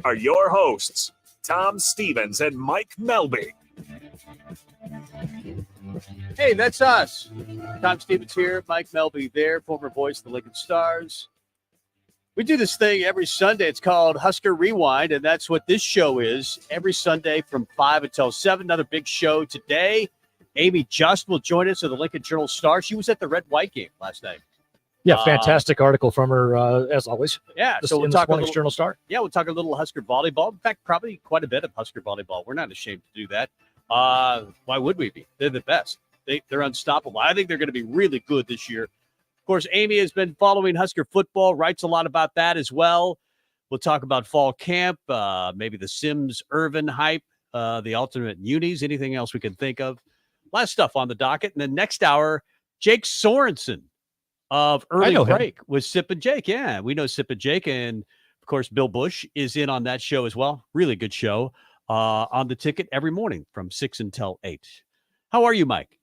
are your hosts, Tom Stevens and Mike Melby. Hey, that's us. Tom Stevens here, Mike Melby there, former voice of the Lincoln Stars. We do this thing every Sunday. It's called Husker Rewind, and that's what this show is. Every Sunday from 5 until 7. Another big show today. Amy Just will join us of the Lincoln Journal-Star. She was at the Red-White game last night. Yeah, fantastic article from her, as always. Yeah, so we'll talk a little Journal-Star. Yeah, we'll talk a little Husker volleyball. In fact, probably quite a bit of Husker volleyball. We're not ashamed to do that. Why would we be? They're the best. They're unstoppable. I think they're going to be really good this year. Of course, Amy has been following Husker football, writes a lot about that as well. We'll talk about fall camp, maybe the Sims Irvin hype, the alternate unis, anything else we can think of. A lot of stuff on the docket. And then next hour, Jake Sorensen of Early Break with Sip and Jake. Yeah, we know Sip and Jake. And, of course, Bill Bush is in on that show as well. Really good show on the ticket every morning from 6 until 8. How are you, Mike?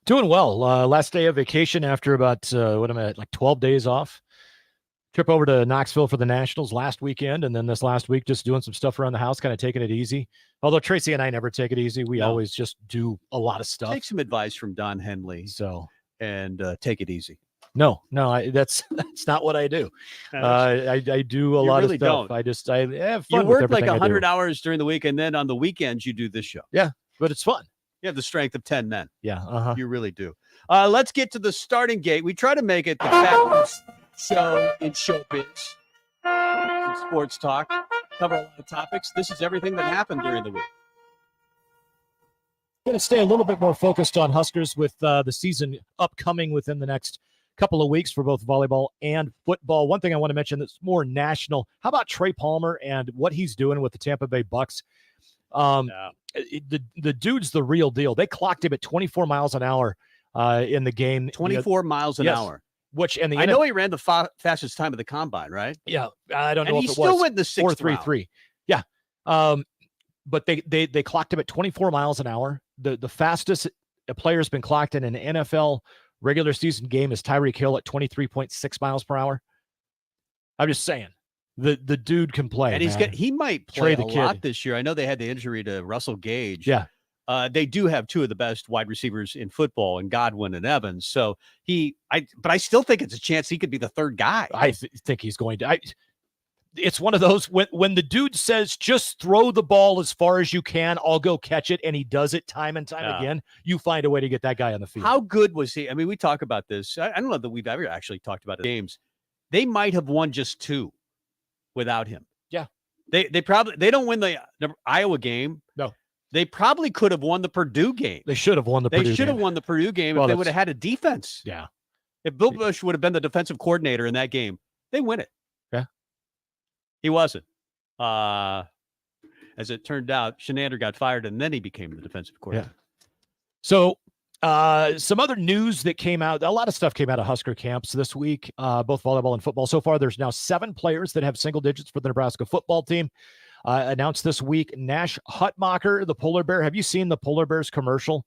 Doing well. Last day of vacation after about, 12 days off. Trip over to Knoxville for the Nationals last weekend. And then this last week, just doing some stuff around the house, kind of taking it easy. Although Tracy and I never take it easy. We always just do a lot of stuff. Take some advice from Don Henley. And take it easy. No, that's not what I do. I do a lot of stuff. Don't. I have fun. You work like 100 hours during the week, and then on the weekends you do this show. Yeah, but it's fun. You have the strength of 10 men. Yeah, You really do. Let's get to the starting gate. We try to make it the fastest show in showbiz, in sports talk, cover a lot of topics. This is everything that happened during the week. Going to stay a little bit more focused on Huskers with the season upcoming within the next couple of weeks for both volleyball and football. One thing I want to mention that's more national. How about Trey Palmer and what he's doing with the Tampa Bay Bucks? The dude's the real deal. They clocked him at 24 miles an hour in the game. 24 miles an hour. I know he ran the fastest time of the combine, right? Yeah, I don't know if it was. And he still went the 6:33. Yeah, but they clocked him at 24 miles an hour. The fastest a player's been clocked in an NFL regular season game is Tyreek Hill at 23.6 miles per hour. I'm just saying, the dude can play, and he might play a lot this year. I know they had the injury to Russell Gage. Yeah. They do have two of the best wide receivers in football, in Godwin and Evans. So but I still think it's a chance he could be the third guy. I think he's going to. It's one of those when the dude says just throw the ball as far as you can, I'll go catch it, and he does it time and time again. You find a way to get that guy on the field. How good was he? I mean, we talk about this. I don't know that we've ever actually talked about games. They might have won just 2 without him. Yeah, they don't win the Iowa game. No. They probably could have won the Purdue game. They should have won the Purdue game. They should have won the Purdue game if they would have had a defense. Yeah. If Bill Bush would have been the defensive coordinator in that game, they win it. Yeah. He wasn't. As it turned out, Shenander got fired, and then he became the defensive coordinator. Yeah. So some other news that came out, a lot of stuff came out of Husker camps this week, both volleyball and football. So far, there's now 7 players that have single digits for the Nebraska football team. Announced this week, Nash Hutmacher, the polar bear. Have you seen the polar bears commercial?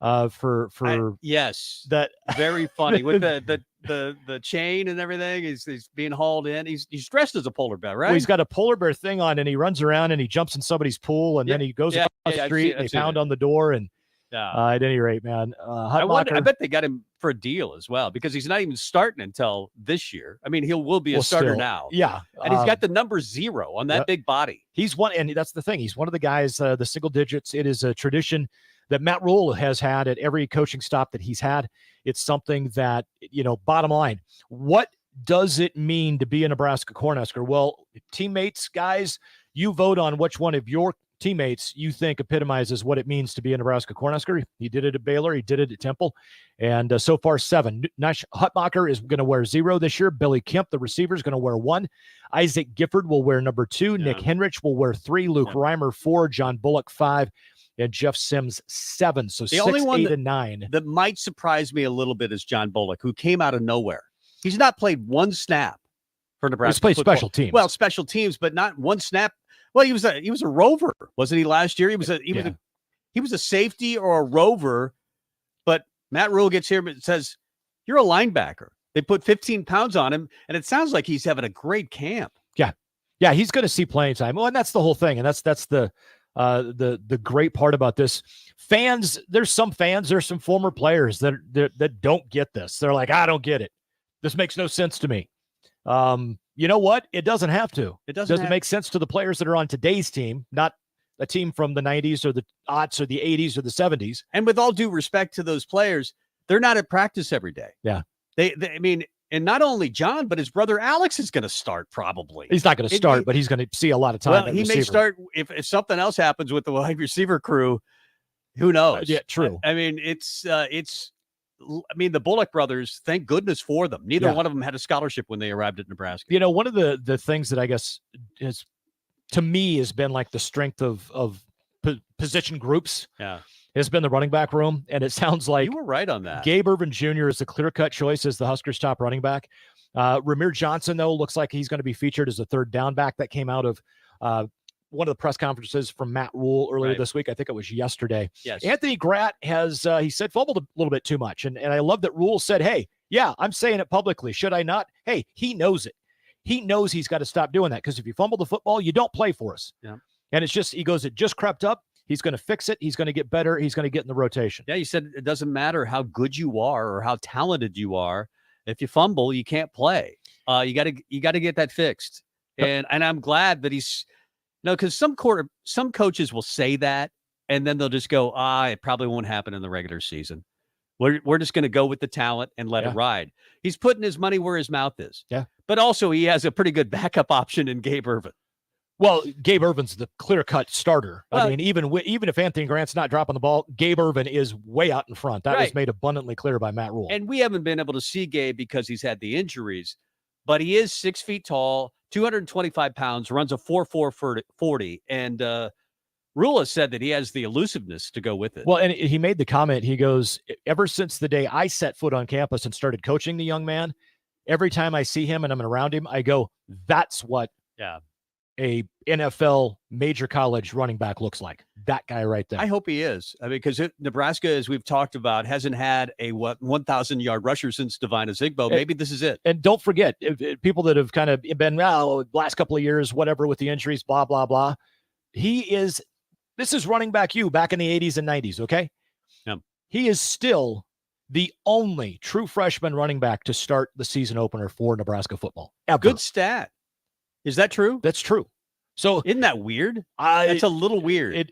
Yes, that very funny with the chain and everything. He's being hauled in. He's dressed as a polar bear, right? Well, he's got a polar bear thing on, and he runs around and he jumps in somebody's pool, and then he goes across the street and they pound on the door. And at any rate, man, I bet they got him for a deal as well, because he's not even starting until this year. I mean, will be a starter now. Yeah. And he's got the number 0 on that big body. He's one, and that's the thing. He's one of the guys, the single digits. It is a tradition that Matt Rule has had at every coaching stop that he's had. It's something that, bottom line, what does it mean to be a Nebraska Cornhusker? Well, teammates, guys, you vote on which one of your teammates you think epitomizes what it means to be a Nebraska Cornhusker. He did it at Baylor. He did it at Temple. And so far, 7. Nash Hutmacher is going to wear 0 this year. Billy Kemp, the receiver, is going to wear 1. Isaac Gifford will wear number 2. Yeah. Nick Henrich will wear 3. Luke Reimer, 4. John Bullock, 5. And Jeff Sims, 7. So the 6, only one 8, and 9. That might surprise me a little bit is John Bullock, who came out of nowhere. He's not played 1 snap for Nebraska. He's played football. Special teams. Well, special teams, but not 1 snap. Well, he was a rover, wasn't he? Last year, he was a safety or a rover. But Matt Rule gets here and says, "You're a linebacker." They put 15 pounds on him, and it sounds like he's having a great camp. Yeah, Yeah, he's going to see playing time. Well, and that's the whole thing, and that's the great part about this. Fans, there's some former players that don't get this. They're like, I don't get it. This makes no sense to me. You know what? It doesn't have to. It doesn't make sense to the players that are on today's team, not a team from the 90s or the aughts or the 80s or the 70s. And with all due respect to those players, they're not at practice every day. Yeah. They I mean, and not only John, but his brother Alex is going to start probably. He's not going to start, but he's going to see a lot of time. Well, he may start if something else happens with the wide receiver crew. Who knows? Yeah, true. I mean, the Bullock brothers, thank goodness for them. Neither one of them had a scholarship when they arrived at Nebraska. You know, one of the things that I guess has, to me, has been like the strength of position groups. Yeah. Has been the running back room, and it sounds like you were right on that. Gabe Ervin Jr. is a clear-cut choice as the Huskers' top running back. Ramir Johnson, though, looks like he's going to be featured as a third down back. That came out of one of the press conferences from Matt Rule earlier this week. I think it was yesterday. Yes. Anthony Gratt has, he said, fumbled a little bit too much. And I love that Rule said, hey, yeah, I'm saying it publicly. Should I not? Hey, he knows it. He knows he's got to stop doing that because if you fumble the football, you don't play for us. Yeah. And it's just, he goes, it just crept up. He's going to fix it. He's going to get better. He's going to get in the rotation. Yeah, you said it doesn't matter how good you are or how talented you are. If you fumble, you can't play. You got to get that fixed. And I'm glad that he's because some coaches will say that and then they'll just go, it probably won't happen in the regular season. We're just going to go with the talent and let it ride. He's putting his money where his mouth is. Yeah. But also he has a pretty good backup option in Gabe Ervin. Well, Gabe Ervin's the clear-cut starter. I mean, even if Anthony Grant's not dropping the ball, Gabe Ervin is way out in front. That was made abundantly clear by Matt Rule. And we haven't been able to see Gabe because he's had the injuries, but he is 6 feet tall, 225 pounds, runs a 4.4 40, and Rule has said that he has the elusiveness to go with it. Well, and he made the comment, he goes, ever since the day I set foot on campus and started coaching the young man, every time I see him and I'm around him, I go, that's what a NFL major college running back looks like. That guy right there. I hope he is. I mean, because Nebraska, as we've talked about, hasn't had a 1,000-yard rusher since Divine Azigbo. Maybe this is it. And don't forget, people that have kind of been, last couple of years, whatever, with the injuries, blah, blah, blah. This is running back back in the 80s and 90s, okay? Yeah. He is still the only true freshman running back to start the season opener for Nebraska football. Ever. Good stat. Is that true? That's true. So isn't that weird? That's a little weird.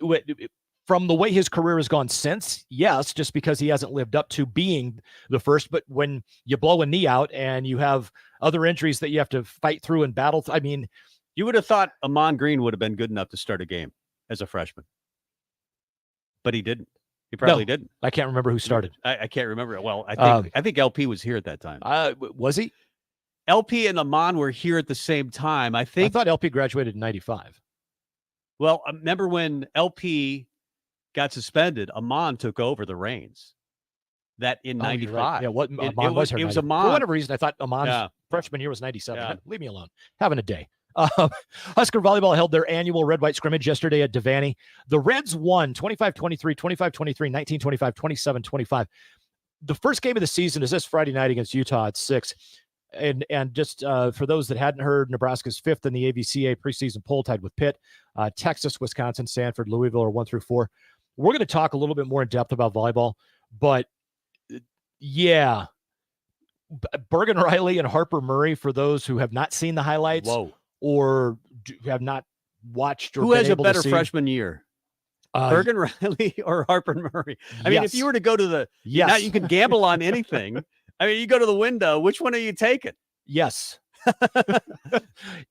From the way his career has gone since, yes, just because he hasn't lived up to being the first. But when you blow a knee out and you have other injuries that you have to fight through and battle, I mean, you would have thought Amon Green would have been good enough to start a game as a freshman, but he didn't. He probably didn't. I can't remember who started. I can't remember. Well, I think LP was here at that time. Was he? LP and Amon were here at the same time. I thought LP graduated in 95. Well, remember when LP got suspended, Amon took over the reins. That in 95. Right. Yeah, Amon was here. It was Amon. For whatever reason, I thought Amon's freshman year was 97. Yeah. Leave me alone. Having a day. Husker volleyball held their annual red-white scrimmage yesterday at Devaney. The Reds won 25-23, 25-23, 19-25, 27-25. The first game of the season is this Friday night against Utah at 6. And just for those that hadn't heard, Nebraska's 5th in the AVCA preseason poll, tied with Pitt. Texas, Wisconsin, Stanford, Louisville are 1 through 4. We're going to talk a little bit more in depth about volleyball, but yeah, Bergen Riley and Harper Murray, for those who have not seen the highlights or have not watched or who been has a able to better see, freshman year? Bergen Riley or Harper Murray? I mean, if you were to go to now you can gamble on anything. I mean, you go to the window. Which one are you taking? Yes.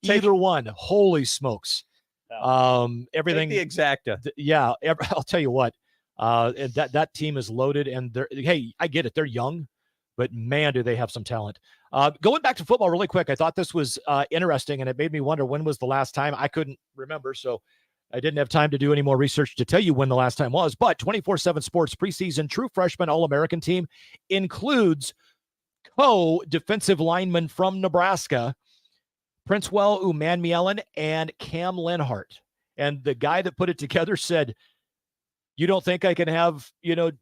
Either one. Holy smokes. Everything. Take the exacta. I'll tell you what. And that team is loaded, and hey, I get it. They're young, but man, do they have some talent. Going back to football really quick, I thought this was interesting, and it made me wonder when was the last time. I couldn't remember, so I didn't have time to do any more research to tell you when the last time was. But 24/7 Sports preseason true freshman All-American team includes co-defensive linemen from Nebraska, Princewell Umanmielen and Cam Lenhart. And the guy that put it together said, You don't think I can have,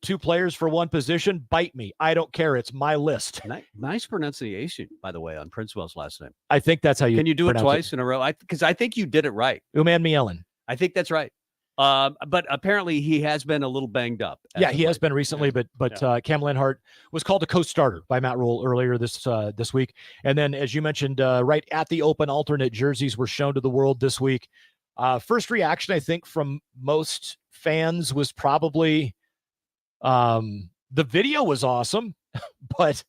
two players for one position? Bite me. I don't care. It's my list. Nice pronunciation, by the way, on Princewell's last name. I think that's how you Can you do it twice in a row? Because I think you did it right. Uman Mielen. I think that's right. But apparently he has been a little banged up. Yeah, he has been recently, but Cam Lenhart was called a co-starter by Matt Rule earlier this week. And then, as you mentioned, right at the Open, alternate jerseys were shown to the world this week. First reaction, I think, from most fans was probably the video was awesome, but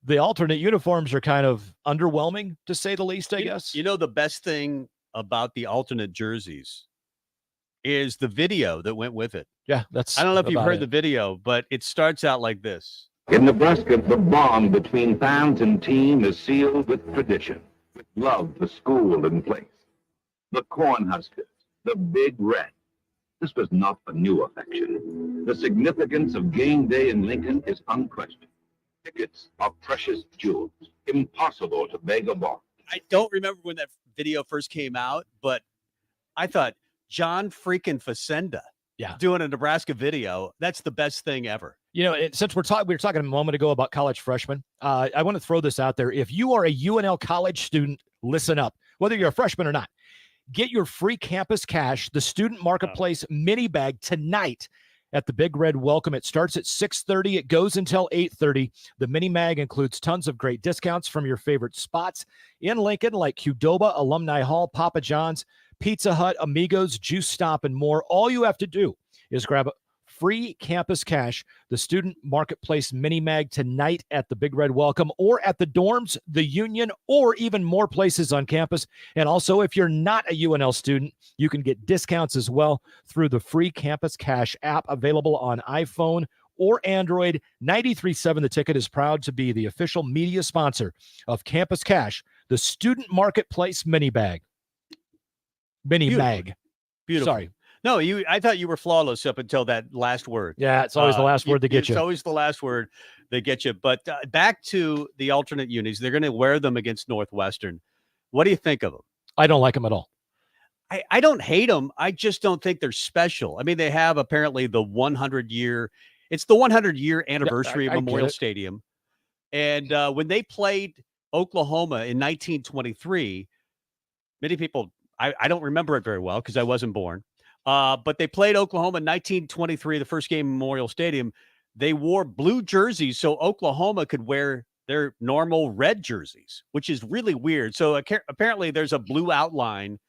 the alternate uniforms are kind of underwhelming, to say the least, I guess. The best thing about the alternate jerseys is the video that went with it. Yeah, I don't know if you've heard the video, but it starts out like this. In Nebraska, the bond between fans and team is sealed with tradition, with love for school and place. The Cornhuskers, the Big Red. This was not a new affection. The significance of game day in Lincoln is unquestioned. Tickets are precious jewels, impossible to beg or borrow. I don't remember when that video first came out, but I thought John freaking Facenda doing a Nebraska video, that's the best thing ever. Since we were talking a moment ago about college freshmen, I want to throw this out there. If you are a UNL college student, listen up, whether you're a freshman or not. Get your free campus cash, the Student Marketplace mini bag tonight at the Big Red Welcome. It starts at 6:30. It goes until 8:30. The mini mag includes tons of great discounts from your favorite spots in Lincoln, like Qdoba, Alumni Hall, Papa John's, Pizza Hut, Amigos, Juice Stop, and more. All you have to do is grab a free campus cash, the Student Marketplace mini mag tonight at the Big Red Welcome, or at the dorms, the Union, or even more places on campus. And also, if you're not a UNL student, you can get discounts as well through the free campus cash app, available on iPhone or Android. 93.7 The Ticket is proud to be the official media sponsor of Campus Cash, the Student Marketplace mini bag. Mag. Beautiful. Sorry. No, I thought you were flawless up until that last word. Yeah, it's always the last word that gets you. It's always the last word that gets you. But back to the alternate unis, they're going to wear them against Northwestern. What do you think of them? I don't like them at all. I don't hate them. I just don't think they're special. I mean, they have apparently the 100-year. It's the 100-year anniversary of Memorial Stadium. And when they played Oklahoma in 1923, many people, I don't remember it very well because I wasn't born. But they played Oklahoma in 1923, the first game in Memorial Stadium. They wore blue jerseys so Oklahoma could wear their normal red jerseys, which is really weird. So apparently there's a blue outline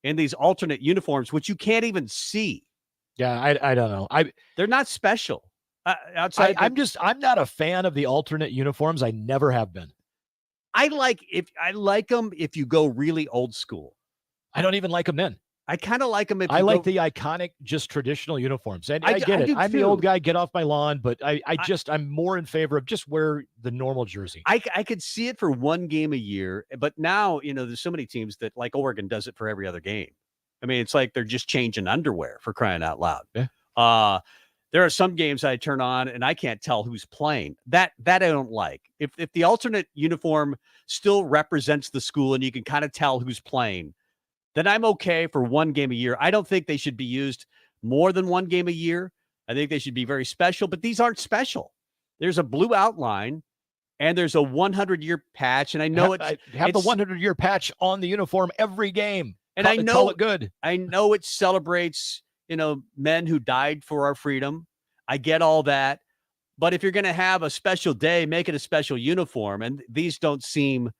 in these alternate uniforms, which you can't even see. Yeah, I don't know. They're not special. I'm not a fan of the alternate uniforms. I never have been. I like them if you go really old school. I don't even like them then. I kind of like them. I like the iconic, just traditional uniforms. And I get it. I'm the old guy, get off my lawn, but I'm more in favor of just wear the normal jersey. I could see it for one game a year, but now, there's so many teams that, like Oregon, does it for every other game. I mean, it's like they're just changing underwear, for crying out loud. Yeah. There are some games I turn on and I can't tell who's playing. That I don't like. If the alternate uniform still represents the school and you can kind of tell who's playing, then I'm okay for one game a year. I don't think they should be used more than one game a year. I think they should be very special, but these aren't special. There's a blue outline and there's a 100-year patch. And I know the 100-year patch on the uniform every game. And I know it good. I know it celebrates, men who died for our freedom. I get all that. But if you're going to have a special day, make it a special uniform. And these don't seem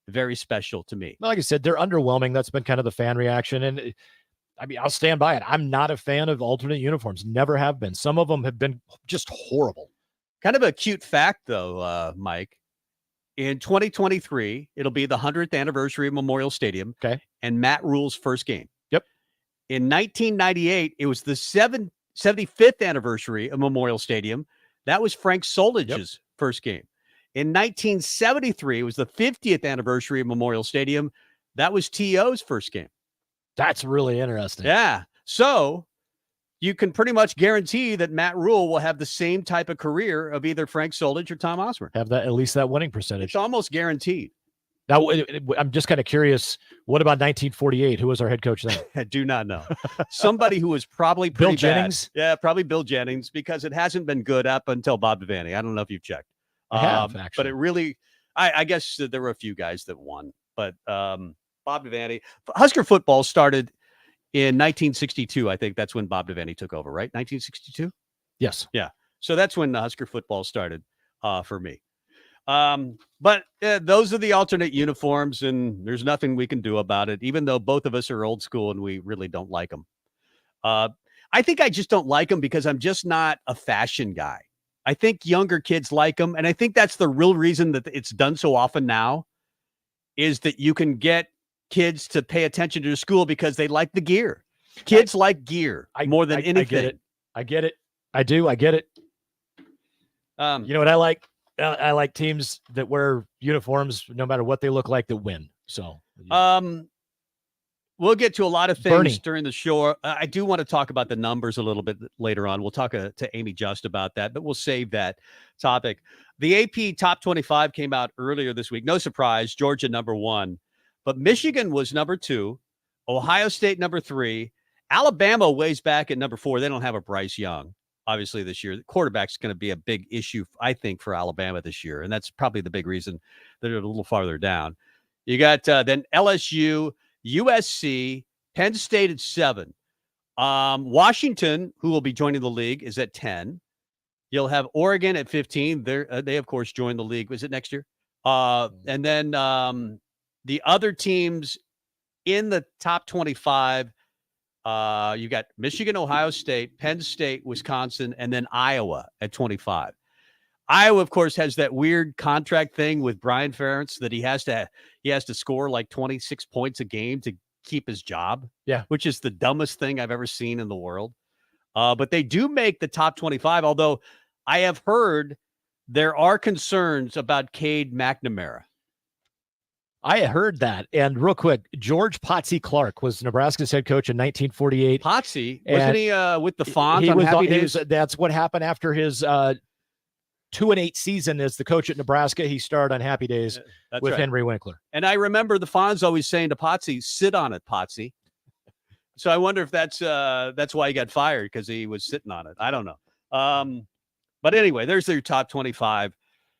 very special to me. Like I said, they're underwhelming. That's been kind of the fan reaction. And I mean, I'll stand by it. I'm not a fan of alternate uniforms. Never have been. Some of them have been just horrible. Kind of a cute fact, though, Mike. In 2023, it'll be the 100th anniversary of Memorial Stadium. Okay. And Matt Rule's first game. Yep. In 1998, it was the 75th anniversary of Memorial Stadium. That was Frank Solich's first game. In 1973, it was the 50th anniversary of Memorial Stadium. That was T.O.'s first game. That's really interesting. Yeah. So you can pretty much guarantee that Matt Rule will have the same type of career of either Frank Solich or Tom Osborne. Have that, at least that winning percentage. It's almost guaranteed. Now, I'm just kind of curious. What about 1948? Who was our head coach then? I do not know. Somebody who was probably Bill pretty bad. Jennings? Yeah, probably Bill Jennings, because it hasn't been good up until Bob Devaney. I don't know if you've checked. I have, actually. But it really, I guess that there were a few guys that won. But Bob Devaney, Husker football started in 1962. I think that's when Bob Devaney took over, right? 1962? Yes. Yeah. So that's when the Husker football started for me. But those are the alternate uniforms, and there's nothing we can do about it, even though both of us are old school and we really don't like them. I think I just don't like them because I'm just not a fashion guy. I think younger kids like them, and I think that's the real reason that it's done so often now, is that you can get kids to pay attention to school because they like the gear. Kids like gear more than anything. I get it. I do. I get it. You know what I like? I like teams that wear uniforms, no matter what they look like, that win. So, we'll get to a lot of things Bernie. during the show. I do want to talk about the numbers a little bit later on. We'll talk to Amy Just about that, but we'll save that topic. The AP Top 25 came out earlier this week. No surprise, Georgia number 1, but Michigan was number 2, Ohio State number 3, Alabama weighs back at number 4. They don't have a Bryce Young. Obviously, this year, the quarterback's going to be a big issue, I think, for Alabama this year. And that's probably the big reason they're a little farther down. You got then LSU, USC, Penn State at 7. Washington, who will be joining the league, is at 10. You'll have Oregon at 15. They of course, joined the league. Was it next year? And then the other teams in the top 25, you got Michigan, Ohio State, Penn State, Wisconsin, and then Iowa at 25. Iowa, of course, has that weird contract thing with Brian Ferentz that he has to score like 26 points a game to keep his job. Yeah, which is the dumbest thing I've ever seen in the world. But they do make the top 25. Although I have heard there are concerns about Cade McNamara. I heard that. And real quick, George Potsy Clark was Nebraska's head coach in 1948. Potsy, wasn't he with the Fonz he on was, Happy he Days? was, that's what happened after his 2-8 season as the coach at Nebraska. He starred on Happy Days with right. Henry Winkler. And I remember the Fonz always saying to Potsy, "Sit on it, Potsy." So I wonder if that's why he got fired, because he was sitting on it. I don't know. But anyway, there's their top 25.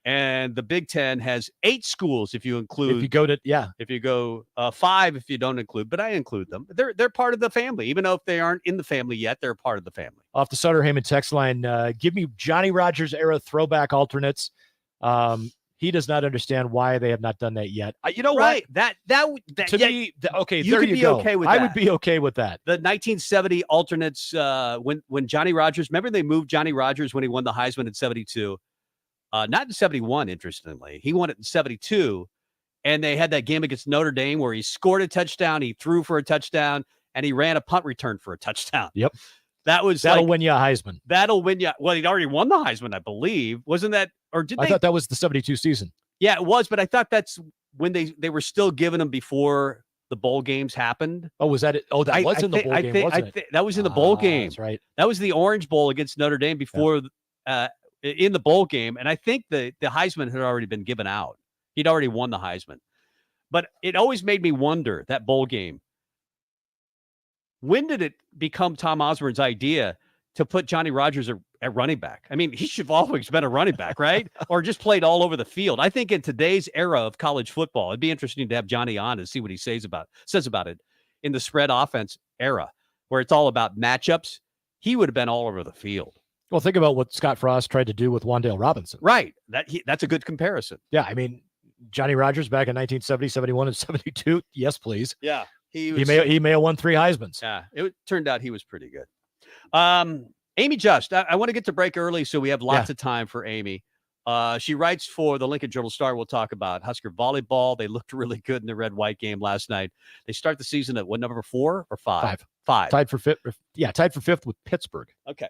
And the Big Ten has 8 schools if you include. If you go 5 if you don't include, but I include them. They're part of the family, even though if they aren't in the family yet, they're part of the family. Off the Sutter Heyman text line, give me Johnny Rogers era throwback alternates. He does not understand why they have not done that yet. You know right. what? That to me, okay, you there could you be go. okay with I that. would be okay with that. The 1970 alternates, when Johnny Rogers, remember they moved Johnny Rogers when he won the Heisman in 72. Not in 71, interestingly. He won it in 72, and they had that game against Notre Dame where he scored a touchdown, he threw for a touchdown, and he ran a punt return for a touchdown. Yep. That'll win you a Heisman. That'll win you. Well, he'd already won the Heisman, I believe. Wasn't that, or did I thought that was the 72 season. Yeah, it was, but I thought that's when they were still giving them before the bowl games happened. Oh, was that it? Oh, that was in the bowl game, wasn't it? That was in the bowl game. That's right. That was the Orange Bowl against Notre Dame before in the bowl game. And I think the Heisman had already been given out. He'd already won the Heisman. But it always made me wonder, that bowl game, when did it become Tom Osborne's idea to put Johnny Rogers at running back? I mean, he should have always been a running back, right? Or just played all over the field. I think in today's era of college football, it'd be interesting to have Johnny on and see what he says about it in the spread offense era, where it's all about matchups. He would have been all over the field. Well, think about what Scott Frost tried to do with Wan'Dale Robinson. Right. That's a good comparison. Yeah, I mean, Johnny Rogers back in 1970, 71, and 72. Yes, please. Yeah. He may have won 3 Heismans. Yeah. It turned out he was pretty good. Amy Just, I want to get to break early so we have lots of time for Amy. She writes for the Lincoln Journal-Star. We'll talk about Husker volleyball. They looked really good in the red-white game last night. They start the season at what, number 4 or 5? 5. Tied for 5th. Yeah, tied for 5th with Pittsburgh. Okay.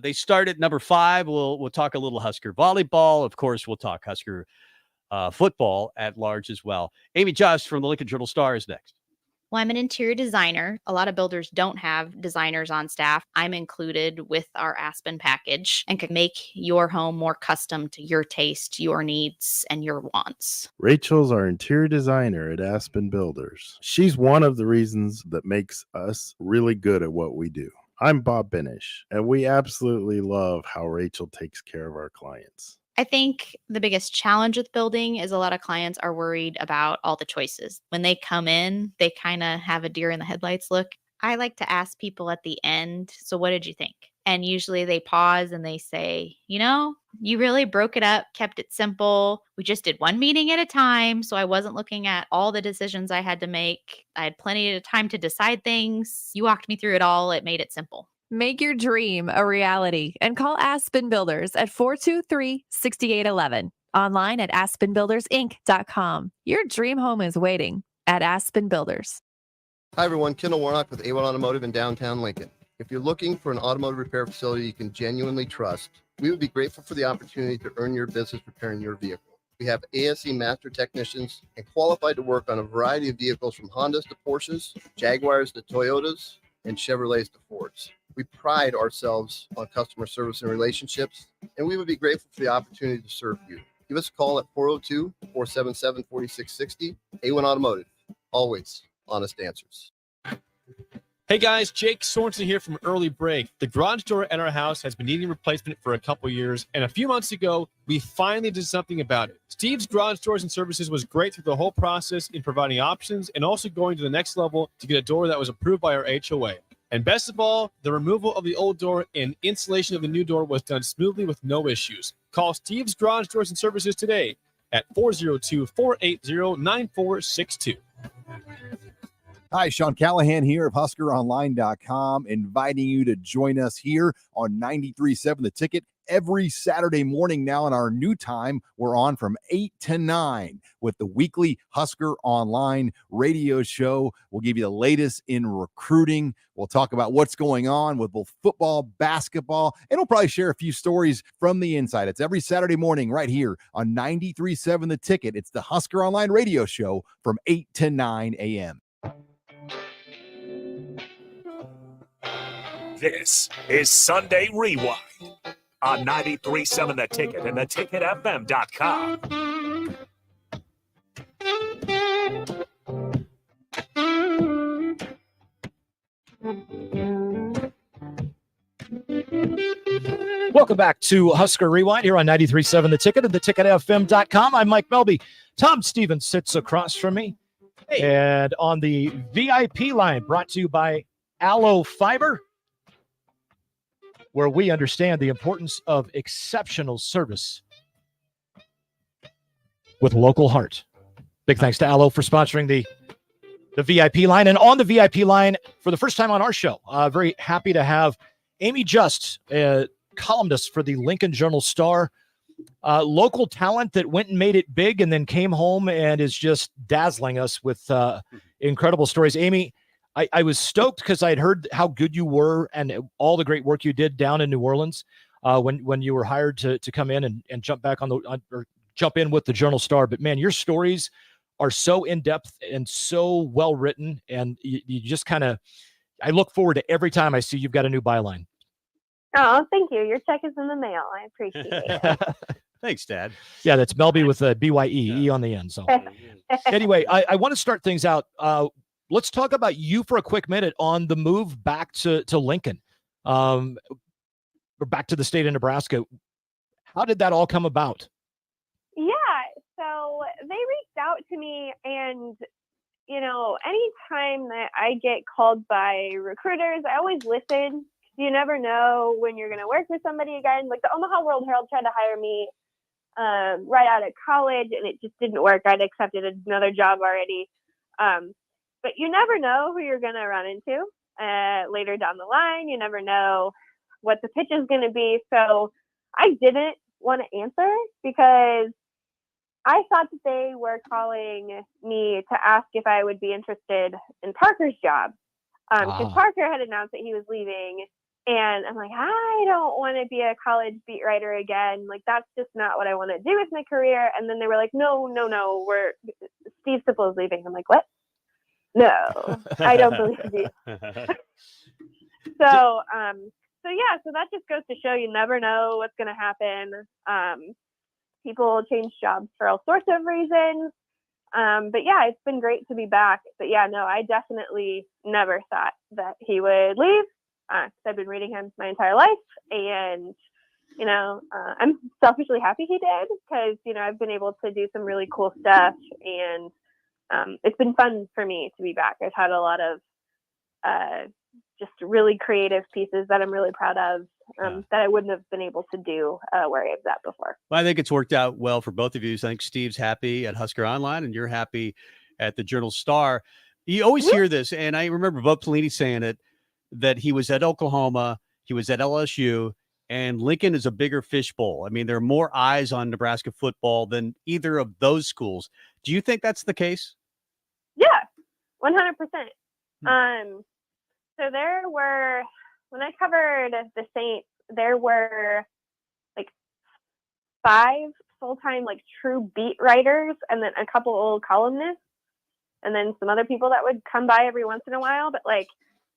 They start at number 5. We'll talk a little Husker volleyball. Of course, we'll talk Husker football at large as well. Amy Just from the Lincoln Journal-Star is next. Well, I'm an interior designer. A lot of builders don't have designers on staff. I'm included with our Aspen package and can make your home more custom to your taste, your needs, and your wants. Rachel's our interior designer at Aspen Builders. She's one of the reasons that makes us really good at what we do. I'm Bob Benish, and we absolutely love how Rachel takes care of our clients. I think the biggest challenge with building is a lot of clients are worried about all the choices. When they come in, they kind of have a deer in the headlights look. I like to ask people at the end, so what did you think? And usually they pause and they say, you really broke it up, kept it simple. We just did one meeting at a time. So I wasn't looking at all the decisions I had to make. I had plenty of time to decide things. You walked me through it all. It made it simple. Make your dream a reality and call Aspen Builders at 423-6811. Online at aspenbuildersinc.com. Your dream home is waiting at Aspen Builders. Hi, everyone. Kendall Warnock with A1 Automotive in downtown Lincoln. If you're looking for an automotive repair facility you can genuinely trust, we would be grateful for the opportunity to earn your business repairing your vehicle. We have ASE master technicians and qualified to work on a variety of vehicles from Hondas to Porsches, Jaguars to Toyotas, and Chevrolets to Fords. We pride ourselves on customer service and relationships, and we would be grateful for the opportunity to serve you. Give us a call at 402-477-4660. A1 Automotive, always honest answers. Hey guys, Jake Sorensen here from Early Break. The garage door at our house has been needing replacement for a couple years, and a few months ago, we finally did something about it. Steve's Garage Doors and Services was great through the whole process in providing options and also going to the next level to get a door that was approved by our HOA. And best of all, the removal of the old door and installation of the new door was done smoothly with no issues. Call Steve's Garage Doors and Services today at 402-480-9462. Hi, Sean Callahan here of HuskerOnline.com, inviting you to join us here on 93.7 The Ticket every Saturday morning now. In our new time, we're on from 8 to 9 with the weekly Husker Online radio show. We'll give you the latest in recruiting. We'll talk about what's going on with both football, basketball, and we'll probably share a few stories from the inside. It's every Saturday morning right here on 93.7 The Ticket. It's the Husker Online radio show from 8 to 9 a.m. This is Sunday Rewind on 93.7 The Ticket and theticketfm.com. Welcome back to Husker Rewind here on 93.7 The Ticket and theticketfm.com. I'm Mike Melby. Tom Stevens sits across from me. Hey. And on the VIP line, brought to you by Aloe Fiber, where we understand the importance of exceptional service with local heart. Big thanks to Aloe for sponsoring the VIP line. And on the VIP line, for the first time on our show, very happy to have Amy Just, columnist for the Lincoln Journal-Star, local talent that went and made it big and then came home and is just dazzling us with incredible stories. Amy, I was stoked because I had heard how good you were and all the great work you did down in New Orleans when you were hired to come in and jump back or jump in with the Journal-Star. But man, your stories are so in-depth and so well written, and you just kind of, I look forward to every time I see you've got a new byline. Oh, thank you. Your check is in the mail. I appreciate it. Thanks, Dad. Yeah, that's Melby with a B-Y-E, E on the end. So anyway, I want to start things out. Let's talk about you for a quick minute on the move back to Lincoln, or back to the state of Nebraska. How did that all come about? Yeah, so they reached out to me, and anytime that I get called by recruiters, I always listen. You never know when you're going to work with somebody again. Like the Omaha World Herald tried to hire me right out of college, and it just didn't work. I'd accepted another job already. But you never know who you're going to run into later down the line. You never know what the pitch is going to be. So I didn't want to answer because I thought that they were calling me to ask if I would be interested in Parker's job. Because Parker had announced that he was leaving. And I'm like, I don't want to be a college beat writer again. Like, that's just not what I want to do with my career. And then they were like, no, Steve Sipple is leaving. I'm like, what? No, I don't believe you. So that just goes to show you never know what's going to happen. People change jobs for all sorts of reasons. But yeah, it's been great to be back. But yeah, no, I definitely never thought that he would leave. I've been reading him my entire life, and I'm selfishly happy he did, because I've been able to do some really cool stuff, and it's been fun for me to be back. I've had a lot of just really creative pieces that I'm really proud of, that I wouldn't have been able to do where I was at before. Well, I think it's worked out well for both of you. I think Steve's happy at Husker Online, and you're happy at the Journal-Star. You always hear this, and I remember Bo Pelini saying it, that he was at Oklahoma, he was at LSU, and Lincoln is a bigger fishbowl. I mean, there are more eyes on Nebraska football than either of those schools. Do you think that's the case? Yeah, 100%. So there were, when I covered the Saints, there were like 5 full-time, like true beat writers, and then a couple old columnists, and then some other people that would come by every once in a while. But like,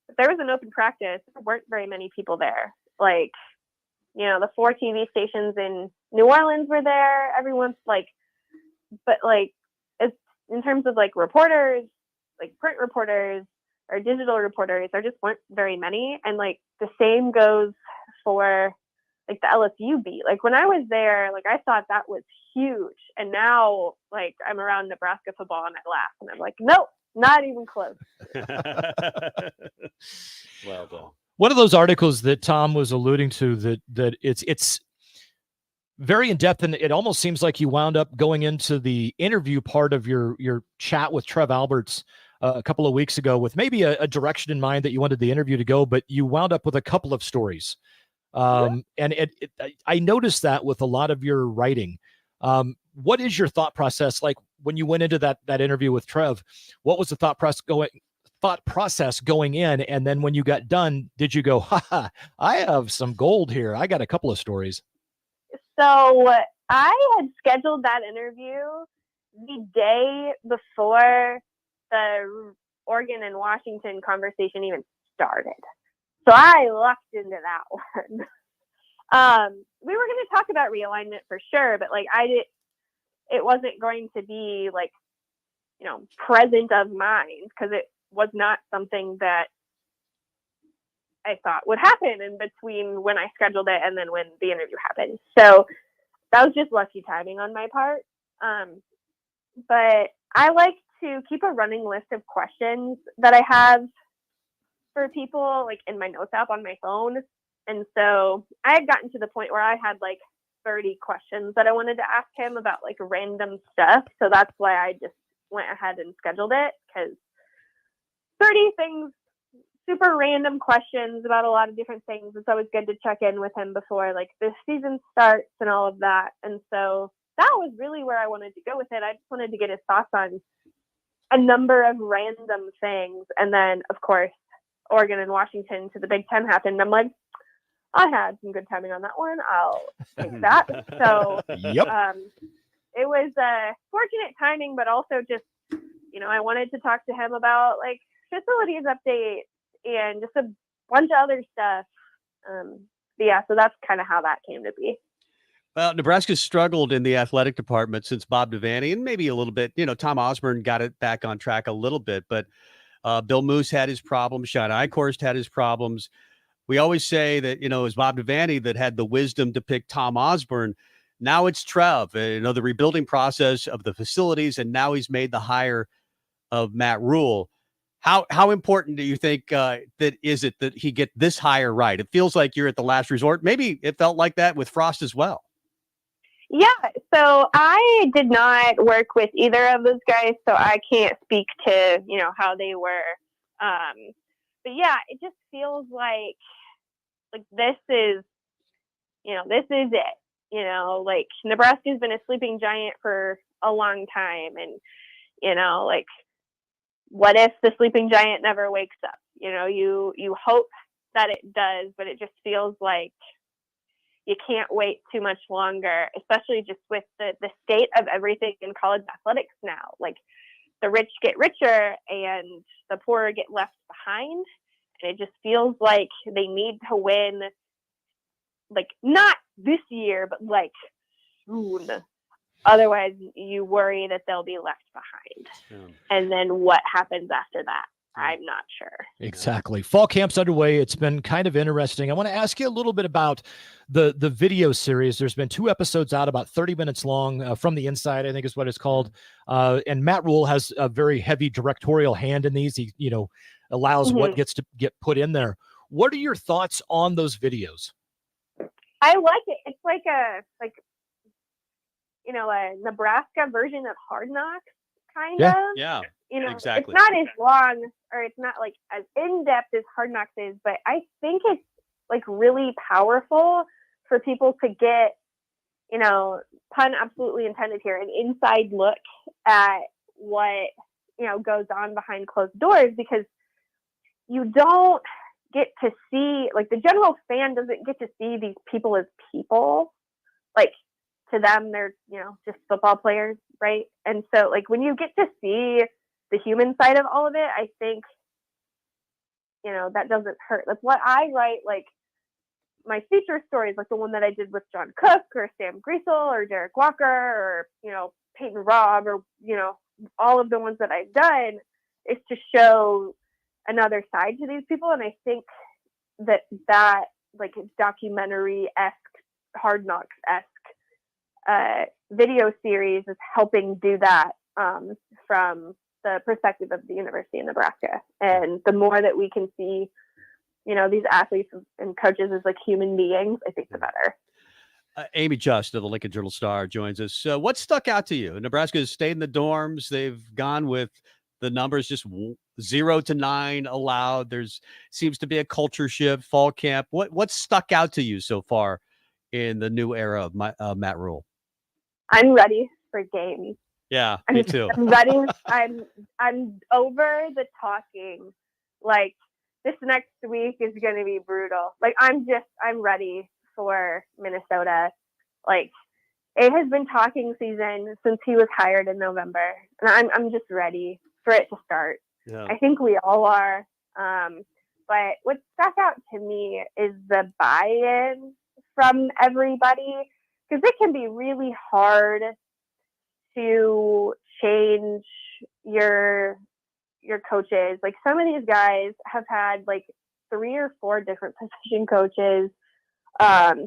if there was an open practice, there weren't very many people there. Like, the 4 TV stations in New Orleans were there. Everyone's like, but like, as in terms of like reporters, like print reporters or digital reporters, there just weren't very many. And like the same goes for like the LSU beat. Like when I was there, like I thought that was huge. And now like I'm around Nebraska football and I laugh and I'm like, nope, not even close. Well done. One of those articles that Tom was alluding to, that it's very in depth, and it almost seems like you wound up going into the interview part of your chat with Trev Alberts a couple of weeks ago with maybe a direction in mind that you wanted the interview to go, but you wound up with a couple of stories. And I noticed that with a lot of your writing. What is your thought process like when you went into that interview with Trev? What was the thought process going in, and then when you got done, did you go, I have some gold here, I got a couple of stories? So I had scheduled that interview the day before the Oregon and Washington conversation even started. So I lucked into that one. We were going to talk about realignment for sure, but like it wasn't going to be like, present of mind, because it was not something that I thought would happen in between when I scheduled it and then when the interview happened. So that was just lucky timing on my part. But I like to keep a running list of questions that I have for people, like in my notes app on my phone. And so I had gotten to the point where I had like 30 questions that I wanted to ask him about like random stuff. So that's why I just went ahead and scheduled it, because 30 things, super random questions about a lot of different things. It's always good to check in with him before like the season starts and all of that. And so that was really where I wanted to go with it. I just wanted to get his thoughts on a number of random things. And then of course, Oregon and Washington to the Big Ten happened. I'm like, I had some good timing on that one. I'll take that. So Yep. It was fortunate timing, but also just, I wanted to talk to him about like facilities updates and just a bunch of other stuff. But yeah, so that's kind of how that came to be. Well, Nebraska's struggled in the athletic department since Bob Devaney, and maybe a little bit, Tom Osborne got it back on track a little bit, but Bill Moose had his problems. Sean Eichhorst had his problems. We always say that, it was Bob Devaney that had the wisdom to pick Tom Osborne. Now it's Trev, the rebuilding process of the facilities, and now he's made the hire of Matt Rule. How important do you think that is it that he get this hire right? It feels like you're at the last resort. Maybe it felt like that with Frost as well. Yeah, so I did not work with either of those guys, so I can't speak to, how they were. But yeah, it just feels like this is it. Like Nebraska's been a sleeping giant for a long time, and what if the sleeping giant never wakes up? You hope that it does, but it just feels like you can't wait too much longer, especially just with the state of everything in college athletics now. Like the rich get richer and the poor get left behind. And it just feels like they need to win, like not this year, but like soon. Otherwise, you worry that they'll be left behind. And then what happens after that? I'm not sure. Exactly. Fall camp's underway. It's been kind of interesting. I want to ask you a little bit about the video series. There's been 2 episodes out, about 30 minutes long, From the Inside, I think is what it's called. And Matt Rule has a very heavy directorial hand in these. He, allows what gets to get put in there. What are your thoughts on those videos? I like it. It's like a Nebraska version of Hard Knocks, kind of. Yeah. Exactly. It's not as long, or it's not like as in-depth as Hard Knocks is, but I think it's like really powerful for people to get, pun absolutely intended here, an inside look at what, goes on behind closed doors, because you don't get to see, like, the general fan doesn't get to see these people as people. Like, to them, they're, just football players, right? And so, like, when you get to see the human side of all of it, I think, that doesn't hurt. Like, what I write, like, my feature stories, like the one that I did with John Cook or Sam Greasel or Derek Walker or, Peyton Robb or, all of the ones that I've done, is to show another side to these people. And I think that like documentary-esque, Hard Knocks-esque video series is helping do that from the perspective of the University of Nebraska. And the more that we can see, these athletes and coaches as like human beings, I think the better. Amy Just of the Lincoln Journal-Star joins us. What stuck out to you? Nebraska has stayed in the dorms. They've gone with the numbers just 0 to 9 allowed. There's seems to be a culture shift, fall camp. What stuck out to you so far in the new era of Matt Rule? I'm ready for games. Yeah, me too. I'm ready. I'm over the talking. Like, this next week is going to be brutal. Like, I'm ready for Minnesota. Like, it has been talking season since he was hired in November, and I'm just ready for it to start. Yeah. I think we all are. But what stuck out to me is the buy-in from everybody, because it can be really hard to change your coaches. Like, some of these guys have had like 3 or 4 different position coaches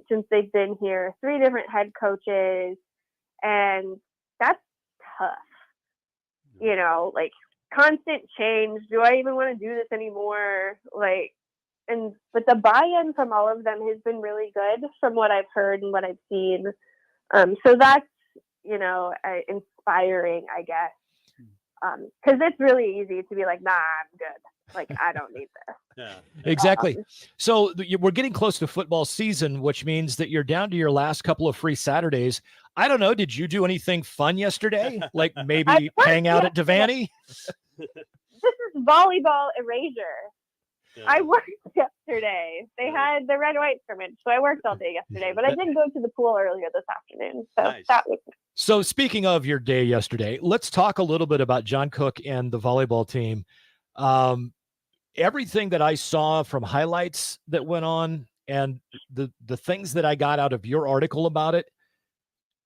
since they've been here, 3 different head coaches, and that's tough. Like, constant change. Do I even want to do this anymore? But the buy-in from all of them has been really good from what I've heard and what I've seen. So that's, inspiring, I guess. Because it's really easy to be like, nah, I'm good. Like, I don't need this. Yeah. Exactly. So we're getting close to football season, which means that you're down to your last couple of free Saturdays. I don't know. Did you do anything fun yesterday? Like maybe hang out at Devaney? This is volleyball erasure. Yeah. I worked yesterday. They had the red-white scrimmage, so I worked all day yesterday. But I did go to the pool earlier this afternoon, so Nice. that was. So speaking of your day yesterday, let's talk a little bit about John Cook and the volleyball team. Everything that I saw from highlights that went on and the things that I got out of your article about it,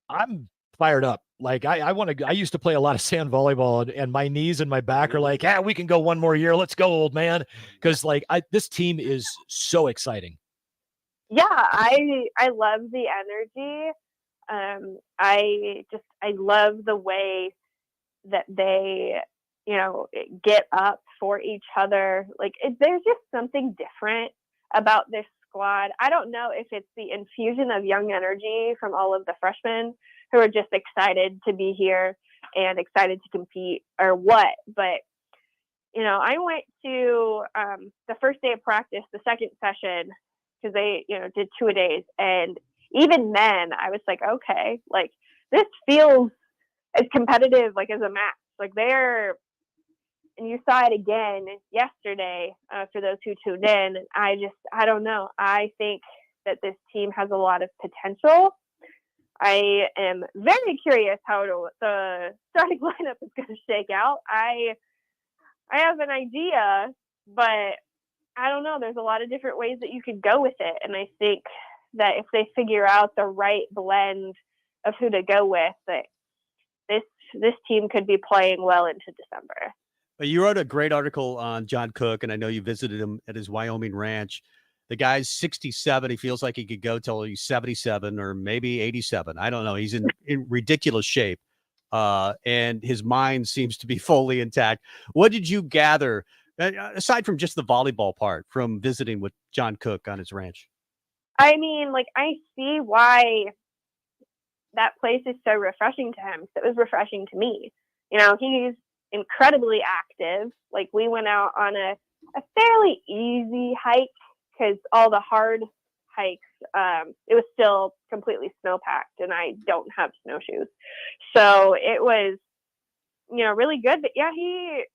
I'm fired up. Like I used to play a lot of sand volleyball and my knees and my back are like, we can go one more year. Let's go, old man. Cause this team is so exciting. Yeah, I love the energy. I love the way that they, get up for each other. Like, there's just something different about this squad. I don't know if it's the infusion of young energy from all of the freshmen who are just excited to be here and excited to compete or what, but I went to the first day of practice, the second session, because they did 2-a-days, and even then I was like, okay, like, this feels as competitive like as a match. Like, and you saw it again yesterday for those who tuned in. I don't know. I think that this team has a lot of potential. I am very curious how the starting lineup is going to shake out. I have an idea, but I don't know. There's a lot of different ways that you could go with it. And I think that if they figure out the right blend of who to go with, that this team could be playing well into December. You wrote a great article on John Cook, and I know you visited him at his Wyoming ranch. The guy's 67. He feels like he could go till he's 77 or maybe 87. I don't know. He's in ridiculous shape, and his mind seems to be fully intact. What did you gather, aside from just the volleyball part, from visiting with John Cook on his ranch? I mean, like, I see why that place is so refreshing to him. So it was refreshing to me. You know, he's incredibly active. Like, we went out on a fairly easy hike because all the hard hikes, it was still completely snow-packed, and I don't have snowshoes. So it was, you know, really good. But yeah, he's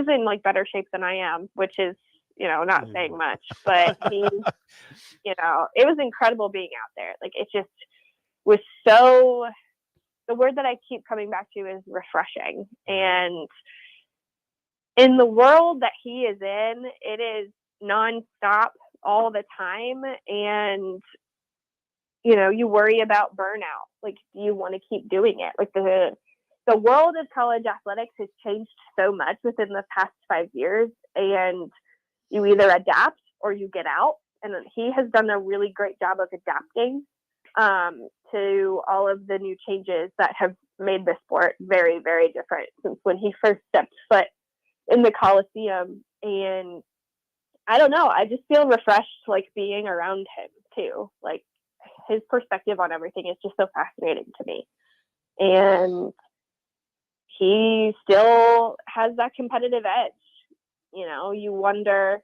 in like better shape than I am, which is, you know, not saying much, but he's, you know, it was incredible being out there. Like, it just was so, the word that I keep coming back to is refreshing. And in the world that he is in, it is nonstop all the time. And, you know, you worry about burnout. Like, do you want to keep doing it? Like, the world of college athletics has changed so much within the past 5 years, and you either adapt or you get out. And he has done a really great job of adapting to all of the new changes that have made the sport very, very different since when he first stepped foot in the Coliseum. And I don't know, I just feel refreshed, like, being around him too. Like, his perspective on everything is just so fascinating to me. And he still has that competitive edge. You know, you wonder,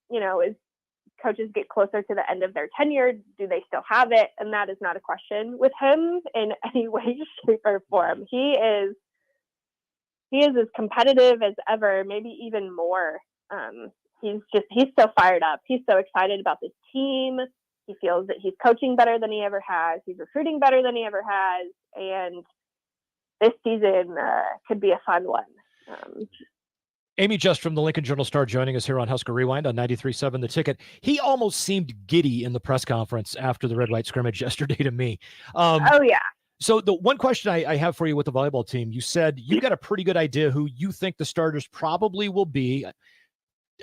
you know, as coaches get closer to the end of their tenure, do they still have it? And that is not a question with him in any way, shape, or form. He is as competitive as ever, maybe even more. He's so fired up. He's so excited about this team. He feels that he's coaching better than he ever has. He's recruiting better than he ever has. And this season could be a fun one. Amy Just from the Lincoln Journal-Star joining us here on Husker Rewind on 93.7 The Ticket. He almost seemed giddy in the press conference after the red-white scrimmage yesterday to me. Oh, yeah. So the one question I have for you with the volleyball team, you said you got a pretty good idea who you think the starters probably will be.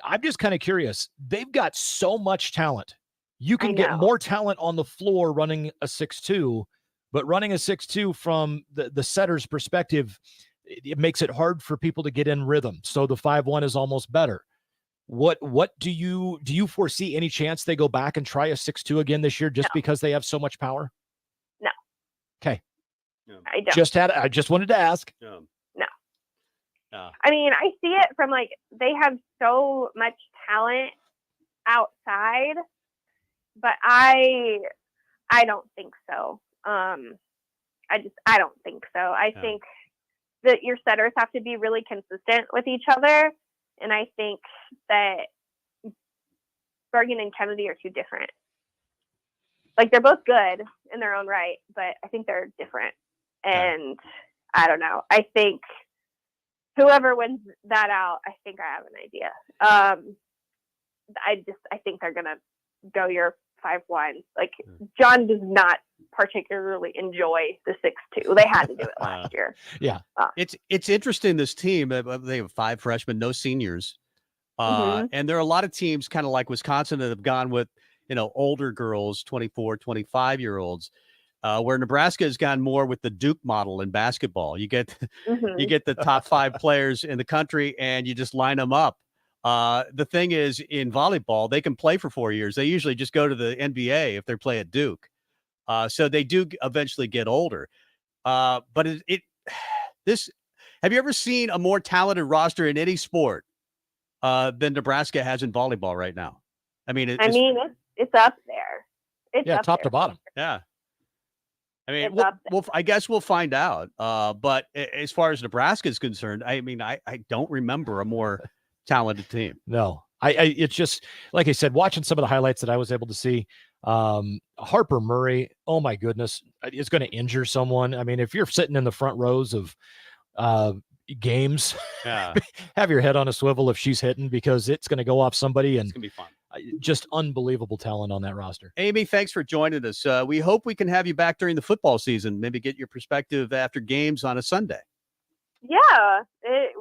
I'm just kind of curious. They've got so much talent. You can get more talent on the floor running a 6'2", but running a 6'2" from the setter's perspective, it makes it hard for people to get in rhythm. So the 5'1" is almost better. What do you foresee any chance they go back and try a 6'2" again this year just because they have so much power? No. Okay. Yeah. I don't. I just wanted to ask. No. I mean, I see it from, like, they have so much talent outside, but I don't think so. I don't think so. I think that your setters have to be really consistent with each other. And I think that Bergen and Kennedy are too different. Like, they're both good in their own right, but I think they're different. And I don't know. I think whoever wins that out, I think I have an idea. I think they're going to go your 5'1". Like, John does not particularly enjoy the 6'2". They had to do it last year. Yeah. It's interesting, this team. They have 5 freshmen, no seniors. And there are a lot of teams kind of like Wisconsin that have gone with, you know, older girls, 24, 25-year-olds, where Nebraska has gone more with the Duke model in basketball. You get the top 5 players in the country and you just line them up. The thing is, in volleyball, they can play for 4 years. They usually just go to the NBA if they play at Duke. So they do eventually get older. But have you ever seen a more talented roster in any sport than Nebraska has in volleyball right now? I mean, it's up there. It's up top there. to bottom. Yeah. I mean, I guess we'll find out. But as far as Nebraska is concerned, I mean, I don't remember a more talented team. No, it's just, like I said, watching some of the highlights that I was able to see, Harper Murray, oh my goodness, is going to injure someone. I mean, if you're sitting in the front rows of games, Yeah, have your head on a swivel if she's hitting, because it's going to go off somebody, and it's gonna be fun. just unbelievable talent on that roster. Amy, thanks for joining us. We hope we can have you back during the football season. Maybe get your perspective after games on a Sunday. Yeah,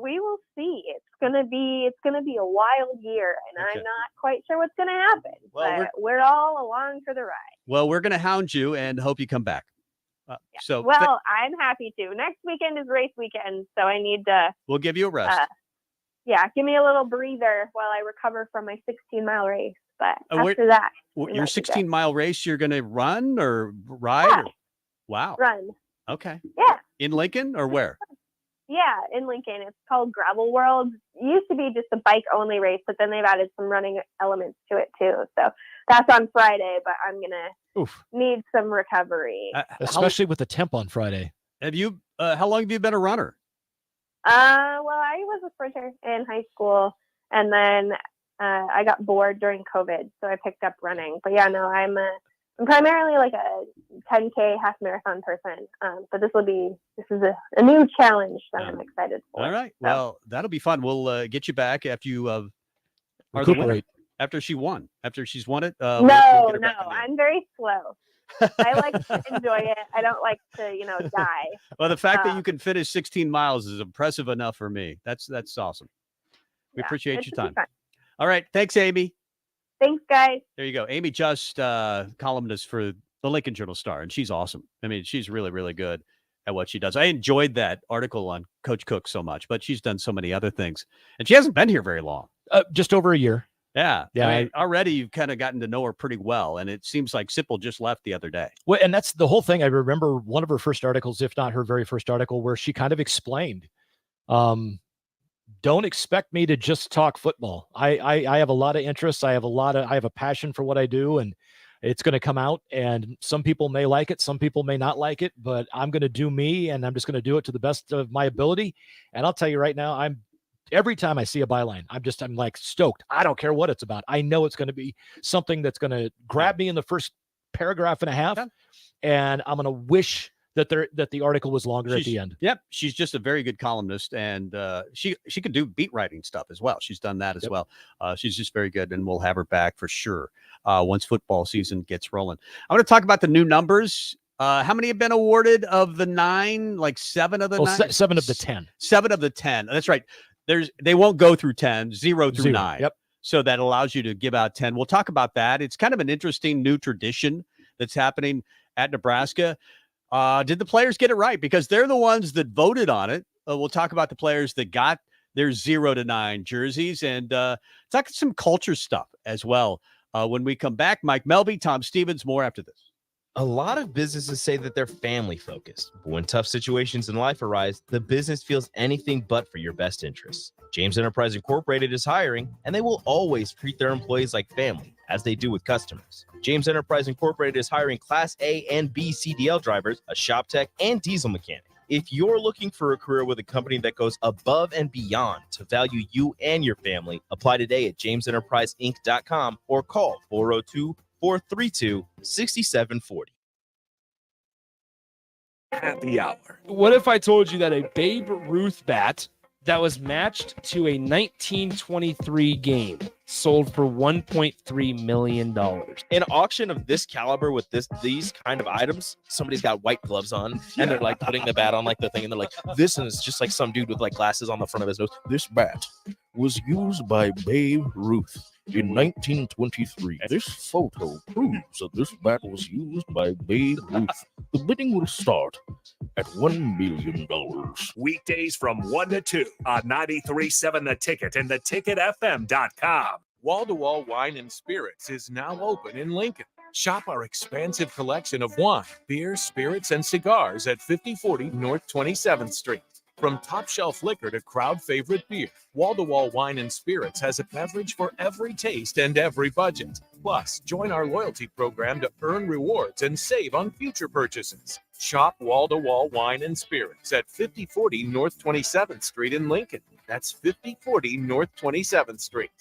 we will see. It's gonna be a wild year, and Okay. I'm not quite sure what's gonna happen. Well, but we're all along for the ride. Well, we're gonna hound you and hope you come back. So Well, I'm happy to. Next weekend is race weekend, so I need to. we'll give you a rest. Give me a little breather while I recover from my 16-mile race. But where- after that, Your 16-mile race, you're gonna run or ride? Yeah. Wow. run. Okay. Yeah. In Lincoln or where? Yeah, in Lincoln. It's called Gravel World. It used to be just a bike-only race, but then they've added some running elements to it too. So that's on Friday, but I'm gonna need some recovery. Especially with the temp on Friday. Have you? How long have you been a runner? Well, I was a sprinter in high school, and then I got bored during COVID, so I picked up running. But yeah, no, I'm primarily like a 10K half marathon person. But this is a new challenge that I'm excited for. All right. So. Well, that'll be fun. We'll get you back after you are the winner. Recuperate. After she's won it. No, we'll get her back in there. I'm very slow. I like to enjoy it. I don't like to, die. Well, the fact that you can finish 16 miles is impressive enough for me. That's awesome. We appreciate it your should be time. fun. All right. Thanks, Amy. Thanks, guys. There you go. Amy Just, columnist for the Lincoln Journal-Star, and she's awesome. I mean, she's really, really good at what she does. I enjoyed that article on Coach Cook so much, but she's done so many other things. And she hasn't been here very long. Just over a year. Yeah. Yeah, I mean, already you've kind of gotten to know her pretty well, and it seems like Sipple just left the other day. Well, and that's the whole thing. I remember one of her first articles, if not her very first article, where she kind of explained, don't expect me to just talk football. I have a lot of interests. I have a passion for what I do, and it's going to come out, and some people may like it. Some people may not like it, but I'm going to do me, and I'm just going to do it to the best of my ability. And I'll tell you right now, every time I see a byline, I'm like stoked. I don't care what it's about. I know it's going to be something that's going to grab me in the first paragraph and a half, and I'm going to wish that the article was longer at the end. Yep. She's just a very good columnist, and she can do beat writing stuff as well. She's done that as well. She's just very good, and we'll have her back for sure once football season gets rolling. I want to talk about the new numbers. How many have been awarded of the 9? Like 7 of the 9? 7 of the 10. 7 of the 10. That's right. They won't go through 10, 0 through 9. Yep. So that allows you to give out 10. We'll talk about that. It's kind of an interesting new tradition that's happening at Nebraska. Did the players get it right? Because they're the ones that voted on it. We'll talk about the players that got their 0 to 9 jerseys, and talk some culture stuff as well. When we come back, Mike Melby, Tom Stevens, more after this. A lot of businesses say that they're family focused, but when tough situations in life arise, the business feels anything but for your best interests. James Enterprise Incorporated is hiring, and they will always treat their employees like family, as they do with customers. James Enterprise Incorporated is hiring Class A and B CDL drivers, a shop tech, and diesel mechanic. If you're looking for a career with a company that goes above and beyond to value you and your family, apply today at jamesenterpriseinc.com or call 402-432-6740. Happy hour. What if I told you that a Babe Ruth bat that was matched to a 1923 game sold for $1.3 million? An auction of this caliber with these kind of items, somebody's got white gloves on and they're like putting the bat on like the thing, and they're like, this is just like some dude with like glasses on the front of his nose. This bat was used by Babe Ruth in 1923. This photo proves that this bat was used by Babe Ruth. The bidding will start at $1 million. Weekdays from 1 to 2 on 93.7 The Ticket and theticketfm.com. Wall-to-Wall Wine and Spirits is now open in Lincoln. Shop our expansive collection of wine, beer, spirits, and cigars at 5040 North 27th Street. From top shelf liquor to crowd favorite beer, Wall-to-Wall Wine and Spirits has a beverage for every taste and every budget. Plus, join our loyalty program to earn rewards and save on future purchases. Shop Wall-to-Wall Wine and Spirits at 5040 North 27th Street in Lincoln. That's 5040 North 27th Street.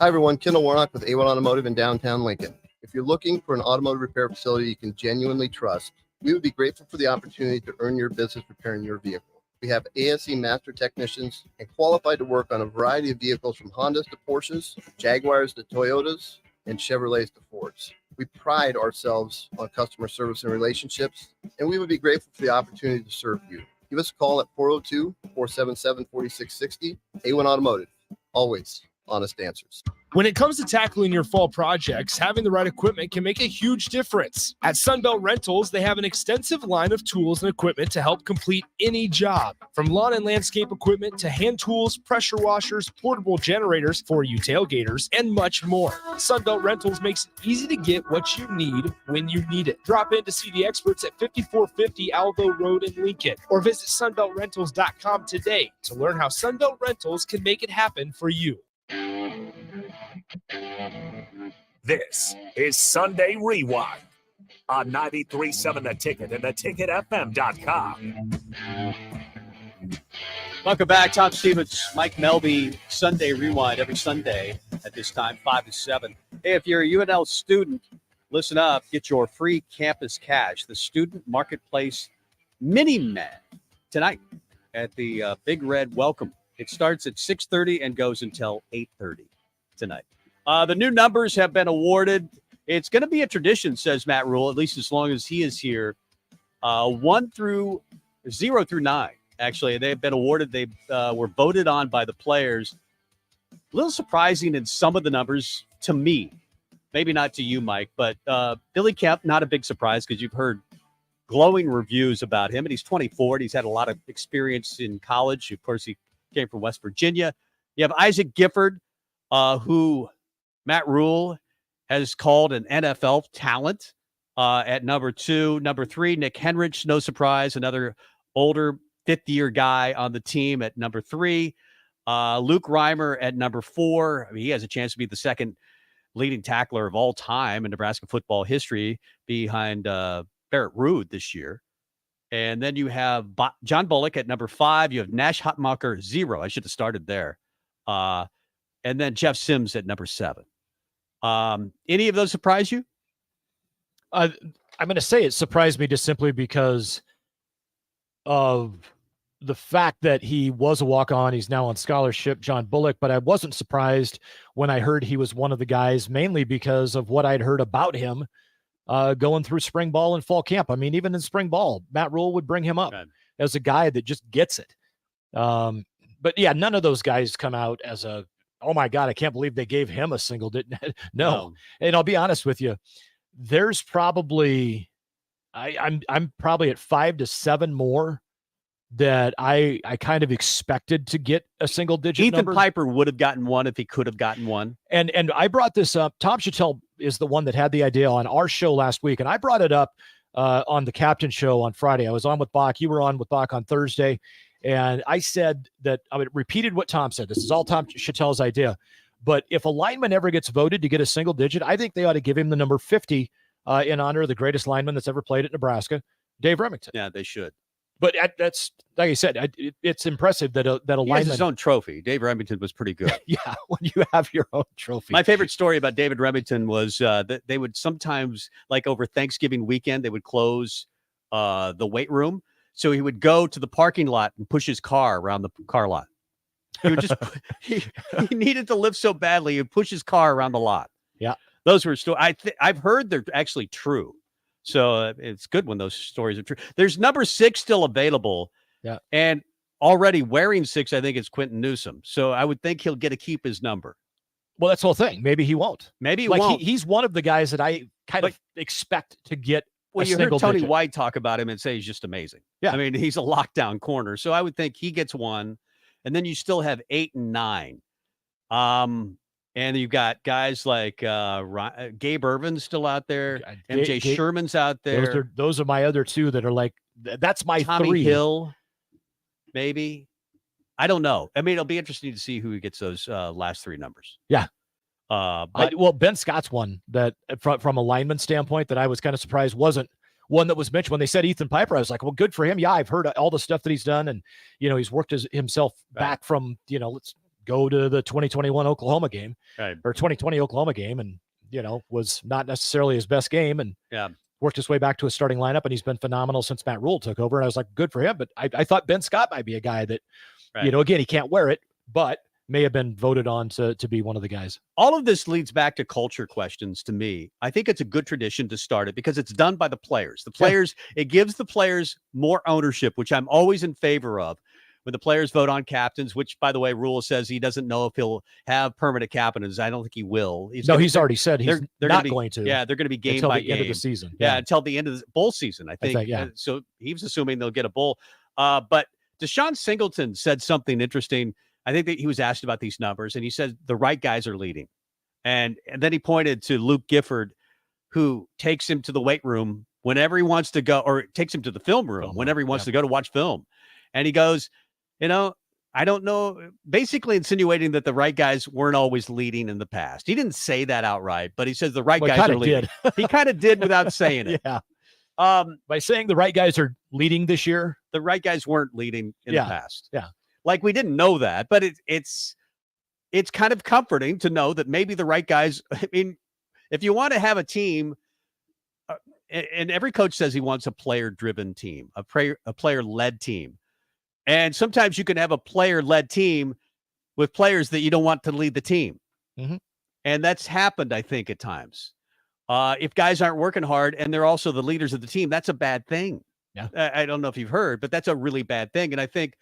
Hi, everyone. Kendall Warnock with A1 Automotive in downtown Lincoln. If you're looking for an automotive repair facility you can genuinely trust, we would be grateful for the opportunity to earn your business repairing your vehicle. We have ASE master technicians and qualified to work on a variety of vehicles from Hondas to Porsches, Jaguars to Toyotas, and Chevrolets to Fords. We pride ourselves on customer service and relationships, and we would be grateful for the opportunity to serve you. Give us a call at 402-477-4660. A1 Automotive, always honest answers. When it comes to tackling your fall projects, having the right equipment can make a huge difference. At Sunbelt Rentals, they have an extensive line of tools and equipment to help complete any job. From lawn and landscape equipment to hand tools, pressure washers, portable generators for you tailgaters, and much more. Sunbelt Rentals makes it easy to get what you need when you need it. Drop in to see the experts at 5450 Alvo Road in Lincoln, or visit sunbeltrentals.com today to learn how Sunbelt Rentals can make it happen for you. This is Sunday Rewind on 93.7 The Ticket and theticketfm.com. Welcome back. Tom Stevens, Mike Melby, Sunday Rewind every Sunday at this time, 5 to 7. Hey, if you're a UNL student, listen up. Get your free campus cash, the Student Marketplace Mini-Man, tonight at the Big Red Welcome. It starts at 6:30 and goes until 8:30 tonight. The new numbers have been awarded. It's going to be a tradition, says Matt Rule, at least as long as he is here. 0 through 9. Actually, they've been awarded. They were voted on by the players. A little surprising in some of the numbers to me. Maybe not to you, Mike, but Billy Kemp, not a big surprise because you've heard glowing reviews about him. And he's 24. And he's had a lot of experience in college. Of course, he came from West Virginia. You have Isaac Gifford, who Matt Rule has called an NFL talent at number 2. Number 3, Nick Henrich, no surprise, another older fifth-year guy on the team at number 3. Luke Reimer at number 4. I mean, he has a chance to be the second leading tackler of all time in Nebraska football history behind Barrett Ruud this year. And then you have John Bullock at number 5. You have Nash Hutmacher, 0. I should have started there. And then Jeff Sims at number 7. Any of those surprise you? I'm going to say it surprised me just simply because of the fact that he was a walk-on. He's now on scholarship, John Bullock, but I wasn't surprised when I heard he was one of the guys, mainly because of what I'd heard about him going through spring ball and fall camp. I mean, even in spring ball, Matt Rule would bring him up as a guy that just gets it. But yeah, none of those guys come out as a, oh my God, I can't believe they gave him a single. No. And I'll be honest with you, there's probably, I'm probably at 5 to 7 more that I kind of expected to get a single digit Ethan number. Piper would have gotten one if he could have gotten one. And I brought this up. Tom Chattel is the one that had the idea on our show last week, and I brought it up on the Captain Show on Friday. I was on with Bach. You were on with Bach on Thursday. And I said that I repeated what Tom said. This is all Tom Chattel's idea. But if a lineman ever gets voted to get a single digit, I think they ought to give him the number 50 in honor of the greatest lineman that's ever played at Nebraska, Dave Remington. Yeah, they should. But that's, like I said, it's impressive that a He lineman has his own trophy. Dave Remington was pretty good. Yeah, when you have your own trophy. My favorite story about David Remington was that they would sometimes, like over Thanksgiving weekend, they would close the weight room. So he would go to the parking lot and push his car around the car lot. He would just he needed to live so badly, he'd push his car around the lot. Yeah, those were stories. I've heard they're actually true. So it's good when those stories are true. There's number 6 still available. Yeah, and already wearing 6, I think it's Quentin Newsom. So I would think he'll get to keep his number. Well, that's the whole thing. Maybe he won't. Maybe he like won't. He's one of the guys that I kind of expect to get. Well, you heard Tony White talk about him and say he's just amazing. Yeah. I mean, he's a lockdown corner. So I would think he gets 1. And then you still have 8 and 9. And you've got guys like Gabe Irvin's still out there. MJ Sherman's out there. Those are my other 2 that are like, that's my Tommy 3. Hill, maybe. I don't know. I mean, it'll be interesting to see who gets those last 3 numbers. Yeah. But well, Ben Scott's one that from a lineman standpoint that I was kind of surprised wasn't one that was mentioned when they said Ethan Piper. I was like, well, good for him. Yeah, I've heard all the stuff that he's done, and he's worked himself back from let's go to the 2021 Oklahoma game or 2020 Oklahoma game, and was not necessarily his best game, and worked his way back to a starting lineup, and he's been phenomenal since Matt Rule took over. And I was like, good for him. But I thought Ben Scott might be a guy that, again, he can't wear it, but may have been voted on to be one of the guys. All of this leads back to culture questions to me. I think it's a good tradition to start it because it's done by the players. The players, it gives the players more ownership, which I'm always in favor of. When the players vote on captains, which, by the way, Rule says he doesn't know if he'll have permanent captains. I don't think he will. He's already said he's not going to. Yeah, they're going to be game until by the game. end of the season. Yeah, until the end of the bowl season, I think. So he was assuming they'll get a bowl. But Deshaun Singleton said something interesting. I think that he was asked about these numbers, and he said the right guys are leading. And then he pointed to Luke Gifford, who takes him to the weight room whenever he wants to go, or takes him to the film room whenever he wants to go to watch film. And he goes, I don't know, basically insinuating that the right guys weren't always leading in the past. He didn't say that outright, but he says the right guys are leading. He kind of did without saying it. Yeah. By saying the right guys are leading this year, the right guys weren't leading in the past. Yeah. Like we didn't know that, but it's kind of comforting to know that maybe the right guys, I mean, if you want to have a team, and every coach says he wants a player-driven team, a player-led team. And sometimes you can have a player-led team with players that you don't want to lead the team. Mm-hmm. And that's happened, I think, at times. If guys aren't working hard and they're also the leaders of the team, that's a bad thing. Yeah. I don't know if you've heard, but that's a really bad thing. And I think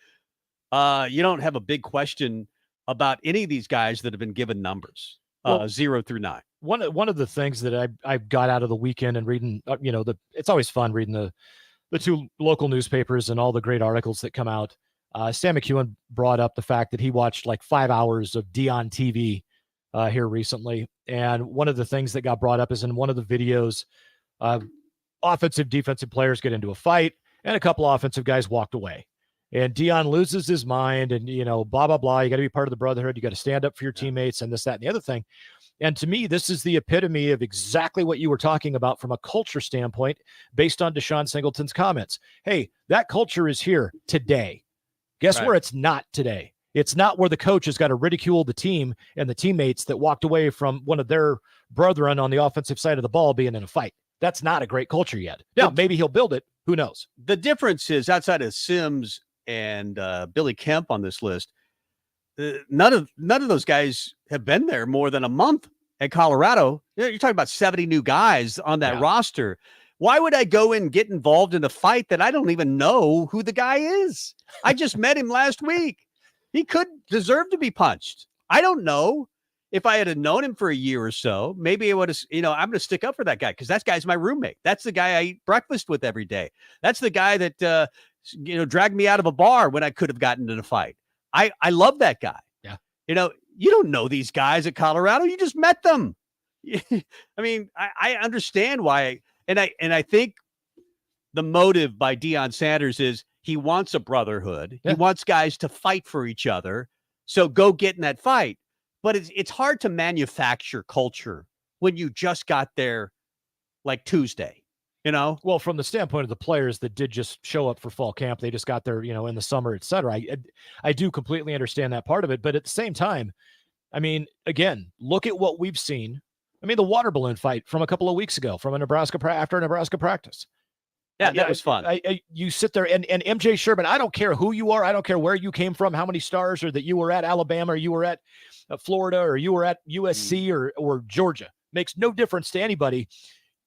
you don't have a big question about any of these guys that have been given numbers, 0 through 9. One of the things that I got out of the weekend and reading, it's always fun reading the two local newspapers and all the great articles that come out. Sam McEwen brought up the fact that he watched like 5 hours of Dion TV here recently. And one of the things that got brought up is in one of the videos, offensive, defensive players get into a fight and a couple of offensive guys walked away. And Dion loses his mind and, blah, blah, blah. You got to be part of the brotherhood. You got to stand up for your teammates and this, that, and the other thing. And to me, this is the epitome of exactly what you were talking about from a culture standpoint based on Deshaun Singleton's comments. Hey, that culture is here today. Guess where it's not today? It's not where the coach has got to ridicule the team and the teammates that walked away from one of their brethren on the offensive side of the ball being in a fight. That's not a great culture yet. Now, maybe he'll build it. Who knows? The difference is outside of Sims and Billy Kemp on this list, none of those guys have been there more than a month at Colorado. You're talking about 70 new guys on that roster. Why would I go and get involved in a fight that I don't even know who the guy is? I just met him last week. He could deserve to be punched. I don't know. If I had known him for a year or so, maybe I would have, I'm going to stick up for that guy because that guy's my roommate. That's the guy I eat breakfast with every day. That's the guy that, dragged me out of a bar when I could have gotten in a fight. I love that guy. Yeah. You don't know these guys at Colorado. You just met them. I mean, I understand why. And I think the motive by Deion Sanders is he wants a brotherhood. Yeah. He wants guys to fight for each other. So go get in that fight. But it's hard to manufacture culture when you just got there like Tuesday, Well, from the standpoint of the players that did just show up for fall camp, they just got there, in the summer, et cetera. I do completely understand that part of it. But at the same time, I mean, again, look at what we've seen. I mean, the water balloon fight from a couple of weeks ago from after a Nebraska practice. Yeah, that was fun. You sit there and MJ Sherman, I don't care who you are. I don't care where you came from, how many stars, or that you were at Alabama or you were at Florida or you were at USC or Georgia. Makes no difference to anybody.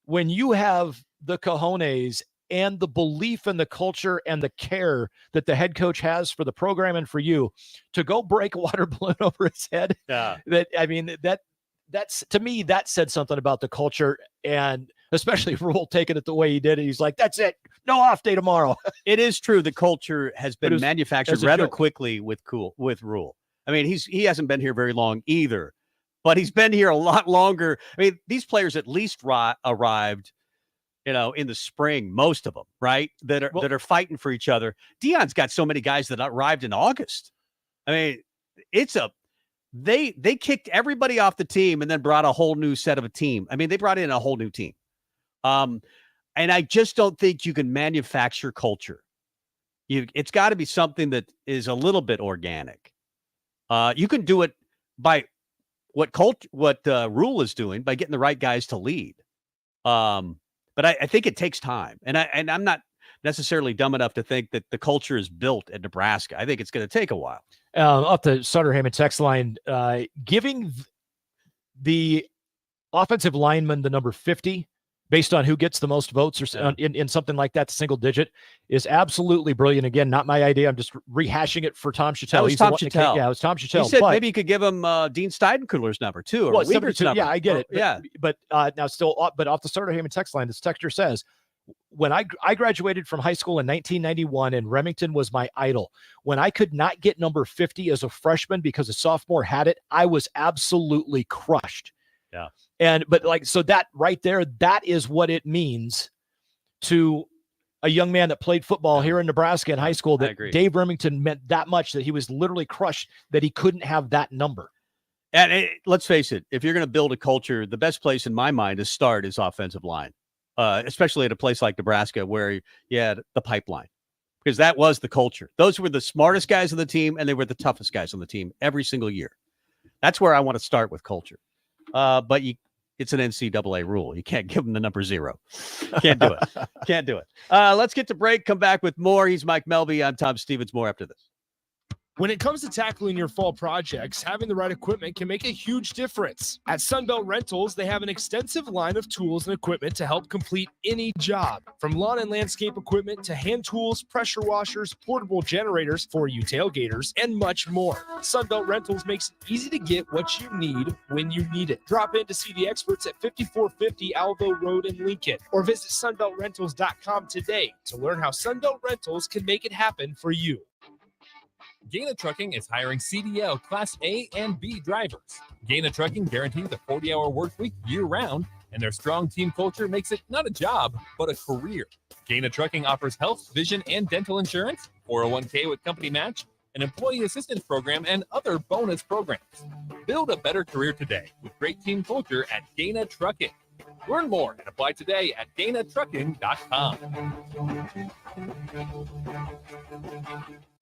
When you have the cojones and the belief in the culture and the care that the head coach has for the program and for you to go break a water balloon over his head. Yeah. That's to me, that said something about the culture, and especially Rule taking it the way he did it. He's like, that's it. No off day tomorrow. It is true. The culture has been manufactured rather quickly with Rule. I mean, he hasn't been here very long either, but he's been here a lot longer. I mean, these players at least arrived, in the spring, most of them, right? That are fighting for each other. Deion's got so many guys that arrived in August. I mean, they kicked everybody off the team and then brought a whole new set of a team. I mean, they brought in a whole new team. And I just don't think you can manufacture culture. It's got to be something that is a little bit organic. You can do it by what Rule is doing by getting the right guys to lead. But I think it takes time, and I'm not necessarily dumb enough to think that the culture is built at Nebraska. I think it's going to take a while. Off the Sutter Hammond text line, giving the offensive lineman the number 50 based on who gets the most votes or in something like that, single digit, is absolutely brilliant. Again, not my idea. I'm just rehashing it for Tom Chattel. That was Tom Chattel. Yeah, it was Tom Chattel. He said maybe you could give him Dean Steidenkugler's number too, or Weaver's number. Yeah, I get it. Yeah, but now still, but off the Sutter Hammond text line, this texter says, when I graduated from high school in 1991 and Remington was my idol, when I could not get number 50 as a freshman because a sophomore had it, I was absolutely crushed. Yeah. So that right there, that is what it means to a young man that played football here in Nebraska in high school, that Dave Remington meant that much that he was literally crushed that he couldn't have that number. And let's face it, if you're going to build a culture, the best place in my mind to start is offensive line, especially at a place like Nebraska where you had the pipeline, because that was the culture. Those were the smartest guys on the team, and they were the toughest guys on the team every single year. That's where I want to start with culture. But it's an NCAA rule. You can't give them the number 0. Can't do it. Can't do it. Let's get to break. Come back with more. He's Mike Melby. I'm Tom Stevens. More after this. When it comes to tackling your fall projects, having the right equipment can make a huge difference. At Sunbelt Rentals, they have an extensive line of tools and equipment to help complete any job. From lawn and landscape equipment to hand tools, pressure washers, portable generators for you tailgaters, and much more. Sunbelt Rentals makes it easy to get what you need when you need it. Drop in to see the experts at 5450 Alvo Road in Lincoln, or visit sunbeltrentals.com today to learn how Sunbelt Rentals can make it happen for you. Gaina Trucking is hiring CDL Class A and B drivers. Gaina Trucking guarantees a 40-hour work week year-round, and their strong team culture makes it not a job, but a career. Gaina Trucking offers health, vision, and dental insurance, 401k with company match, an employee assistance program, and other bonus programs. Build a better career today with great team culture at Gaina Trucking. Learn more and apply today at GainaTrucking.com.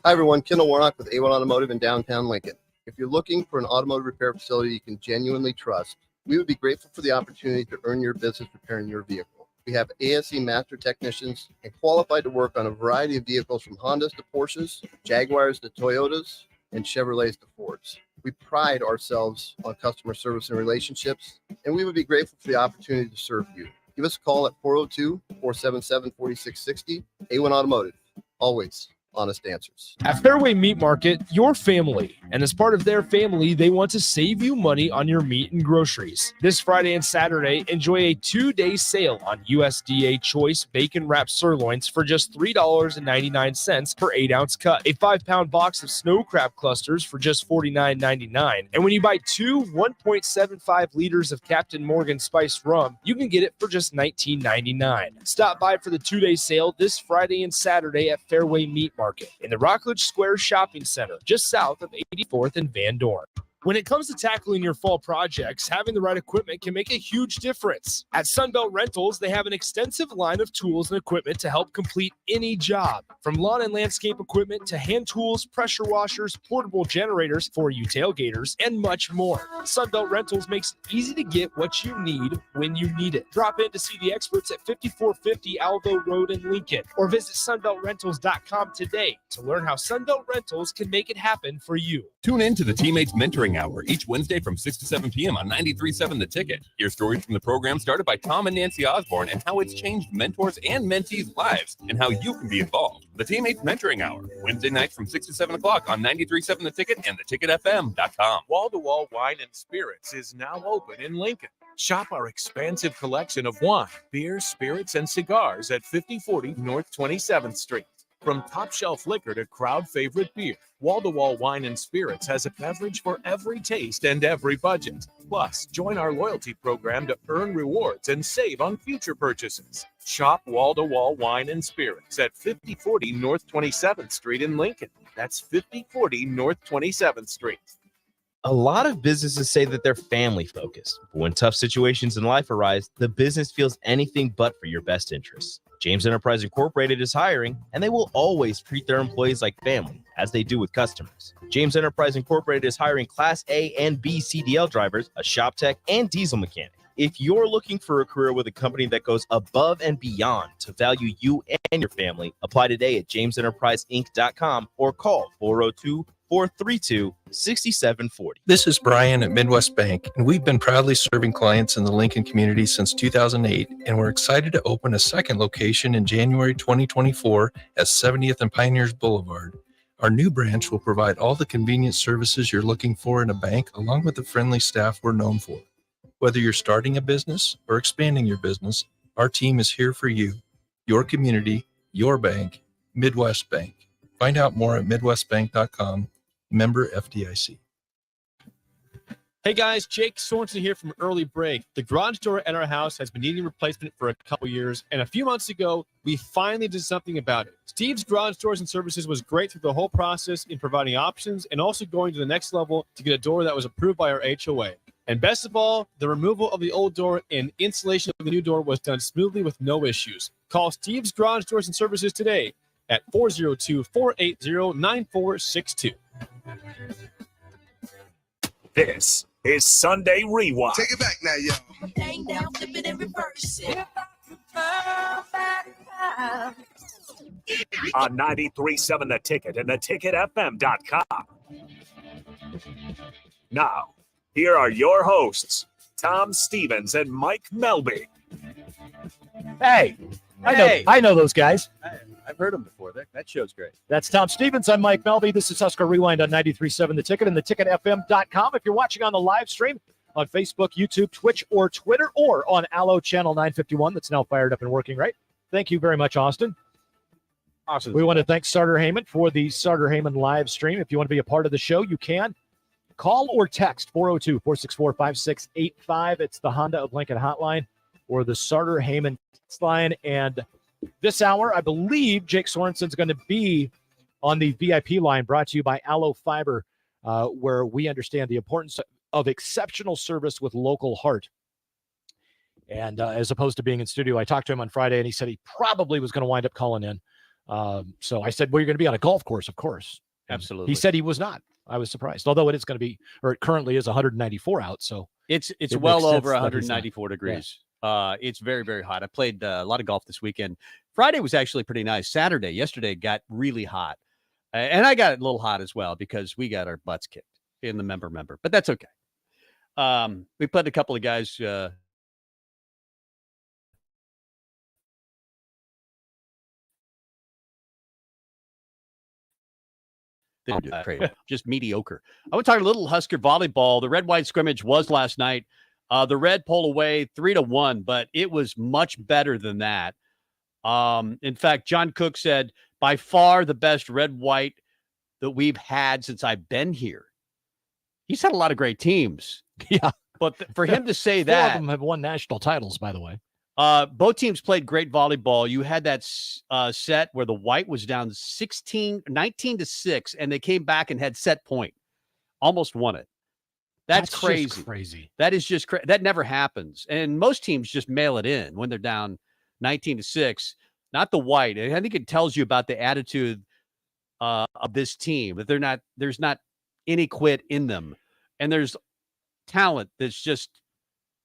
Hi, everyone. Kendall Warnock with A1 Automotive in downtown Lincoln. If you're looking for an automotive repair facility you can genuinely trust, we would be grateful for the opportunity to earn your business repairing your vehicle. We have ASE master technicians and qualified to work on a variety of vehicles from Hondas to Porsches, Jaguars to Toyotas, and Chevrolets to Fords. We pride ourselves on customer service and relationships, and we would be grateful for the opportunity to serve you. Give us a call at 402-477-4660. A1 Automotive, always honest answers. At Fairway Meat Market, your family, and as part of their family, they want to save you money on your meat and groceries. This Friday and Saturday, enjoy a 2-day sale on USDA Choice Bacon Wrapped Sirloins for just $3.99 per 8-ounce cut, a 5-pound box of snow crab clusters for just $49.99, and when you buy 2 1.75 liters of Captain Morgan spiced rum, you can get it for just $19.99. Stop by for the 2-day sale this Friday and Saturday at Fairway Meat Market in the Rockledge Square Shopping Center, just south of 84th and Van Dorn. When it comes to tackling your fall projects, having the right equipment can make a huge difference. At Sunbelt Rentals, they have an extensive line of tools and equipment to help complete any job. From lawn and landscape equipment to hand tools, pressure washers, portable generators for you tailgaters, and much more. Sunbelt Rentals makes it easy to get what you need when you need it. Drop in to see the experts at 5450 Alvo Road in Lincoln, or visit sunbeltrentals.com today to learn how Sunbelt Rentals can make it happen for you. Tune in to the Teammates Mentoring Hour each Wednesday from 6 to 7 p.m. on 93.7 The Ticket. Hear stories from the program started by Tom and Nancy Osborne and how it's changed mentors and mentees' lives and how you can be involved. The Teammates Mentoring Hour, Wednesday nights from 6 to 7 o'clock on 93.7 The Ticket and theticketfm.com. Wall-to-Wall Wine and Spirits is now open in Lincoln. Shop our expansive collection of wine, beer, spirits, and cigars at 5040 North 27th Street. From top shelf liquor to crowd favorite beer, Wall-to-Wall Wine and Spirits has a beverage for every taste and every budget. Plus, join our loyalty program to earn rewards and save on future purchases. Shop Wall-to-Wall Wine and Spirits at 5040 North 27th Street in Lincoln. That's 5040 North 27th Street. A lot of businesses say that they're family focused, but when tough situations in life arise, the business feels anything but for your best interests. James Enterprise Incorporated is hiring, and they will always treat their employees like family, as they do with customers. James Enterprise Incorporated is hiring Class A and B CDL drivers, a shop tech, and diesel mechanic. If you're looking for a career with a company that goes above and beyond to value you and your family, apply today at jamesenterpriseinc.com or call 402-432-6740. This is Brian at Midwest Bank, and we've been proudly serving clients in the Lincoln community since 2008, and we're excited to open a second location in January 2024 at 70th and Pioneers Boulevard. Our new branch will provide all the convenient services you're looking for in a bank, along with the friendly staff we're known for. Whether you're starting a business or expanding your business, our team is here for you, your community, your bank, Midwest Bank. Find out more at midwestbank.com, member FDIC. Hey guys, Jake Sorensen here from Early Break. The garage door at our house has been needing replacement for a couple years, and a few months ago, we finally did something about it. Steve's Garage Doors and Services was great through the whole process in providing options and also going to the next level to get a door that was approved by our HOA. And best of all, the removal of the old door and installation of the new door was done smoothly with no issues. Call Steve's Garage Doors and Services today at 402-480-9462. This is Sunday Rewind. Take it back now, y'all. Dang down, flip it and reverse it. On 93.7 The Ticket and theticketfm.com. Now, here are your hosts, Tom Stevens and Mike Melby. Hey, I know those guys. I've heard them before. That show's great. That's Tom Stevens. I'm Mike Melby. This is Husker Rewind on 93.7 The Ticket and theticketfm.com. If you're watching on the live stream on Facebook, YouTube, Twitch, or Twitter, or on Allo Channel 951, that's now fired up and working, right? Thank you very much, Austin. Awesome. We want to thank Sartor Heyman for the Sartor Heyman live stream. If you want to be a part of the show, you can. Call or text 402-464-5685. It's the Honda of Lincoln hotline or the Sartor Heyman text line. And this hour, I believe Jake Sorensen's going to be on the VIP line brought to you by Allo Fiber, where we understand the importance of exceptional service with local heart. And as opposed to being in studio, I talked to him on Friday, and he said he probably was going to wind up calling in. So I said, well, you're going to be on a golf course, of course. And absolutely. He said he was not. I was surprised, although it is going to be, or it currently is 194 out. So it's it well makes over sense 194 degrees. Yeah. It's very, very hot. I played a lot of golf this weekend. Friday was actually pretty nice. Yesterday got really hot. And I got a little hot as well because we got our butts kicked in the member, but that's okay. We played a couple of guys, just mediocre. I want to talk a little Husker volleyball. The red-white scrimmage was last night. The red pulled away 3-1, but it was much better than that. In fact, John Cook said, by far the best red-white that we've had since I've been here. He's had a lot of great teams. Yeah. But for him to say Four that. of them have won national titles, by the way. Both teams played great volleyball. You had that set where the white was down 19-6, and they came back and had set point. Almost won it. That's crazy. Just crazy. That is just crazy. That never happens. And most teams just mail it in when they're down 19-6. Not the white. I think it tells you about the attitude of this team, that there's not any quit in them. And there's talent that's just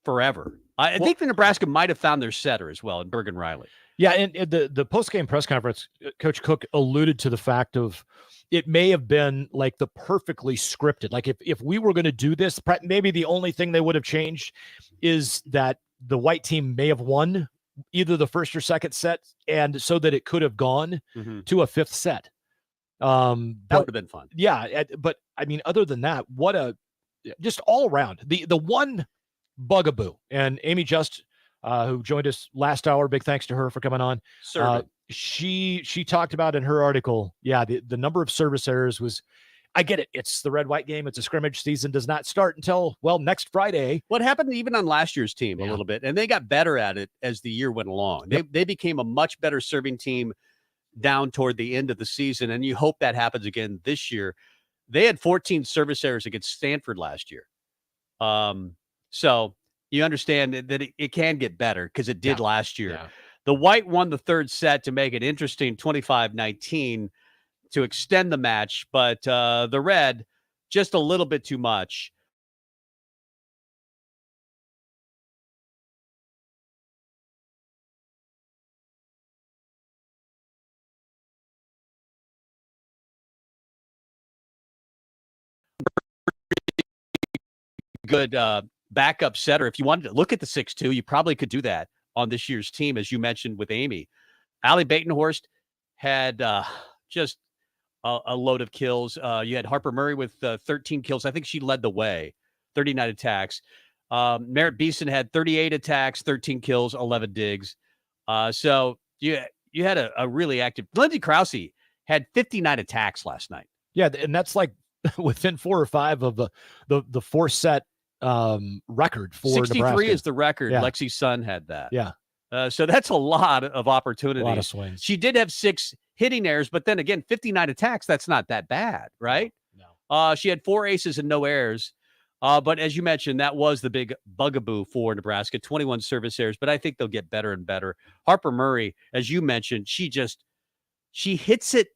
forever. I think the Nebraska might have found their setter as well in Bergen Riley. Yeah, and the post-game press conference, Coach Cook alluded to the fact of it may have been like the perfectly scripted. Like if we were going to do this, maybe the only thing they would have changed is that the white team may have won either the first or second set, and so that it could have gone to a fifth set. That would have been fun. Yeah, but I mean, other than that, just all around the one bugaboo. And Amy Just, who joined us last hour, big thanks to her for coming on. She talked about in her article, the number of service errors was, I get it. It's the red-white game. It's a scrimmage. Season does not start until, next Friday. What happened even on last year's team a little bit, and they got better at it as the year went along. Yep. They became a much better serving team down toward the end of the season, and you hope that happens again this year. They had 14 service errors against Stanford last year. So you understand that it can get better because it did last year. Yeah. The white won the third set to make it interesting, 25-19 to extend the match, but the red just a little bit too much. Good backup setter. If you wanted to look at the 6'2", you probably could do that on this year's team, as you mentioned with Amy. Allie Batenhorst had just a load of kills. You had Harper Murray with 13 kills. I think she led the way, 39 attacks. Merritt Beeson had 38 attacks, 13 kills, 11 digs. So you had a really active. Lindsey Krause had 59 attacks last night. Yeah, and that's like within 4 or 5 of the 4-set record for 63 Nebraska. is the record. Yeah. Lexi Sun had that. Yeah. So that's a lot of opportunities. A lot of swings. She did have 6 hitting errors, but then again, 59 attacks, that's not that bad, right? No. She had 4 aces and no errors. But as you mentioned, that was the big bugaboo for Nebraska, 21 service errors, but I think they'll get better and better. Harper Murray, as you mentioned, she hits it.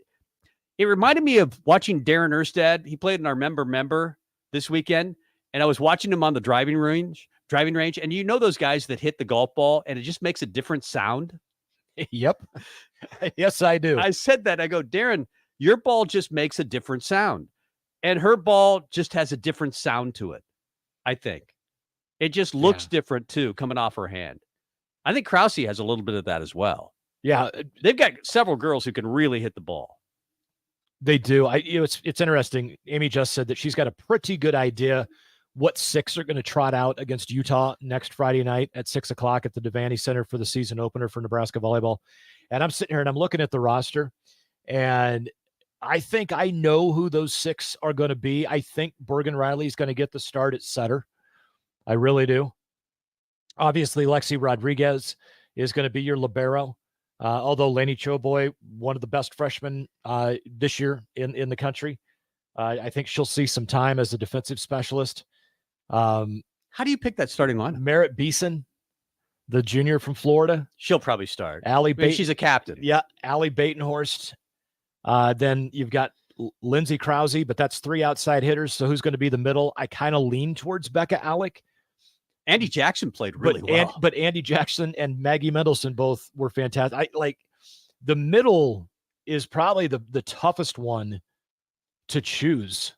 It reminded me of watching Darren Erstad. He played in our member this weekend, and I was watching him on the driving range, and you know those guys that hit the golf ball, and it just makes a different sound? Yep. Yes, I do. I said that. I go, Darren, your ball just makes a different sound. And her ball just has a different sound to it, I think. It just looks different, too, coming off her hand. I think Krause has a little bit of that as well. Yeah. They've got several girls who can really hit the ball. They do. It's interesting. Amy just said that she's got a pretty good idea what 6 are going to trot out against Utah next Friday night at 6 o'clock at the Devaney Center for the season opener for Nebraska volleyball. And I'm sitting here and I'm looking at the roster, and I think I know who those 6 are going to be. I think Bergen Riley is going to get the start at setter. I really do. Obviously, Lexi Rodriguez is going to be your libero. Although Lainey Choboy, one of the best freshmen this year in the country, I think she'll see some time as a defensive specialist. How do you pick that starting lineup? Merritt Beeson, the junior from Florida. She'll probably start. She's a captain. Yeah, Allie Batenhorst. Then you've got Lindsey Krause, but that's 3 outside hitters. So who's going to be the middle? I kind of lean towards Becca Alec. Andy Jackson played really well. But Andy Jackson and Maggie Mendelson both were fantastic. The middle is probably the toughest one to choose.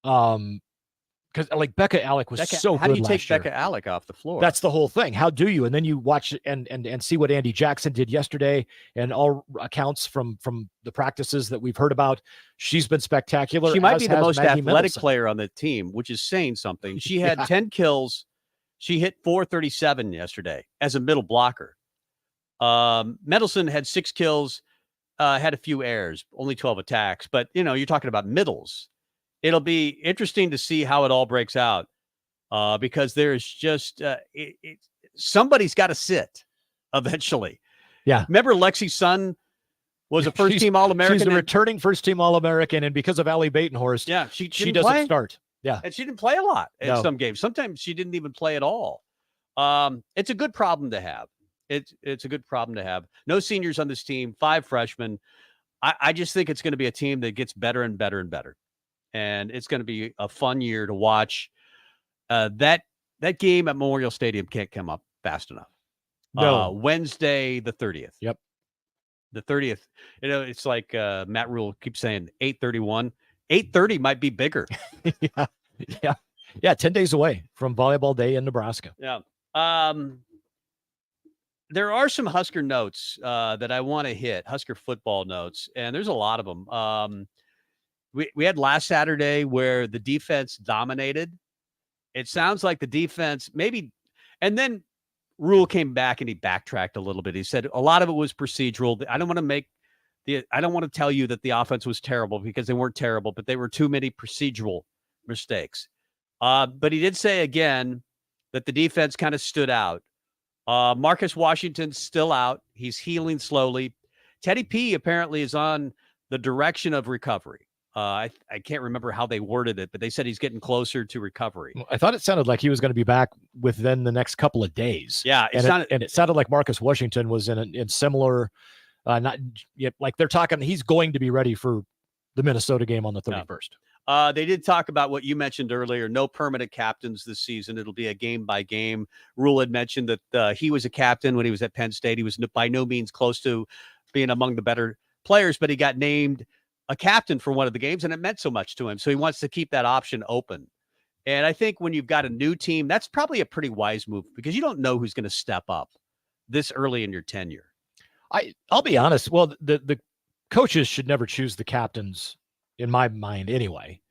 Because Becca Alec was so good. How do you take last year. Becca Alec off the floor? That's the whole thing. How do you? And then you watch and see what Andy Jackson did yesterday, and all accounts from the practices that we've heard about. She's been spectacular. She might be the most Maggie athletic Mendelson. player on the team, which is saying something. She had 10 kills. She hit 437 yesterday as a middle blocker. Mendelson had 6 kills, had a few errors, only 12 attacks. But, you're talking about middles. It'll be interesting to see how it all breaks out because there's just somebody's got to sit eventually. Yeah. Remember Lexi Sun was a first-team All-American? She's a returning first-team All-American, and because of Allie Batenhorst, she doesn't play. start. Yeah. And she didn't play a lot in No. some games. Sometimes she didn't even play at all. It's a good problem to have. It's a good problem to have. No seniors on this team, 5 freshmen. I just think it's going to be a team that gets better and better and better. And it's going to be a fun year to watch. That game at Memorial Stadium can't come up fast enough. No. Wednesday, the 30th. Yep. The 30th. It's like Matt Rule keeps saying 8:31. 8:30 might be bigger. Yeah. 10 days away from Volleyball Day in Nebraska. Yeah. There are some Husker notes that I want to hit, Husker football notes, and there's a lot of them. We had last Saturday where the defense dominated. It sounds like the defense maybe, and then Rule came back and he backtracked a little bit. He said a lot of it was procedural. I don't want to tell you that the offense was terrible because they weren't terrible, but they were too many procedural mistakes. But he did say again that the defense kind of stood out. Marcus Washington's still out. He's healing slowly. Teddy P apparently is on the direction of recovery. I can't remember how they worded it, but they said he's getting closer to recovery. I thought it sounded like he was going to be back within the next couple of days. Yeah, and it sounded like Marcus Washington was in similar, not yet, like they're talking. He's going to be ready for the Minnesota game on the 31st. They did talk about what you mentioned earlier. No permanent captains this season. It'll be a game by game. Rule had mentioned that he was a captain when he was at Penn State. He was by no means close to being among the better players, but he got named a captain for one of the games, and it meant so much to him. So he wants to keep that option open. And I think when you've got a new team, that's probably a pretty wise move because you don't know who's going to step up this early in your tenure. I'll be honest. Well, the coaches should never choose the captains in my mind anyway.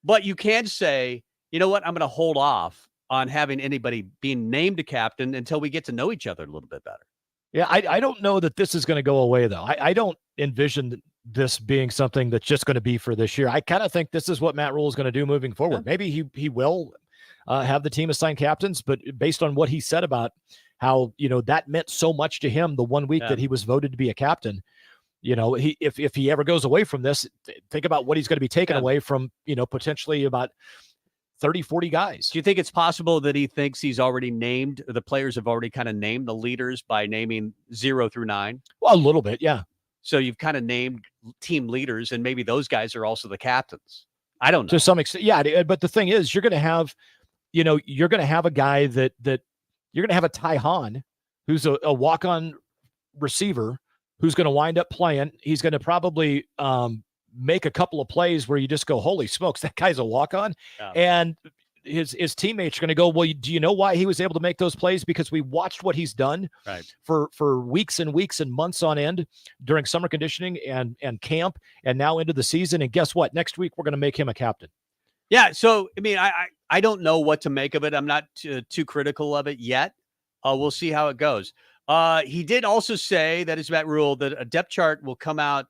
But you can say, you know what, I'm going to hold off on having anybody being named a captain until we get to know each other a little bit better. Yeah, I don't know that this is going to go away, though. I don't envision this being something that's just going to be for this year. I kind of think this is what Matt Rule is going to do moving forward. Yeah. Maybe he will have the team assign captains, but based on what he said about how, that meant so much to him the 1 week that he was voted to be a captain, if he ever goes away from this, think about what he's going to be taken away from, potentially about 30, 40 guys. Do you think it's possible that he thinks he's already named, the players have already kind of named the leaders by naming 0 through 9? Well, a little bit, yeah. So you've kind of named team leaders, and maybe those guys are also the captains. I don't know. To some extent, yeah. But the thing is, you're going to have, you're going to have a guy that you're going to have a Ty Hahn, who's a walk-on receiver, who's going to wind up playing. He's going to probably make a couple of plays where you just go, holy smokes, that guy's a walk-on. Yeah. And his teammates are going to go, well, do you know why he was able to make those plays? Because we watched what he's done for weeks and weeks and months on end during summer conditioning and camp and now into the season. And guess what? Next week, we're going to make him a captain. Yeah. So, I mean, I don't know what to make of it. I'm not too critical of it yet. We'll see how it goes. He did also say, that is Matt Rule, that a depth chart will come out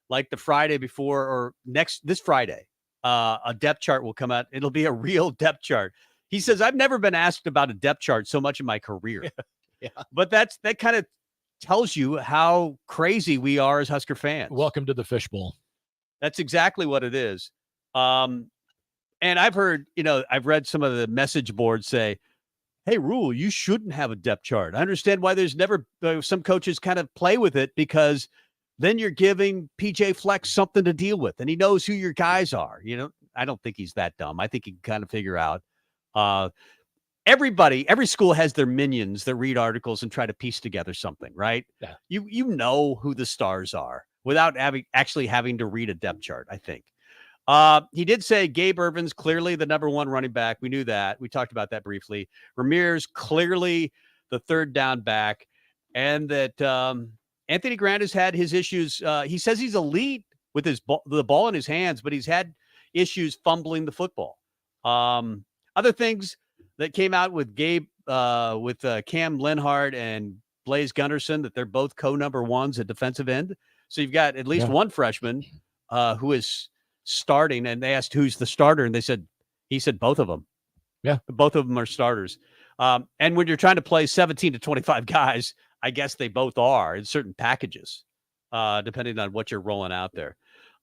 like the Friday before or this Friday. A depth chart will come out. It'll be a real depth chart. He says, I've never been asked about a depth chart so much in my career. Yeah. But that kind of tells you how crazy we are as Husker fans. Welcome to the fishbowl. That's exactly what it is. And I've heard, I've read some of the message boards say, hey, Rule, you shouldn't have a depth chart. I understand why there's never some coaches kind of play with it because then you're giving PJ Fleck something to deal with, and he knows who your guys are. I don't think he's that dumb. I think he can kind of figure out. Every school has their minions that read articles and try to piece together something, right? Yeah. You know who the stars are without actually having to read a depth chart, I think. He did say Gabe Irvin's clearly the number one running back. We knew that. We talked about that briefly. Ramirez clearly the third down back, and that Anthony Grant has had his issues. He says he's elite with the ball in his hands, but he's had issues fumbling the football. Other things that came out with Gabe, with Cam Lenhart and Blaze Gunderson, that they're both co-number ones at defensive end. So you've got at least one freshman who is starting, and they asked who's the starter, and he said both of them. Yeah, both of them are starters. And when you're trying to play 17 to 25 guys, I guess they both are in certain packages, depending on what you're rolling out there.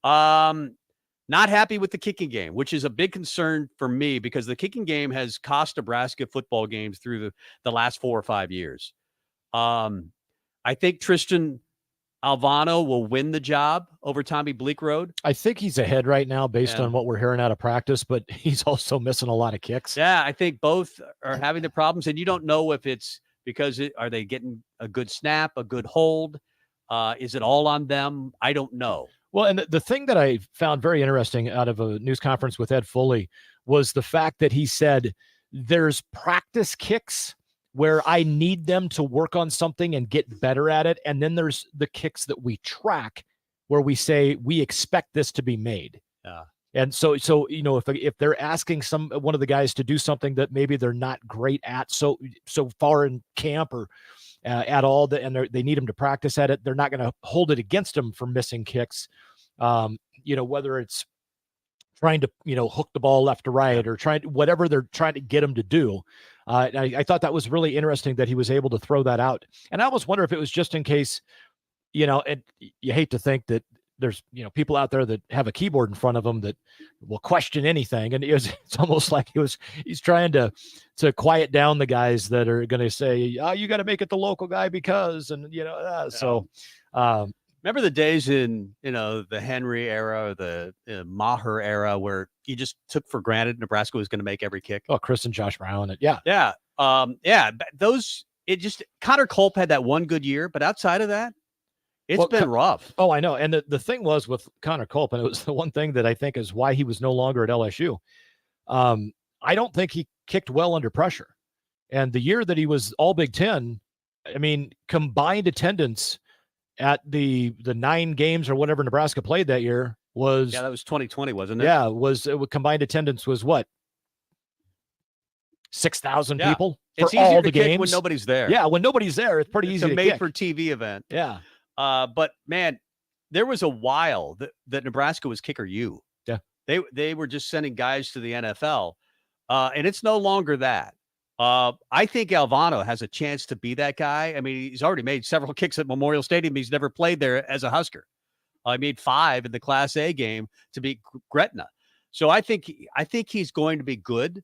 Not happy with the kicking game, which is a big concern for me because the kicking game has cost Nebraska football games through the last 4 or 5 years. I think Tristan Alvano will win the job over Tommy Bleekrode. I think he's ahead right now based on what we're hearing out of practice, but he's also missing a lot of kicks. Yeah, I think both are having the problems, and you don't know if it's because are they getting a good snap, a good hold? Is it all on them? I don't know. Well, and the thing that I found very interesting out of a news conference with Ed Foley was the fact that he said there's practice kicks where I need them to work on something and get better at it. And then there's the kicks that we track where we say, we expect this to be made. Yeah. And so, if they're asking one of the guys to do something that maybe they're not great at so far in camp or at all, and they need them to practice at it, they're not going to hold it against them for missing kicks. Whether it's trying to, hook the ball left to right or whatever they're trying to get them to do. I thought that was really interesting that he was able to throw that out. And I always wonder if it was just in case, and you hate to think that there's people out there that have a keyboard in front of them that will question anything, and it's almost like he's trying to quiet down the guys that are going to say, oh, you got to make it the local guy because, and remember the days in the Henry era or the Maher era where you just took for granted Nebraska was going to make every kick. Oh, Chris and Josh Brown, Connor Culp had that one good year, but outside of that, it's been rough. Oh, I know. And the thing was with Connor Culp, and it was the one thing that I think is why he was no longer at LSU. I don't think he kicked well under pressure. And the year that he was all Big Ten, I mean, combined attendance at the 9 games or whatever Nebraska played that year was... Yeah, that was 2020, wasn't it? Yeah, combined attendance was what? 6,000 people for it's easier all to the kick games. when nobody's there. Yeah, when nobody's there, it's pretty easy to kick. It's a made-for-TV event. Yeah. But, man, there was a while that Nebraska was kicker U. Yeah. They were just sending guys to the NFL, and it's no longer that. I think Alvano has a chance to be that guy. I mean, he's already made several kicks at Memorial Stadium. He's never played there as a Husker. He made 5 in the Class A game to beat Gretna. So I think he's going to be good,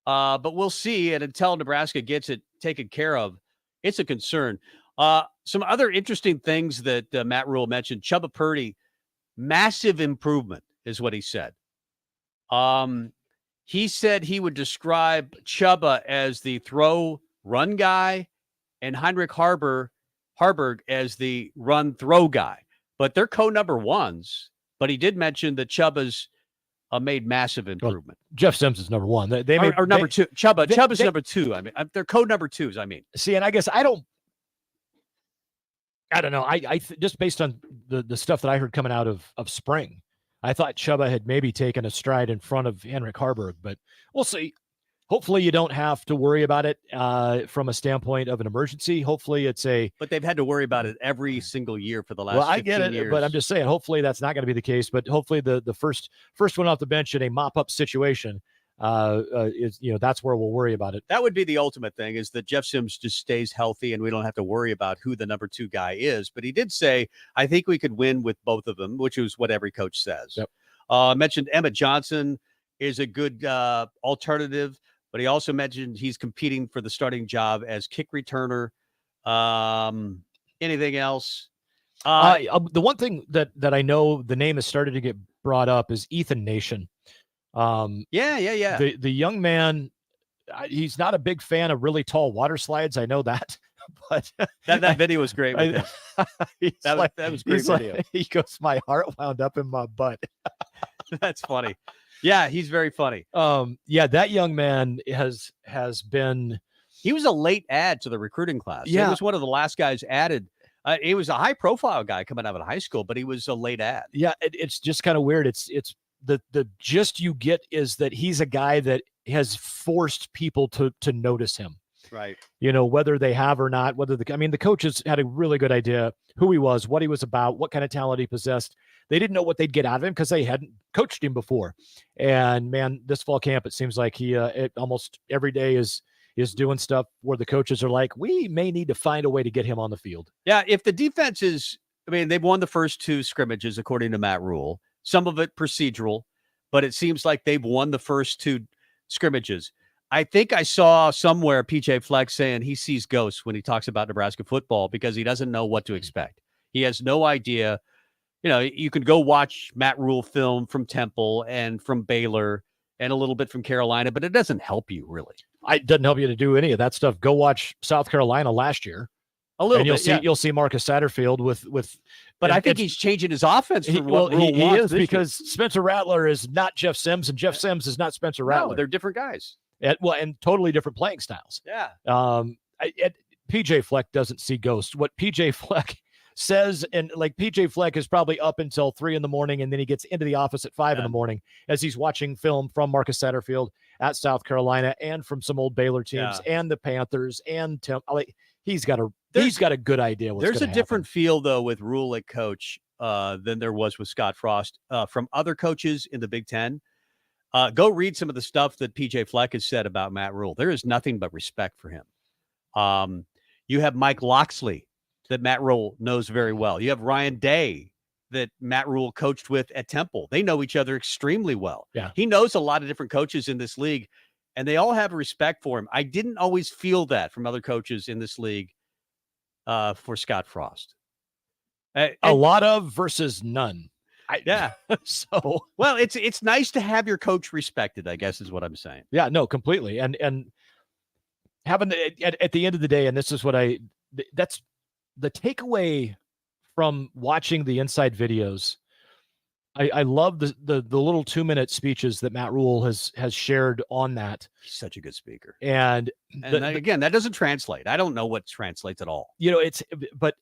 but we'll see. And until Nebraska gets it taken care of, it's a concern. Some other interesting things that Matt Rule mentioned. Chubba Purdy, massive improvement is what he said. He said he would describe Chubba as the throw-run guy and Heinrich Harburg as the run-throw guy. But they're co-number ones. But he did mention that Chubba's made massive improvement. Well, Jeff Sims is number 1. They made, or number 2. Chubba's number 2. I mean, they're co-number 2s, I mean. See, and I guess I don't know. I just based on the stuff that I heard coming out of spring, I thought Chubba had maybe taken a stride in front of Henrik Harburg, but we'll see. Hopefully you don't have to worry about it from a standpoint of an emergency. Hopefully it's But they've had to worry about it every single year for the last 15 I get it, years. but I'm just saying, hopefully that's not going to be the case. But hopefully the first one off the bench in a mop-up situation is, that's where we'll worry about it. That would be the ultimate thing, is that Jeff Sims just stays healthy and we don't have to worry about who the number 2 guy is. But he did say, I think we could win with both of them, which is what every coach says. Yep. I mentioned Emmett Johnson is a good alternative, but he also mentioned he's competing for the starting job as kick returner. Anything else? The one thing that I know the name has started to get brought up is Ethan Nation. Yeah. The young man, he's not a big fan of really tall water slides. I know that, but that video was great. With him. That was great video. He goes, my heart wound up in my butt. That's funny. Yeah, he's very funny. That young man has been. He was a late add to the recruiting class. Yeah. He was one of the last guys added. He was a high-profile guy coming out of high school, but he was a late add. Yeah, it's just kind of weird. It's the gist you get is that he's a guy that has forced people to notice him. Right. Whether they have or not, the coaches had a really good idea who he was, what he was about, what kind of talent he possessed. They didn't know what they'd get out of him because they hadn't coached him before. And man, this fall camp, it seems like he almost every day is doing stuff where the coaches are like, we may need to find a way to get him on the field. Yeah. If the defense is, they've won the first 2 scrimmages, according to Matt Rule, some of it procedural, but it seems like they've won the first 2 scrimmages. I think I saw somewhere PJ Flex saying he sees ghosts when he talks about Nebraska football because he doesn't know what to expect. He has no idea. You can go watch Matt Rule film from Temple and from Baylor and a little bit from Carolina, but it doesn't help you really. It doesn't help you to do any of that stuff. Go watch South Carolina last year. A little bit. You'll see Marcus Satterfield with. But I think he's changing his offense. He is because Spencer Rattler is not Jeff Sims, and Jeff Sims is not Spencer Rattler. No, they're different guys. And totally different playing styles. Yeah. PJ Fleck doesn't see ghosts. What PJ Fleck says, and like PJ Fleck is probably up until 3 a.m, and then he gets into the office at 5 a.m. as he's watching film from Marcus Satterfield at South Carolina and from some old Baylor teams and the Panthers and he's got a good idea. There's a different feel though with Rule at coach than there was with Scott Frost from other coaches in the Big Ten. Go read some of the stuff that PJ Fleck has said about Matt Rule. There is nothing but respect for him. You have Mike Loxley that Matt Rule knows very well. You have Ryan Day that Matt Rule coached with at Temple. They know each other extremely well. Yeah. He knows a lot of different coaches in this league, and they all have respect for him. I didn't always feel that from other coaches in this league for Scott Frost. A lot of versus none. Yeah. So, well, it's nice to have your coach respected, I guess is what I'm saying. Yeah, no, completely. And having at the end of the day, and this is what that's the takeaway from watching the inside videos. I love the little 2-minute speeches that Matt Rule has shared on that. He's such a good speaker. And again, that doesn't translate. I don't know what translates at all. But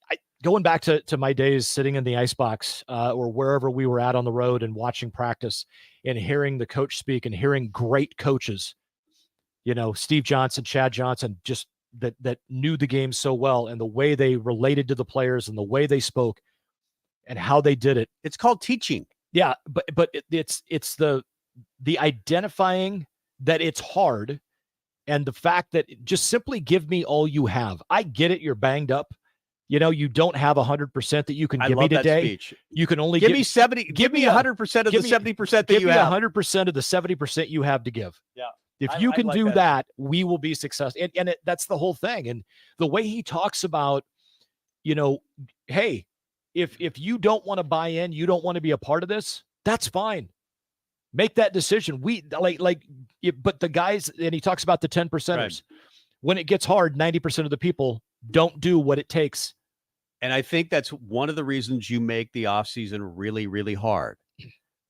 going back to my days sitting in the icebox or wherever we were at on the road and watching practice and hearing the coach speak and hearing great coaches, Steve Johnson, Chad Johnson, just that knew the game so well, and the way they related to the players and the way they spoke and how they did it. It's called teaching. Yeah, but it's the identifying that it's hard, and the fact that just simply give me all you have. I get it. You're banged up. You don't have 100% that you can give me today. Speech. You can only give me 70. Give me 100% of the 70% that you have. 100% of the 70% you have to give. Yeah. If you can do that, we will be successful. And that's the whole thing. And the way he talks about, hey, if you don't want to buy in, you don't want to be a part of this, that's fine. Make that decision. But the guys, and he talks about the 10%ers. Right. When it gets hard, 90% of the people don't do what it takes. And I think that's one of the reasons you make the offseason really, really hard.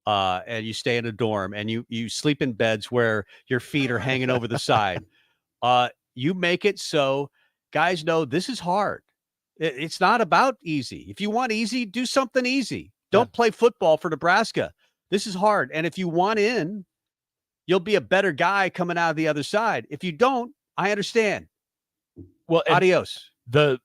And you stay in a dorm and you sleep in beds where your feet are hanging over the side. You make it so guys know this is hard. It's not about easy. If you want easy, do something easy. Don't play football for Nebraska. This is hard. And if you want in, you'll be a better guy coming out of the other side. If you don't, I understand. Well, adios. The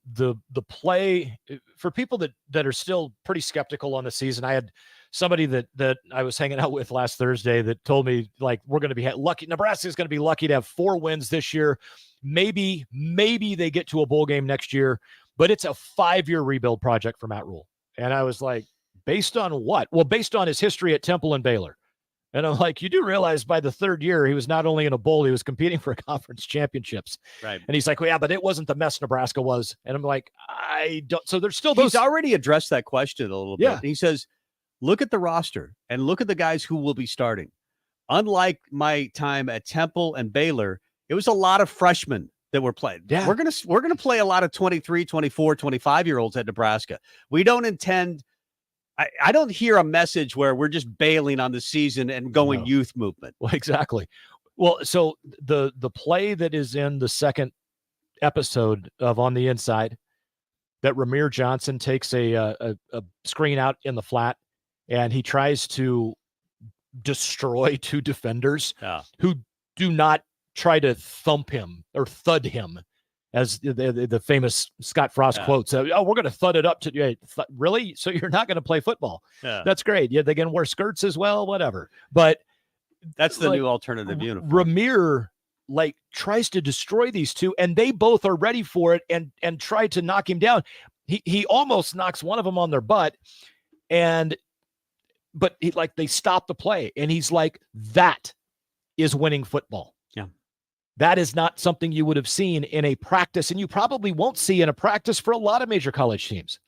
play for people that are still pretty skeptical on the season. I had somebody that I was hanging out with last Thursday that told me, like, we're going to be lucky. Nebraska is going to be lucky to have 4 wins this year. Maybe they get to a bowl game next year, but it's a 5-year rebuild project for Matt Rule. And I was like, based on what? Well, based on his history at Temple and Baylor. And I'm like, you do realize by the 3rd year, he was not only in a bowl, he was competing for conference championships. Right. And he's like, well, yeah, but it wasn't the mess Nebraska was. And I'm like, I don't. So there's still those. He's already addressed that question a little bit. Yeah. He says, look at the roster and look at the guys who will be starting. Unlike my time at Temple and Baylor, it was a lot of freshmen that were playing. Yeah. We're going to play a lot of 23, 24, 25-year-olds at Nebraska. We don't intend I don't hear a message where we're just bailing on the season and going youth movement. Well, exactly. Well, so the play that is in the 2nd episode of On the Inside, that Ramir Johnson takes a screen out in the flat and he tries to destroy 2 defenders who do not try to thump him or thud him, as the famous Scott Frost quote. So, we're going to thud it up to you. Really? So you're not going to play football? Yeah. That's great. Yeah, they can wear skirts as well, whatever. But that's the new alternative uniform. Ramir tries to destroy these 2, and they both are ready for it and try to knock him down. He almost knocks one of them on their butt, but they stop the play, and he's like, that is winning football. Yeah. That is not something you would have seen in a practice, and you probably won't see in a practice for a lot of major college teams.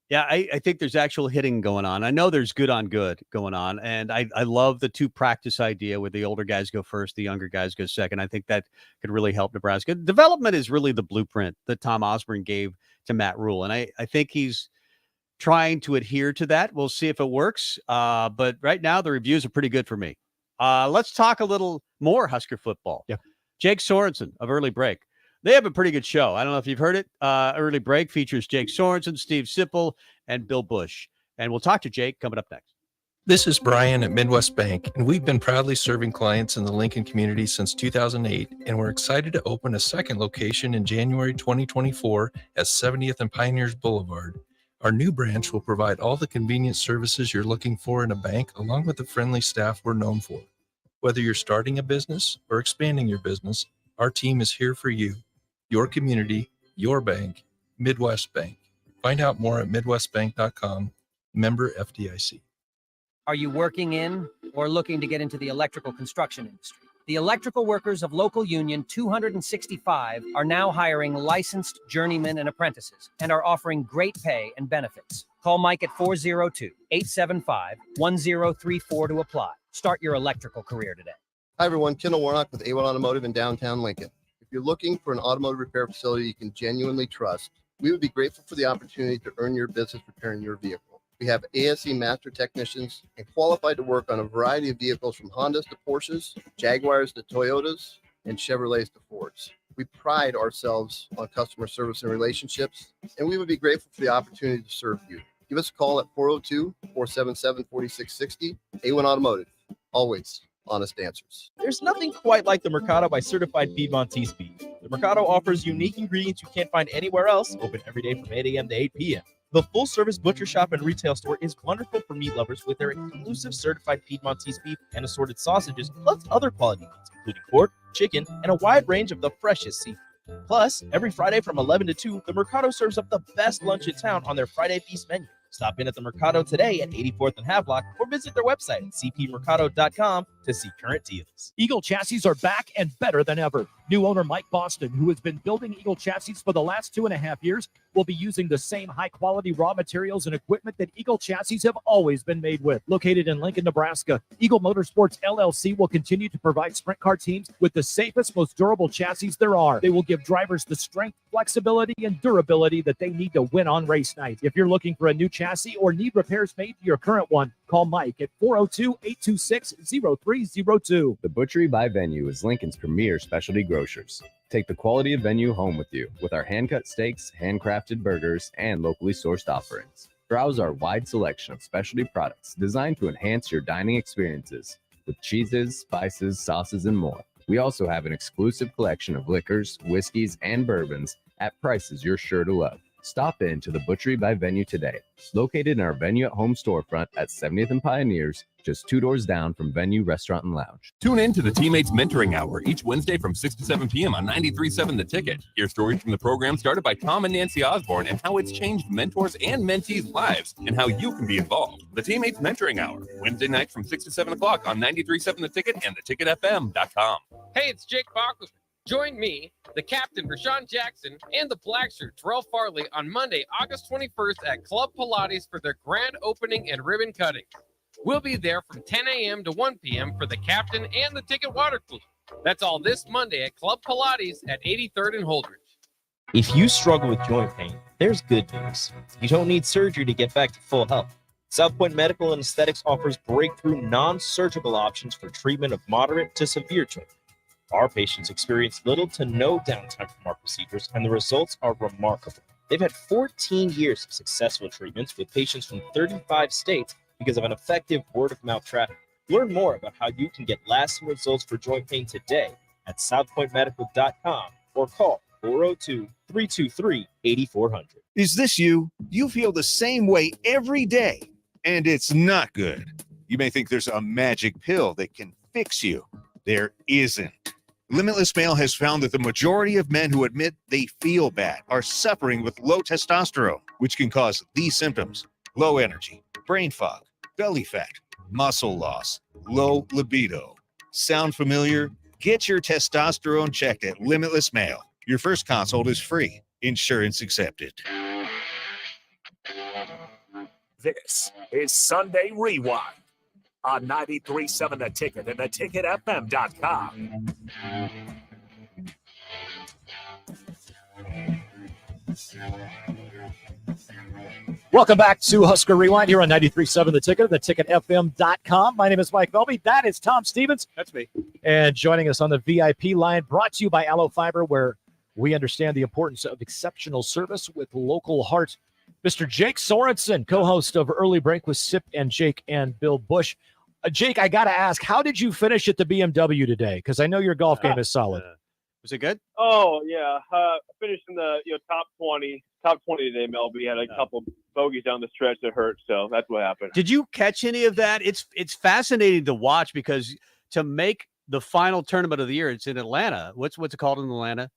Yeah, I think there's actual hitting going on. I know there's good on good going on, and I love the 2 practice idea where the older guys go first, the younger guys go second. I think that could really help Nebraska. Development is really the blueprint that Tom Osborne gave to Matt Rule, and I think he's trying to adhere to that. We'll see if it works, but right now the reviews are pretty good for me. Let's talk a little more Husker football. Yeah. Jake Sorensen of Early Break. They have a pretty good show. I don't know if you've heard it. Early Break features Jake Sorensen, Steve Sipple, and Bill Bush. And we'll talk to Jake coming up next. This is Brian at Midwest Bank, and we've been proudly serving clients in the Lincoln community since 2008, and we're excited to open a 2nd location in January 2024 at 70th and Pioneers Boulevard. Our new branch will provide all the convenient services you're looking for in a bank, along with the friendly staff we're known for. Whether you're starting a business or expanding your business, our team is here for you. Your community, your bank, Midwest Bank. Find out more at midwestbank.com Member FDIC. Are you working in or looking to get into the electrical construction industry? The electrical workers of Local Union 265 are now hiring licensed journeymen and apprentices and are offering great pay and benefits. Call Mike at 402-875-1034 to apply. Start your electrical career today. Hi, everyone. Kendall Warnock with A1 Automotive in downtown Lincoln. If you're looking for an automotive repair facility you can genuinely trust, we would be grateful for the opportunity to earn your business repairing your vehicle. We have ASE master technicians and qualified to work on a variety of vehicles from Hondas to Porsches, Jaguars to Toyotas, and Chevrolets to Fords. We pride ourselves on customer service and relationships, and we would be grateful for the opportunity to serve you. Give us a call at 402-477-4660. A1 Automotive, always honest answers. There's nothing quite like the Mercado by Certified Piedmontese Beef. The Mercado offers unique ingredients you can't find anywhere else, open every day from 8 a.m. to 8 p.m. The full-service butcher shop and retail store is wonderful for meat lovers with their exclusive certified Piedmontese beef and assorted sausages, plus other quality meats, including pork, chicken, and a wide range of the freshest seafood. Plus, every Friday from 11 to 2, the Mercado serves up the best lunch in town on their Friday Feast menu. Stop in at the Mercado today at 84th and Havelock or visit their website at cpmercado.com to see current deals. Eagle Chassis are back and better than ever. New owner Mike Boston, who has been building Eagle Chassis for the last 2.5 years, will be using the same high-quality raw materials and equipment that Eagle Chassis have always been made with. Located in Lincoln, Nebraska, Eagle Motorsports LLC will continue to provide sprint car teams with the safest, most durable chassis there are. They will give drivers the strength, flexibility, and durability that they need to win on race night. If you're looking for a new chassis or need repairs made to your current one, call Mike at 402-826-0302. The Butchery by Venue is Lincoln's premier specialty grocers. Take the quality of Venue home with you with our hand-cut steaks, handcrafted burgers, and locally sourced offerings. Browse our wide selection of specialty products designed to enhance your dining experiences with cheeses, spices, sauces, and more. We also have an exclusive collection of liquors, whiskeys, and bourbons at prices you're sure to love. Stop in to the Butchery by Venue today, located in our Venue at Home storefront at 70th and Pioneers, just 2 doors down from Venue Restaurant and Lounge. Tune in to the Teammates Mentoring Hour each Wednesday from 6 to 7 p.m. on 93.7 The Ticket. Hear stories from the program started by Tom and Nancy Osborne and how it's changed mentors and mentees' lives and how you can be involved. The Teammates Mentoring Hour, Wednesday night from 6 to 7 o'clock on 93.7 The Ticket and theticketfm.com. Hey, it's Jake Bachman. Join me, the captain, Rashawn Jackson, and the black shirt, Terrell Farley, on Monday, August 21st at Club Pilates for their grand opening and ribbon cutting. We'll be there from 10 a.m. to 1 p.m. for the captain and the ticket water cooler. That's all this Monday at Club Pilates at 83rd and Holdridge. If you struggle with joint pain, there's good news. You don't need surgery to get back to full health. South Point Medical and Aesthetics offers breakthrough non-surgical options for treatment of moderate to severe joint pain. Our patients experience little to no downtime from our procedures, and the results are remarkable. They've had 14 years of successful treatments with patients from 35 states because of an effective word-of-mouth traffic. Learn more about how you can get lasting results for joint pain today at southpointmedical.com or call 402-323-8400. Is this you? You feel the same way every day, and it's not good. You may think there's a magic pill that can fix you. There isn't. Limitless Male has found that the majority of men who admit they feel bad are suffering with low testosterone, which can cause these symptoms: low energy, brain fog, belly fat, muscle loss, low libido. Sound familiar? Get your testosterone checked at Limitless Male. Your first consult is free. Insurance accepted. This is Sunday Rewind on 93.7 The Ticket and theticketfm.com. Welcome back to Husker Rewind here on 93.7 The Ticket, theticketfm.com. My name is Mike Melby. That is Tom Stevens. That's me. And joining us on the VIP line, brought to you by Aloe Fiber, where we understand the importance of exceptional service with local heart. Mr. Jake Sorensen, co-host of Early Break with Sip and Jake and Bill Bush. Jake, I got to ask, how did you finish at the BMW today? Because I know your golf game is solid. Was it good? Oh, yeah. Finished in the top 20 today, Melby. Had a couple bogeys down the stretch that hurt, so that's what happened. Did you catch any of that? It's fascinating to watch because to make the final tournament of the year, it's in Atlanta. What's it called in Atlanta?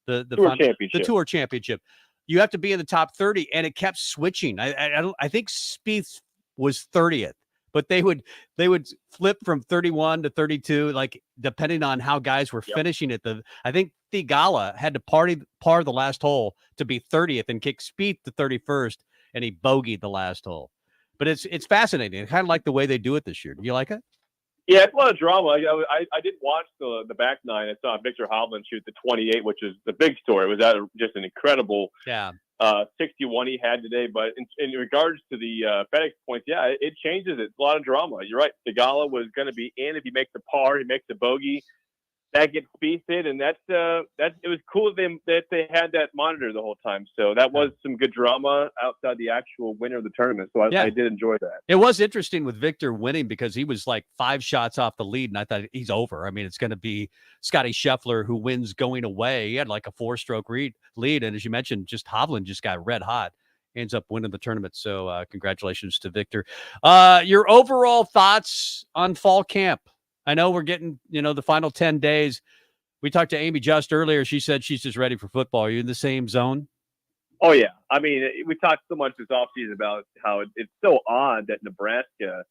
The Tour Championship. The Tour Championship. you have to be in the top 30, and it kept switching. I think Spieth was 30th, but they would flip from 31 to 32, like depending on how guys were finishing it. I think Thigala had to par the last hole to be 30th and kick Spieth to 31st, and he bogeyed the last hole. But it's fascinating. I kind of like the way they do it this year. Do you like it? Yeah, it's a lot of drama. I did watch the back nine. I saw Victor Hovland shoot the 28, which is the big story. It was just an incredible 61 he had today. But in regards to the FedEx points, yeah, it changes. It's a lot of drama. You're right. Thigala was going to be in if he makes the par, he makes the bogey. That gets Spieth, and it was cool that they had that monitor the whole time. So that was some good drama outside the actual winner of the tournament. So I did enjoy that. It was interesting with Victor winning because he was like 5 shots off the lead, and I thought he's over. I mean, it's going to be Scotty Scheffler who wins going away. He had like a 4-stroke lead, and as you mentioned, just Hovland just got red hot. Ends up winning the tournament. So congratulations to Victor. Your overall thoughts on fall camp? I know we're getting, the final 10 days. We talked to Amy just earlier. She said she's just ready for football. Are you in the same zone? Oh, yeah. I mean, we talked so much this offseason about how it's so odd that Nebraska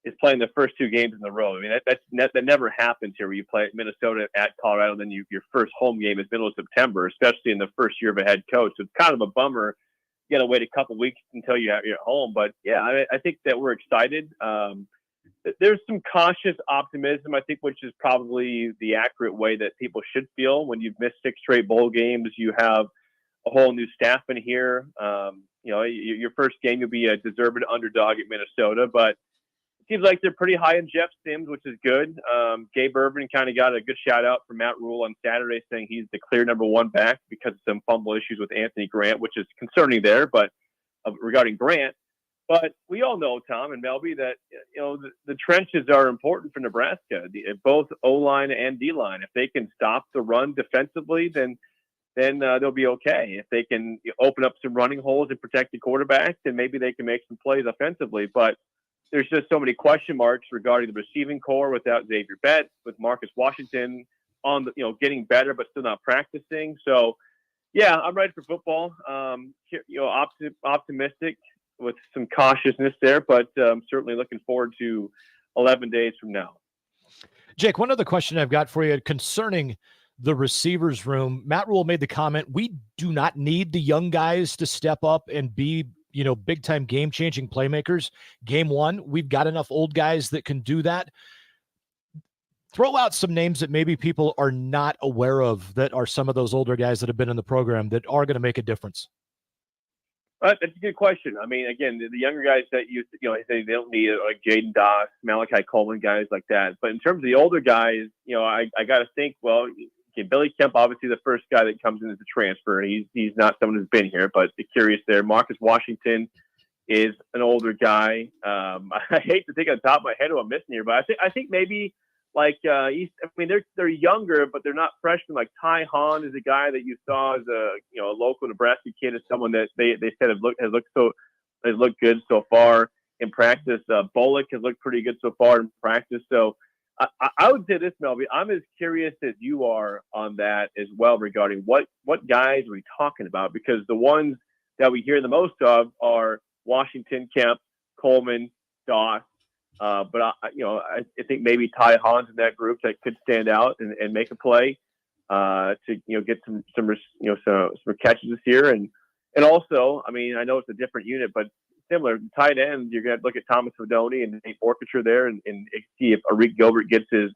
is playing the first 2 games in a row. I mean, that never happens here where you play Minnesota at Colorado, then your first home game is middle of September, especially in the first year of a head coach. So it's kind of a bummer. You got to wait a couple weeks until you're at home. But, yeah, I think that we're excited. There's some cautious optimism, I think, which is probably the accurate way that people should feel when you've missed 6 straight bowl games. You have a whole new staff in here. Your first game, you'll be a deserved underdog at Minnesota, but it seems like they're pretty high in Jeff Sims, which is good. Gabe Irvin kind of got a good shout out from Matt Rule on Saturday saying he's the clear number 1 back because of some fumble issues with Anthony Grant, which is concerning there, but regarding Grant. But we all know, Tom and Melby, that the trenches are important for Nebraska, both O-line and D-line. If they can stop the run defensively, then they'll be okay. If they can open up some running holes and protect the quarterback, then maybe they can make some plays offensively. But there's just so many question marks regarding the receiving core without Xavier Betts, with Marcus Washington on the getting better but still not practicing. So, yeah, I'm ready for football. Optimistic, with some cautiousness there, but certainly looking forward to 11 days from now. Jake, one other question I've got for you concerning the receivers room. Matt Rule made the comment, we do not need the young guys to step up and be, big time game changing playmakers. Game 1, we've got enough old guys that can do that. Throw out some names that maybe people are not aware of that are some of those older guys that have been in the program that are going to make a difference. That's a good question. I mean, again, the younger guys that they don't need like Jaden Doss, Malachi Coleman, guys like that. But in terms of the older guys, I got to think. Well, Billy Kemp, obviously the first guy that comes in as a transfer. He's not someone who's been here, but curious there. Marcus Washington is an older guy. I hate to think on the top of my head who I'm missing here, but I think maybe. They're younger, but they're not freshmen. Like Ty Hahn is a guy that you saw as a local Nebraska kid, is someone that they said has looked good so far in practice. Bullock has looked pretty good so far in practice. So I would say this, Melby, I'm as curious as you are on that as well regarding what guys are we talking about, because the ones that we hear the most of are Washington, Kemp, Coleman, Doss. But I think maybe Ty Hahn's in that group that could stand out and make a play to get some catches this year, and also, I mean, I know it's a different unit, but similar tight ends. You're going to look at Thomas Fedoni and Nate Forfeiture there, and see if Arik Gilbert gets his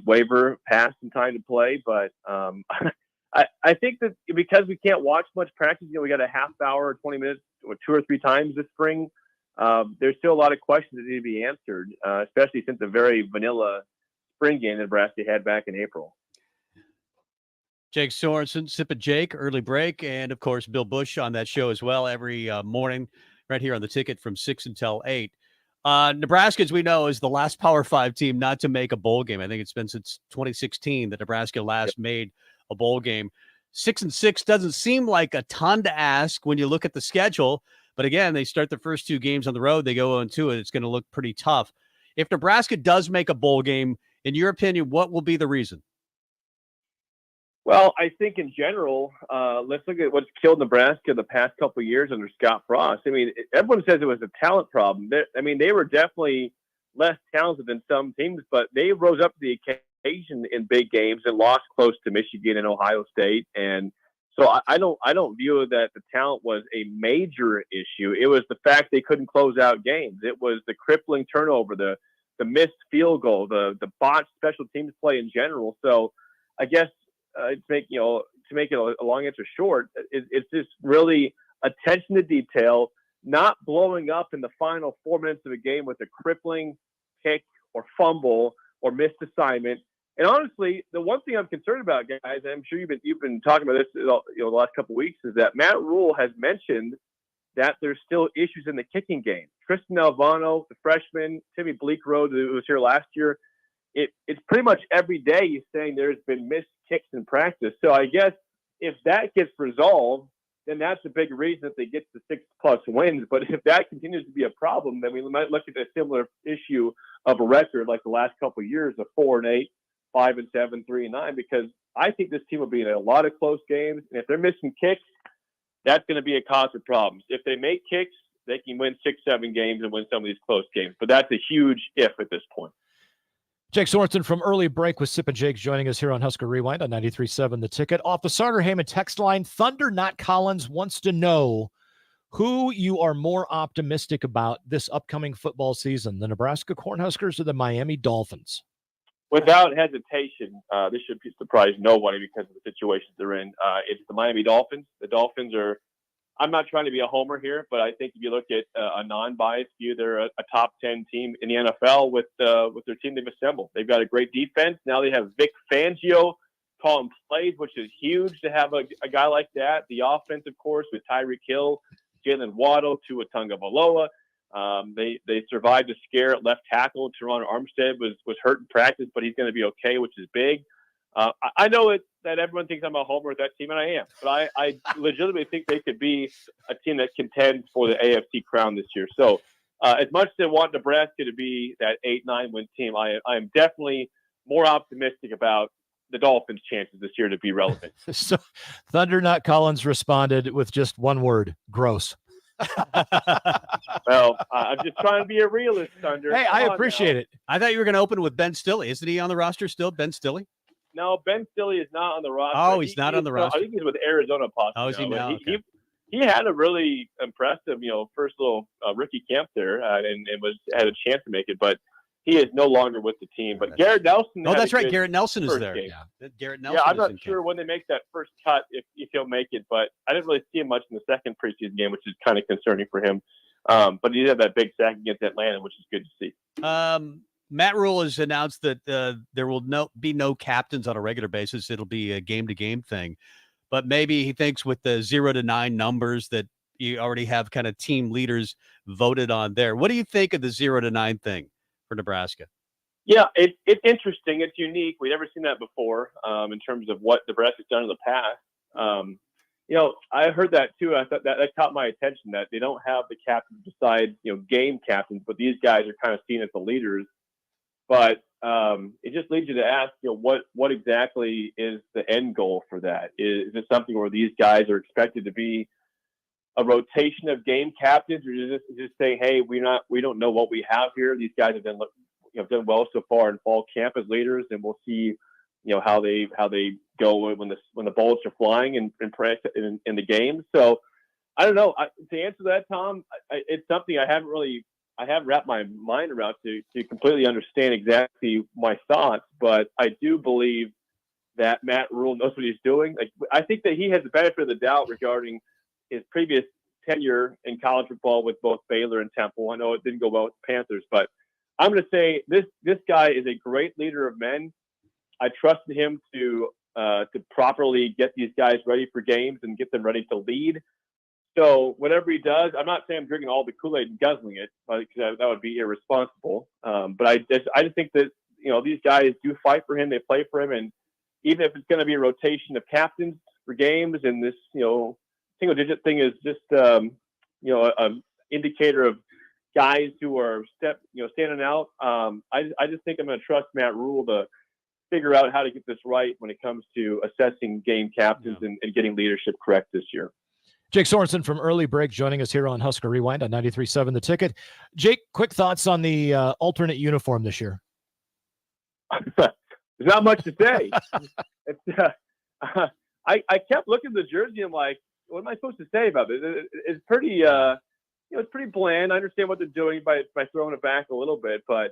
waiver passed in time to play. But I think that because we can't watch much practice, we got a half hour or 20 minutes or 2 or 3 times this spring. There's still a lot of questions that need to be answered, especially since the very vanilla spring game that Nebraska had back in April. Jake Sorensen, Sip and Jake, Early Break, and, of course, Bill Bush on that show as well every morning right here on the Ticket from 6 until 8. Nebraska, as we know, is the last Power 5 team not to make a bowl game. I think it's been since 2016 that Nebraska last made a bowl game. 6-6 doesn't seem like a ton to ask when you look at the schedule. But again, they start the first 2 games on the road. They go 0-2, and it's going to look pretty tough. If Nebraska does make a bowl game, in your opinion, what will be the reason? Well, I think in general, let's look at what's killed Nebraska the past couple of years under Scott Frost. I mean, everyone says it was a talent problem. They were definitely less talented than some teams, but they rose up to the occasion in big games and lost close to Michigan and Ohio State. And so I don't view that the talent was a major issue. It was the fact they couldn't close out games. It was the crippling turnover, the missed field goal, the botched special teams play in general. So I guess to make it a long answer short, it's just really attention to detail, not blowing up in the final 4 minutes of a game with a crippling pick or fumble or missed assignment. And honestly, the one thing I'm concerned about, guys, and I'm sure you've been talking about this, the last couple of weeks, is that Matt Rule has mentioned that there's still issues in the kicking game. Tristan Alvano, the freshman, Timmy Bleekrode, who was here last year, it's pretty much every day he's saying there's been missed kicks in practice. So I guess if that gets resolved, then that's a big reason that they get to 6+ wins. But if that continues to be a problem, then we might look at a similar issue of a record like the last couple of years of 4-8, 5-7, 3-9, because I think this team will be in a lot of close games. And if they're missing kicks, that's going to be a cause for problems. If they make kicks, they can win 6-7 games and win some of these close games. But that's a huge if at this point. Jake Sorensen from Early Break with Sip and Jake joining us here on Husker Rewind on 93.7 The Ticket. Off the Sartor Heyman text line, Thunder Not Collins wants to know who you are more optimistic about this upcoming football season, the Nebraska Cornhuskers or the Miami Dolphins? Without hesitation, this should surprise nobody because of the situations they're in. It's the Miami Dolphins. The Dolphins are, I'm not trying to be a homer here, but I think if you look at a non-biased view, they're a top 10 team in the NFL with their team they've assembled. They've got a great defense. Now they have Vic Fangio calling plays, which is huge to have a guy like that. The offense, of course, with Tyreek Hill, Jalen Waddle, Tua Tagovailoa. They survived a scare at left tackle. Teron Armstead was hurt in practice, but he's going to be okay, which is big. I know that everyone thinks I'm a homer with that team, and I am. But I legitimately think they could be a team that contends for the AFC crown this year. So as much as they want Nebraska to be that 8-9 win team, I am definitely more optimistic about the Dolphins' chances this year to be relevant. So Thunder Not Collins responded with just one word: gross. Well, I'm just trying to be a realist, Thunder. Hey, I appreciate it. I thought you were going to open with Ben Stilley. Isn't he on the roster still, Ben Stilley? No, Ben Stilley is not on the roster. Oh, he's not on the roster. I think he's with Arizona possibly. Oh, is he now? Okay. He had a really impressive, first little rookie camp there, and had a chance to make it, but he is no longer with the team. But Garrett Nelson. Oh, that's right. Garrett Nelson is there. Game. Yeah, Garrett Nelson. Yeah, I'm not sure when they make that first cut if he'll make it, but I didn't really see him much in the second preseason game, which is kind of concerning for him. But he had that big sack against Atlanta, which is good to see. Matt Rule has announced that there will be no captains on a regular basis. It'll be a game-to-game thing. But maybe he thinks with the 0-9 numbers that you already have kind of team leaders voted on there. What do you think of the 0-9 thing for Nebraska? Yeah, it's interesting. It's unique. We've never seen that before in terms of what Nebraska's done in the past. I heard that too. I thought that caught my attention that they don't have the captains besides, game captains, but these guys are kind of seen as the leaders. But it just leads you to ask, what exactly is the end goal for that? Is it something where these guys are expected to be a rotation of game captains, or is it just saying, hey, we don't know what we have here. These guys have done well so far in fall camp as leaders, and we'll see, how they go when the bullets are flying in the game. So I don't know. To answer that, Tom, it's something I haven't wrapped my mind around to completely understand exactly my thoughts, but I do believe that Matt Rule knows what he's doing. I think that he has the benefit of the doubt regarding his previous tenure in college football with both Baylor and Temple. I know it didn't go well with the Panthers, but I'm going to say this guy is a great leader of men. I trusted him to properly get these guys ready for games and get them ready to lead. So whatever he does, I'm not saying I'm drinking all the Kool-Aid and guzzling it, because that would be irresponsible. But I just think that these guys do fight for him, they play for him, and even if it's going to be a rotation of captains for games, and this single-digit thing is just an indicator of guys who are standing out. I just think I'm going to trust Matt Rule to figure out how to get this right when it comes to assessing game captains and getting leadership correct this year. Jake Sorensen from Early Break joining us here on Husker Rewind on 93.7 The Ticket. Jake, quick thoughts on the alternate uniform this year? There's not much to say. I kept looking at the jersey. I'm like, what am I supposed to say about it? It's pretty, it's pretty bland. I understand what they're doing by throwing it back a little bit, but.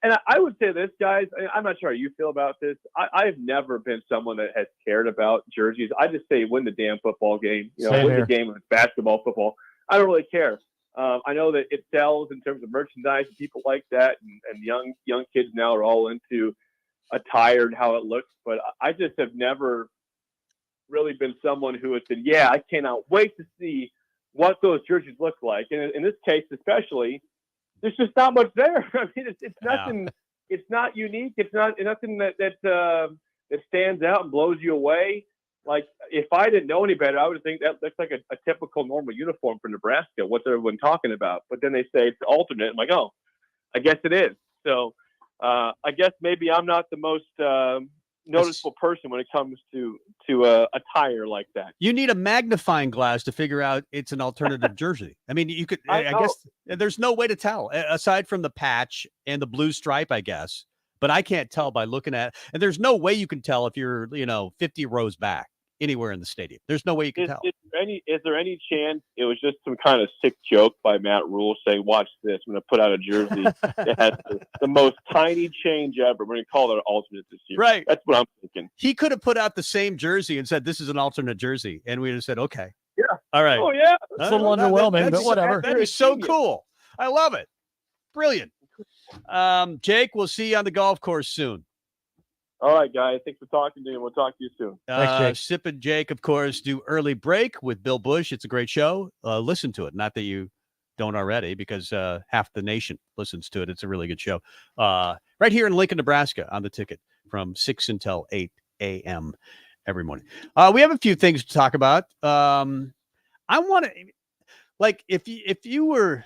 And I would say this, guys, I'm not sure how you feel about this. I've never been someone that has cared about jerseys. I just say win the damn football game. Win the game of basketball, football. I don't really care. I know that it sells in terms of merchandise and people like that, and young kids now are all into attire and how it looks. But I just have never really been someone who has said, yeah, I cannot wait to see what those jerseys look like. And in this case, especially, there's just not much there. I mean, it's nothing. Yeah. It's not unique. It's nothing that stands out and blows you away. Like, if I didn't know any better, I would think that looks like a typical normal uniform for Nebraska. What's everyone talking about? But then they say it's alternate. I'm like, oh, I guess it is. So I guess maybe I'm not the most noticeable person when it comes to attire like that. You need a magnifying glass to figure out it's an alternative jersey. I mean, you could. I guess there's no way to tell aside from the patch and the blue stripe, I guess. But I can't tell by looking at. And there's no way you can tell if you're 50 rows back anywhere in the stadium. There's no way you can tell. Is there any chance it was just some kind of sick joke by Matt Rule saying, watch this, I'm going to put out a jersey that has the most tiny change ever. We're going to call it an alternate this year. Right. That's what I'm thinking. He could have put out the same jersey and said, this is an alternate jersey. And we would have said, okay. Yeah. All right. Oh, yeah. It's a little underwhelming, but whatever. That is so cool. I love it. Brilliant. Jake, we'll see you on the golf course soon. All right, guys. Thanks for talking to you. We'll talk to you soon. Thanks, Jake. Sip and Jake, of course, do Early Break with Bill Bush. It's a great show. Listen to it. Not that you don't already, because half the nation listens to it. It's a really good show. Right here in Lincoln, Nebraska, on The Ticket from 6 until 8 a.m. every morning. We have a few things to talk about. I want to, if you were,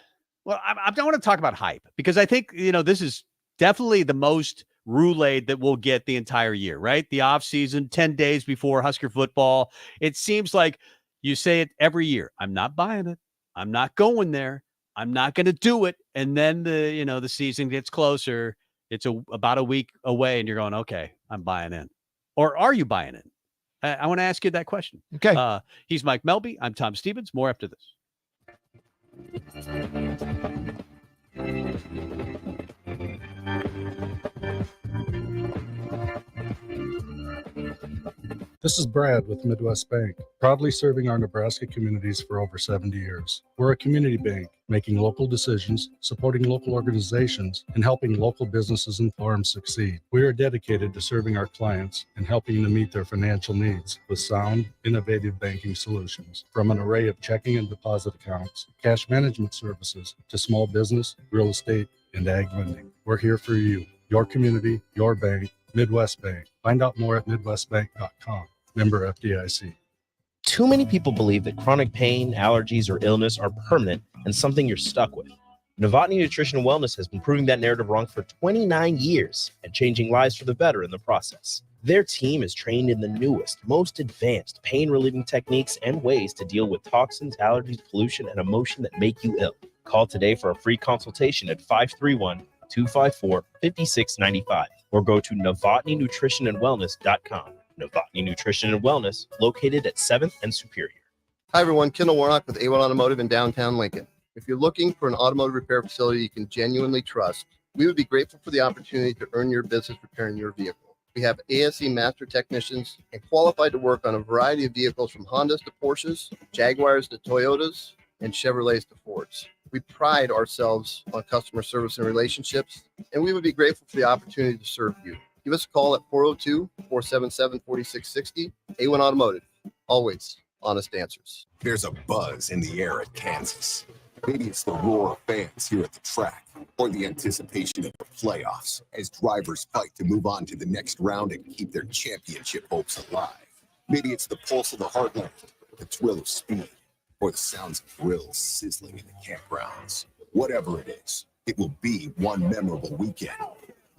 I don't want to talk about hype, because I think, this is definitely the most roulade that we'll get the entire year, right? The off season, 10 days before Husker football. It seems like you say it every year. I'm not buying it. I'm not going there. I'm not going to do it. And then the season gets closer. It's about a week away and you're going, okay, I'm buying in. Or are you buying in? I want to ask you that question. Okay. He's Mike Melby. I'm Tom Stevens. More after this. This is Brad with Midwest Bank, proudly serving our Nebraska communities for over 70 years. We're a community bank, making local decisions, supporting local organizations, and helping local businesses and farms succeed. We are dedicated to serving our clients and helping them meet their financial needs with sound, innovative banking solutions. From an array of checking and deposit accounts, cash management services, to small business, real estate, and ag lending. We're here for you, your community, your bank, Midwest Bank. Find out more at midwestbank.com. Member FDIC. Too many people believe that chronic pain, allergies, or illness are permanent and something you're stuck with. Novotny Nutrition and Wellness has been proving that narrative wrong for 29 years and changing lives for the better in the process. Their team is trained in the newest, most advanced pain-relieving techniques and ways to deal with toxins, allergies, pollution, and emotion that make you ill. Call today for a free consultation at 531-254-5695 or go to novotnynutritionandwellness.com. Novotny Nutrition and Wellness, located at 7th and Superior. Hi, everyone. Kendall Warnock with A1 Automotive in downtown Lincoln. If you're looking for an automotive repair facility you can genuinely trust, we would be grateful for the opportunity to earn your business repairing your vehicle. We have ASE master technicians and qualified to work on a variety of vehicles from Hondas to Porsches, Jaguars to Toyotas, and Chevrolets to Fords. We pride ourselves on customer service and relationships, and we would be grateful for the opportunity to serve you. Give us a call at 402-477-4660. A1 Automotive, always honest answers. There's a buzz in the air at Kansas. Maybe it's the roar of fans here at the track, or the anticipation of the playoffs as drivers fight to move on to the next round and keep their championship hopes alive. Maybe it's the pulse of the heartland, the thrill of speed, or the sounds of grills sizzling in the campgrounds. Whatever it is, it will be one memorable weekend.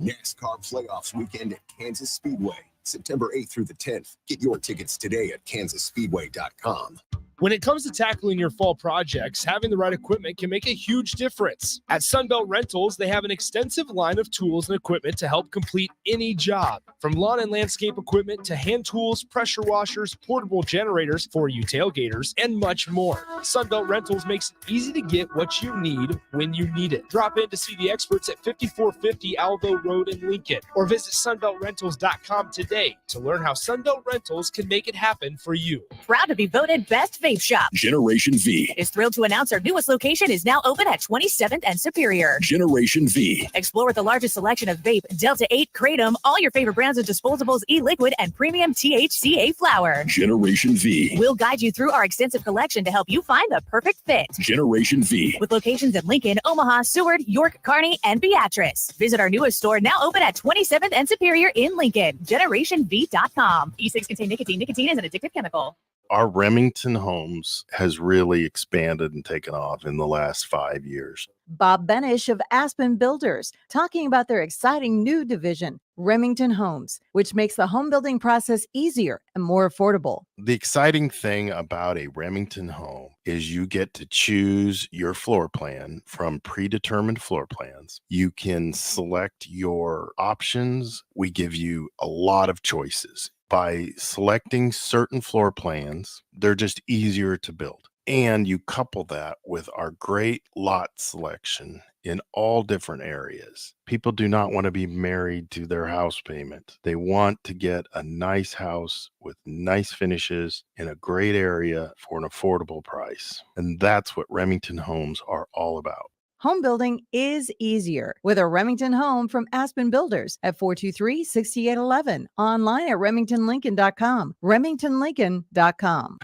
NASCAR Playoffs weekend at Kansas Speedway, September 8th through the 10th. Get your tickets today at kansasspeedway.com. When it comes to tackling your fall projects, having the right equipment can make a huge difference. At Sunbelt Rentals, they have an extensive line of tools and equipment to help complete any job. From lawn and landscape equipment to hand tools, pressure washers, portable generators for you tailgaters, and much more. Sunbelt Rentals makes it easy to get what you need when you need it. Drop in to see the experts at 5450 Alvo Road in Lincoln, or visit sunbeltrentals.com today to learn how Sunbelt Rentals can make it happen for you. Proud to be voted Best Vape Shop. Generation V. Is thrilled to announce our newest location is now open at 27th and Superior. Generation V. Explore the largest selection of vape, Delta 8, Kratom, all your favorite brands of disposables, e-liquid, and premium THCA flower. Generation V. We'll guide you through our extensive collection to help you find the perfect fit. Generation V. With locations in Lincoln, Omaha, Seward, York, Kearney, and Beatrice. Visit our newest store now open at 27th and Superior in Lincoln. GenerationV.com. E6 contain nicotine. Nicotine is an addictive chemical. Our Remington Homes has really expanded and taken off in the last 5 years. Bob Benish of Aspen Builders, talking about their exciting new division, Remington Homes, which makes the home building process easier and more affordable. The exciting thing about a Remington home is you get to choose your floor plan from predetermined floor plans. You can select your options. We give you a lot of choices. By selecting certain floor plans, they're just easier to build. And you couple that with our great lot selection in all different areas. People do not want to be married to their house payment. They want to get a nice house with nice finishes in a great area for an affordable price. And that's what Remington Homes are all about. Home building is easier with a Remington home from Aspen Builders at 423-6811. Online at remingtonlincoln.com. remingtonlincoln.com.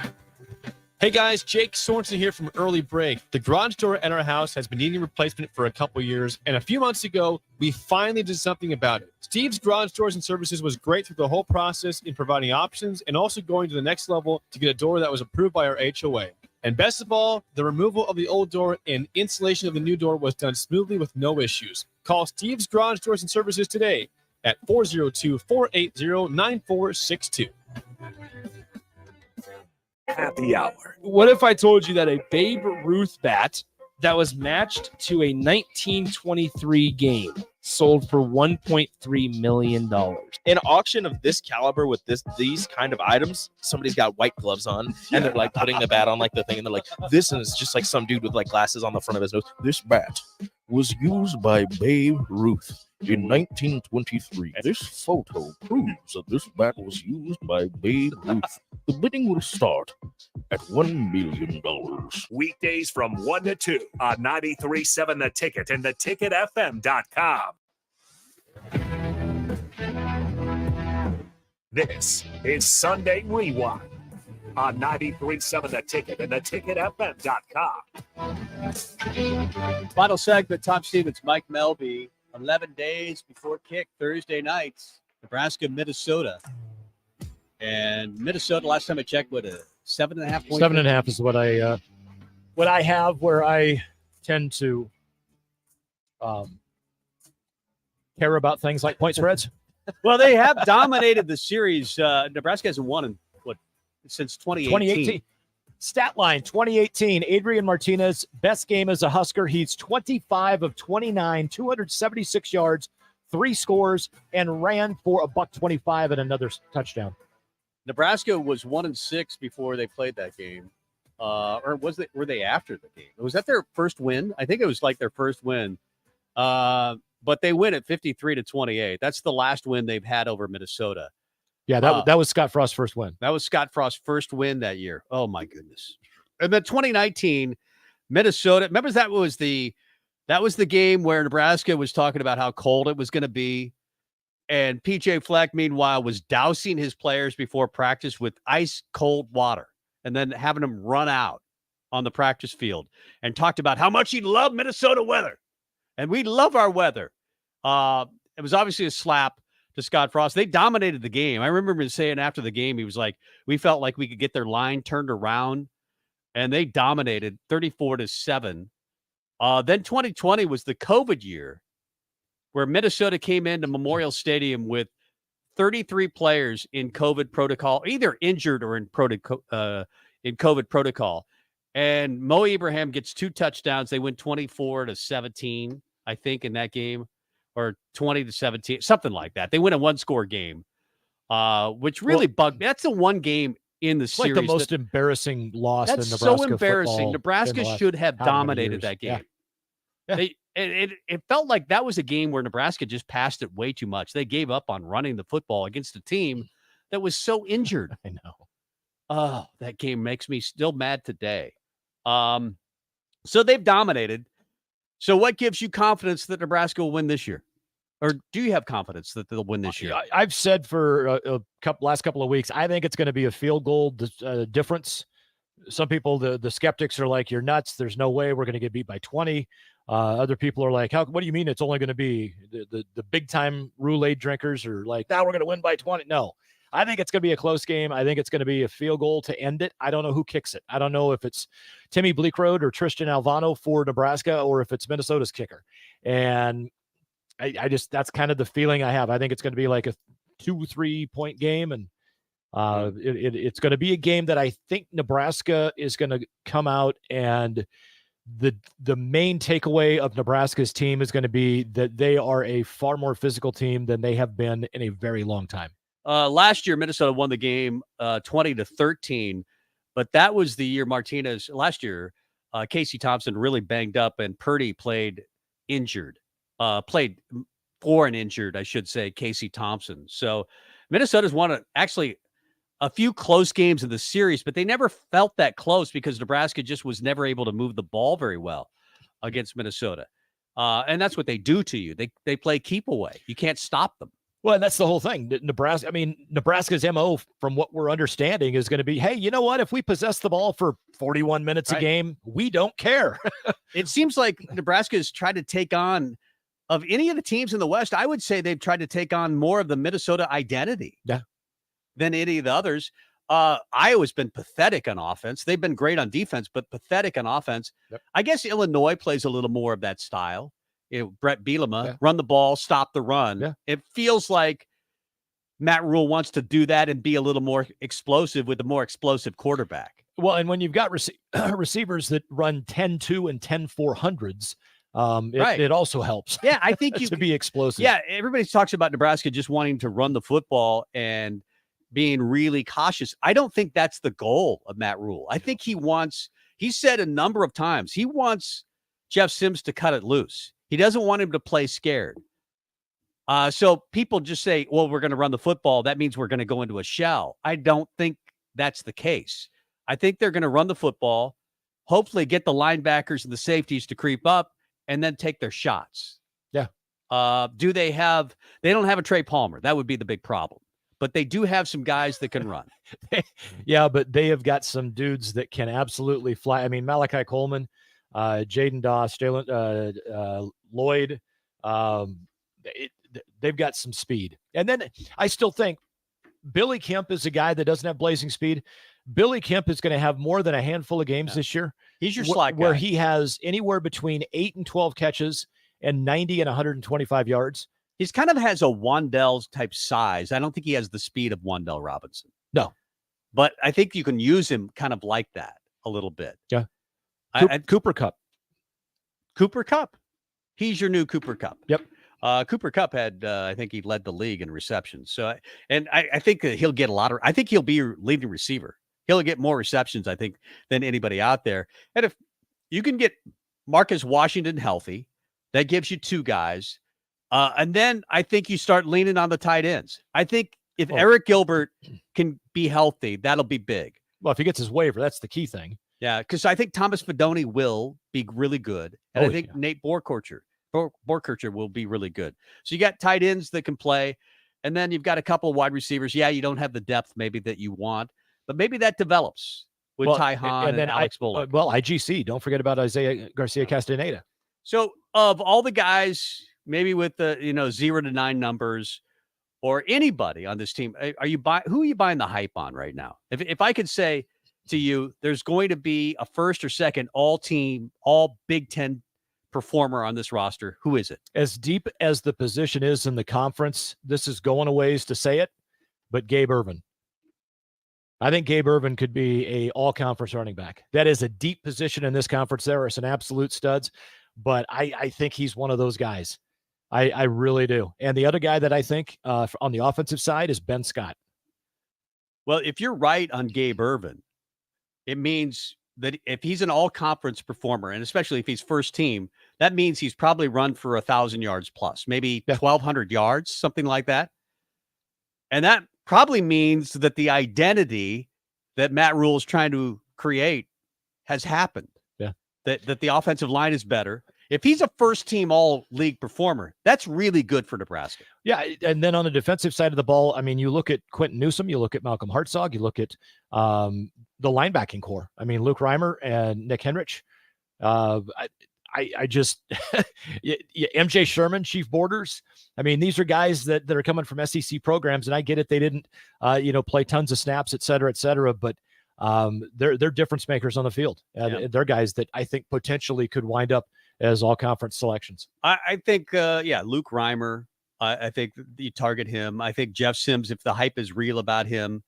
Hey guys, Jake Sorensen here from Early Break. The garage door at our house has been needing replacement for a couple years, and a few months ago, we finally did something about it. Steve's Garage Doors and Services was great through the whole process in providing options and also going to the next level to get a door that was approved by our HOA. And best of all, the removal of the old door and installation of the new door was done smoothly with no issues. Call Steve's Garage Doors and Services today at 402-480-9462. Happy hour. What if I told you that a Babe Ruth bat that was matched to a 1923 game sold for $1.3 million? An auction of this caliber with these kind of items, somebody's got white gloves on and they're like putting the bat on like the thing and they're like, this is just like some dude with like glasses on the front of his nose. This bat was used by Babe Ruth in 1923. This photo proves that this bat was used by Babe Ruth. The bidding will start at $1 million. Weekdays from 1 to 2 on 93.7 The Ticket and theticketfm.com. This is Sunday Rewind on 93.7 The Ticket and theticketfm.com. Final segment, Tom Stevens, Mike Melby. 11 days before kick, Thursday nights, Nebraska, Minnesota. And Minnesota, last time I checked, what, a 7.5 point? 7.5 is what I have, where I tend to care about things like point spreads. Well, they have dominated the series. Nebraska hasn't won in, since 2018. Stat line 2018. Adrian Martinez, best game as a Husker. He's 25 of 29, 276 yards, 3 scores, and ran for $125 and another touchdown. Nebraska was 1-6 before they played that game. Or were they after the game? Was that their first win? I think it was like their first win. But they win at 53-28. That's the last win they've had over Minnesota. Yeah, that was Scott Frost's first win. That was Scott Frost's first win that year. Oh my goodness. And then 2019, Minnesota. Remember that was the game where Nebraska was talking about how cold it was going to be. And PJ Fleck, meanwhile, was dousing his players before practice with ice cold water and then having them run out on the practice field and talked about how much he loved Minnesota weather. And we love our weather. It was obviously a slap to Scott Frost. They dominated the game. I remember him saying after the game, he was like, we felt like we could get their line turned around, and they dominated 34-7. Then 2020 was the COVID year where Minnesota came into Memorial Stadium with 33 players in COVID protocol, either injured or in COVID protocol. And Mo Ibrahim gets 2 touchdowns. They win 24-17, I think, in that game, or 20-17, something like that. They win a 1-score game, which really bugged me. That's the one game in the series. Like the most embarrassing loss in That's Nebraska so embarrassing. football Nebraska in the last should have however many dominated years. that game. Yeah. It felt like that was a game where Nebraska just passed it way too much. They gave up on running the football against a team that was so injured. I know. Oh, that game makes me still mad today. So they've dominated. So what gives you confidence that Nebraska will win this year? Or do you have confidence that they'll win this year? I've said for last couple of weeks, I think it's going to be a field goal difference. Some people, the skeptics are like, you're nuts. There's no way we're going to get beat by 20. Other people are like, what do you mean it's only going to be the big time Roulade drinkers are like, now we're going to win by 20. No, I think it's going to be a close game. I think it's going to be a field goal to end it. I don't know who kicks it. I don't know if it's Timmy Bleekrode or Tristan Alvano for Nebraska or if it's Minnesota's kicker. And I just, that's kind of the feeling I have. I think it's going to be like a 2-3 point game. And it's going to be a game that I think Nebraska is going to come out, and the main takeaway of Nebraska's team is going to be that they are a far more physical team than they have been in a very long time. Last year, Minnesota won the game 20-13, but that was the year Martinez, last year, Casey Thompson really banged up and Purdy played injured, played for an injured, I should say, Casey Thompson. So Minnesota's won actually a few close games in the series, but they never felt that close because Nebraska just was never able to move the ball very well against Minnesota. And that's what they do to you. They play keep away. You can't stop them. Well, and that's the whole thing. Nebraska's MO, from what we're understanding, is going to be, hey, you know what? If we possess the ball for 41 minutes a game, we don't care. It seems like Nebraska has tried to take on, of any of the teams in the West, I would say they've tried to take on more of the Minnesota identity than any of the others. Iowa's been pathetic on offense. They've been great on defense, but pathetic on offense. Yep. I guess Illinois plays a little more of that style. Brett Bielema, run the ball, stop the run. Yeah. It feels like Matt Rule wants to do that and be a little more explosive with a more explosive quarterback. Well, and when you've got receivers that run 10-2 and 10-400s, it also helps. Yeah, I think you to be explosive. Yeah, everybody talks about Nebraska just wanting to run the football and being really cautious. I don't think that's the goal of Matt Rule. I think he said a number of times, he wants Jeff Sims to cut it loose. He doesn't want him to play scared. So people just say, well, we're going to run the football. That means we're going to go into a shell. I don't think that's the case. I think they're going to run the football, hopefully get the linebackers and the safeties to creep up, and then take their shots. Yeah. They don't have a Trey Palmer. That would be the big problem. But they do have some guys that can run. Yeah, but they have got some dudes that can absolutely fly. I mean, Malachi Coleman, Jaden Doss, Lloyd, they've got some speed. And then I still think Billy Kemp is a guy that doesn't have blazing speed. Billy Kemp is going to have more than a handful of games this year. He's your slot guy. Where he has anywhere between 8 and 12 catches and 90 and 125 yards. He's kind of has a Wan'Dale type size. I don't think he has the speed of Wan'Dale Robinson. No. But I think you can use him kind of like that a little bit. Yeah. Cooper Kupp. Cooper Kupp. He's your new Cooper Kupp. Yep. Cooper Kupp had, I think he led the league in receptions. So, I think that he'll get I think he'll be your leading receiver. He'll get more receptions, I think, than anybody out there. And if you can get Marcus Washington healthy, that gives you 2 guys. And then I think you start leaning on the tight ends. I think if Eric Gilbert can be healthy, that'll be big. Well, if he gets his waiver, that's the key thing. Yeah, because I think Thomas Fidone will be really good. And I think Nate Borkercher will be really good. So you got tight ends that can play. And then you've got a couple of wide receivers. Yeah, you don't have the depth maybe that you want, but maybe that develops with Ty Hahn and Alex Bullock. IGC. Don't forget about Isaiah Garcia Castaneda. So of all the guys, maybe with the 0 to 9 numbers, or anybody on this team, who are you buying the hype on right now? If I could say to you, there's going to be a first or second all Big Ten performer on this roster, who is it? As deep as the position is in the conference, this is going a ways to say it, but Gabe Ervin. I think Gabe Ervin could be a all-conference running back. That is a deep position in this conference. There are some absolute studs, but I think he's one of those guys. I really do. And the other guy that I think on the offensive side is Ben Scott. Well, if you're right on Gabe Ervin, it means that if he's an all-conference performer, and especially if he's first team, that means he's probably run for 1,000 yards plus, maybe 1,200 yards, something like that. And that probably means that the identity that Matt Rule is trying to create has happened. Yeah. That the offensive line is better. If he's a first-team all-league performer, that's really good for Nebraska. Yeah, and then on the defensive side of the ball, I mean, you look at Quentin Newsome, you look at Malcolm Hartzog, you look at the linebacking core. I mean, Luke Reimer and Nick Henrich. I just MJ Sherman, Chief Borders. I mean, these are guys that are coming from SEC programs, and I get it. They didn't, play tons of snaps, et cetera, but they're difference makers on the field. They're guys that I think potentially could wind up as all conference selections. I think, Luke Reimer. I think you target him. I think Jeff Sims, if the hype is real about him,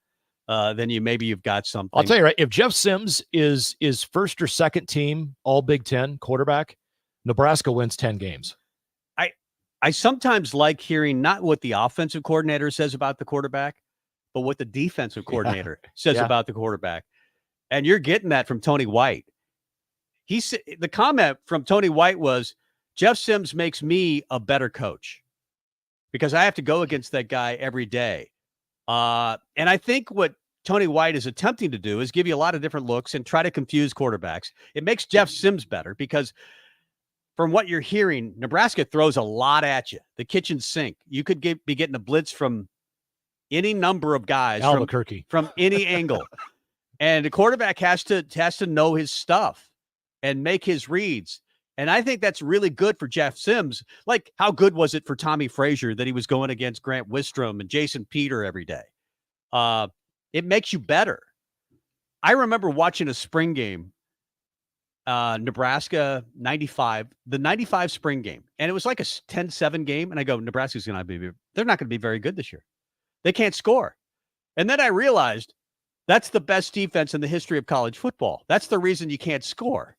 then you've got something. I'll tell you, right, if Jeff Sims is first or second team all Big Ten quarterback, Nebraska wins 10 games. I sometimes like hearing not what the offensive coordinator says about the quarterback, but what the defensive coordinator says about the quarterback. And you're getting that from Tony White. The comment from Tony White was, Jeff Sims makes me a better coach because I have to go against that guy every day. And I think what Tony White is attempting to do is give you a lot of different looks and try to confuse quarterbacks. It makes Jeff Sims better because from what you're hearing, Nebraska throws a lot at you. The kitchen sink. You could be getting a blitz from any number of guys Albuquerque from any angle. And the quarterback has to know his stuff and make his reads. And I think that's really good for Jeff Sims. Like, how good was it for Tommy Frazier that he was going against Grant Wistrom and Jason Peter every day? It makes you better. I remember watching a spring game, Nebraska 95, the 95 spring game. And it was like a 10-7 game. And I go, Nebraska's they're not going to be very good this year. They can't score. And then I realized that's the best defense in the history of college football. That's the reason you can't score.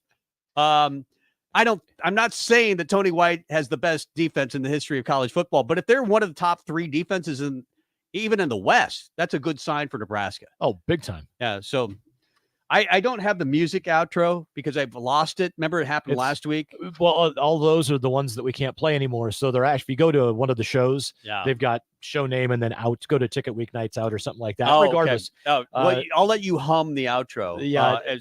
I'm not saying that Tony White has the best defense in the history of college football, but if they're one of the top 3 defenses even in the West, that's a good sign for Nebraska. Oh, big time. Yeah. So I don't have the music outro because I've lost it. Remember it happened last week? Well, all those are the ones that we can't play anymore. So they're actually, if you go to one of the shows, they've got show name and then out, go to Ticket Weeknights out or something like that. Regardless. Okay. I'll let you hum the outro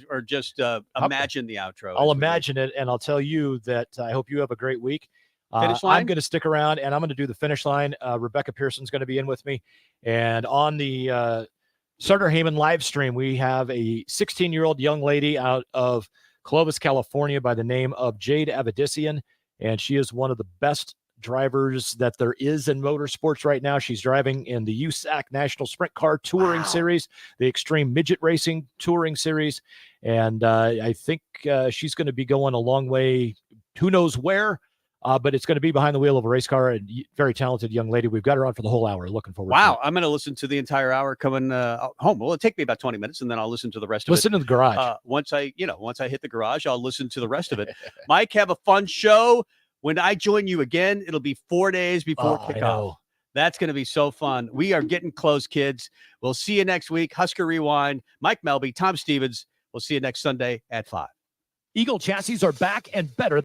or just imagine the outro. I'll imagine it. And I'll tell you that I hope you have a great week. Finish line? I'm going to stick around and I'm going to do the finish line. Rebecca Pearson's going to be in with me. And on the Sutter Heyman live stream, we have a 16-year-old young lady out of Clovis, California by the name of Jade Avedissian, and she is one of the best drivers that there is in motorsports right now. She's driving in the USAC National Sprint Car Touring Series, the Extreme Midget Racing Touring Series, and I think she's going to be going a long way, who knows where, but it's going to be behind the wheel of a race car. A very talented young lady. We've got her on for the whole hour. Looking forward. Wow, to it. I'm going to listen to the entire hour coming home. Well, it'll take me about 20 minutes, and then I'll listen to the rest of it. Listen to the garage. Once I hit the garage, I'll listen to the rest of it. Mike, have a fun show. When I join you again, it'll be 4 days before kickoff. That's going to be so fun. We are getting close, kids. We'll see you next week. Husker Rewind. Mike Melby, Tom Stevens. We'll see you next Sunday at 5. Eagle chassis are back and better.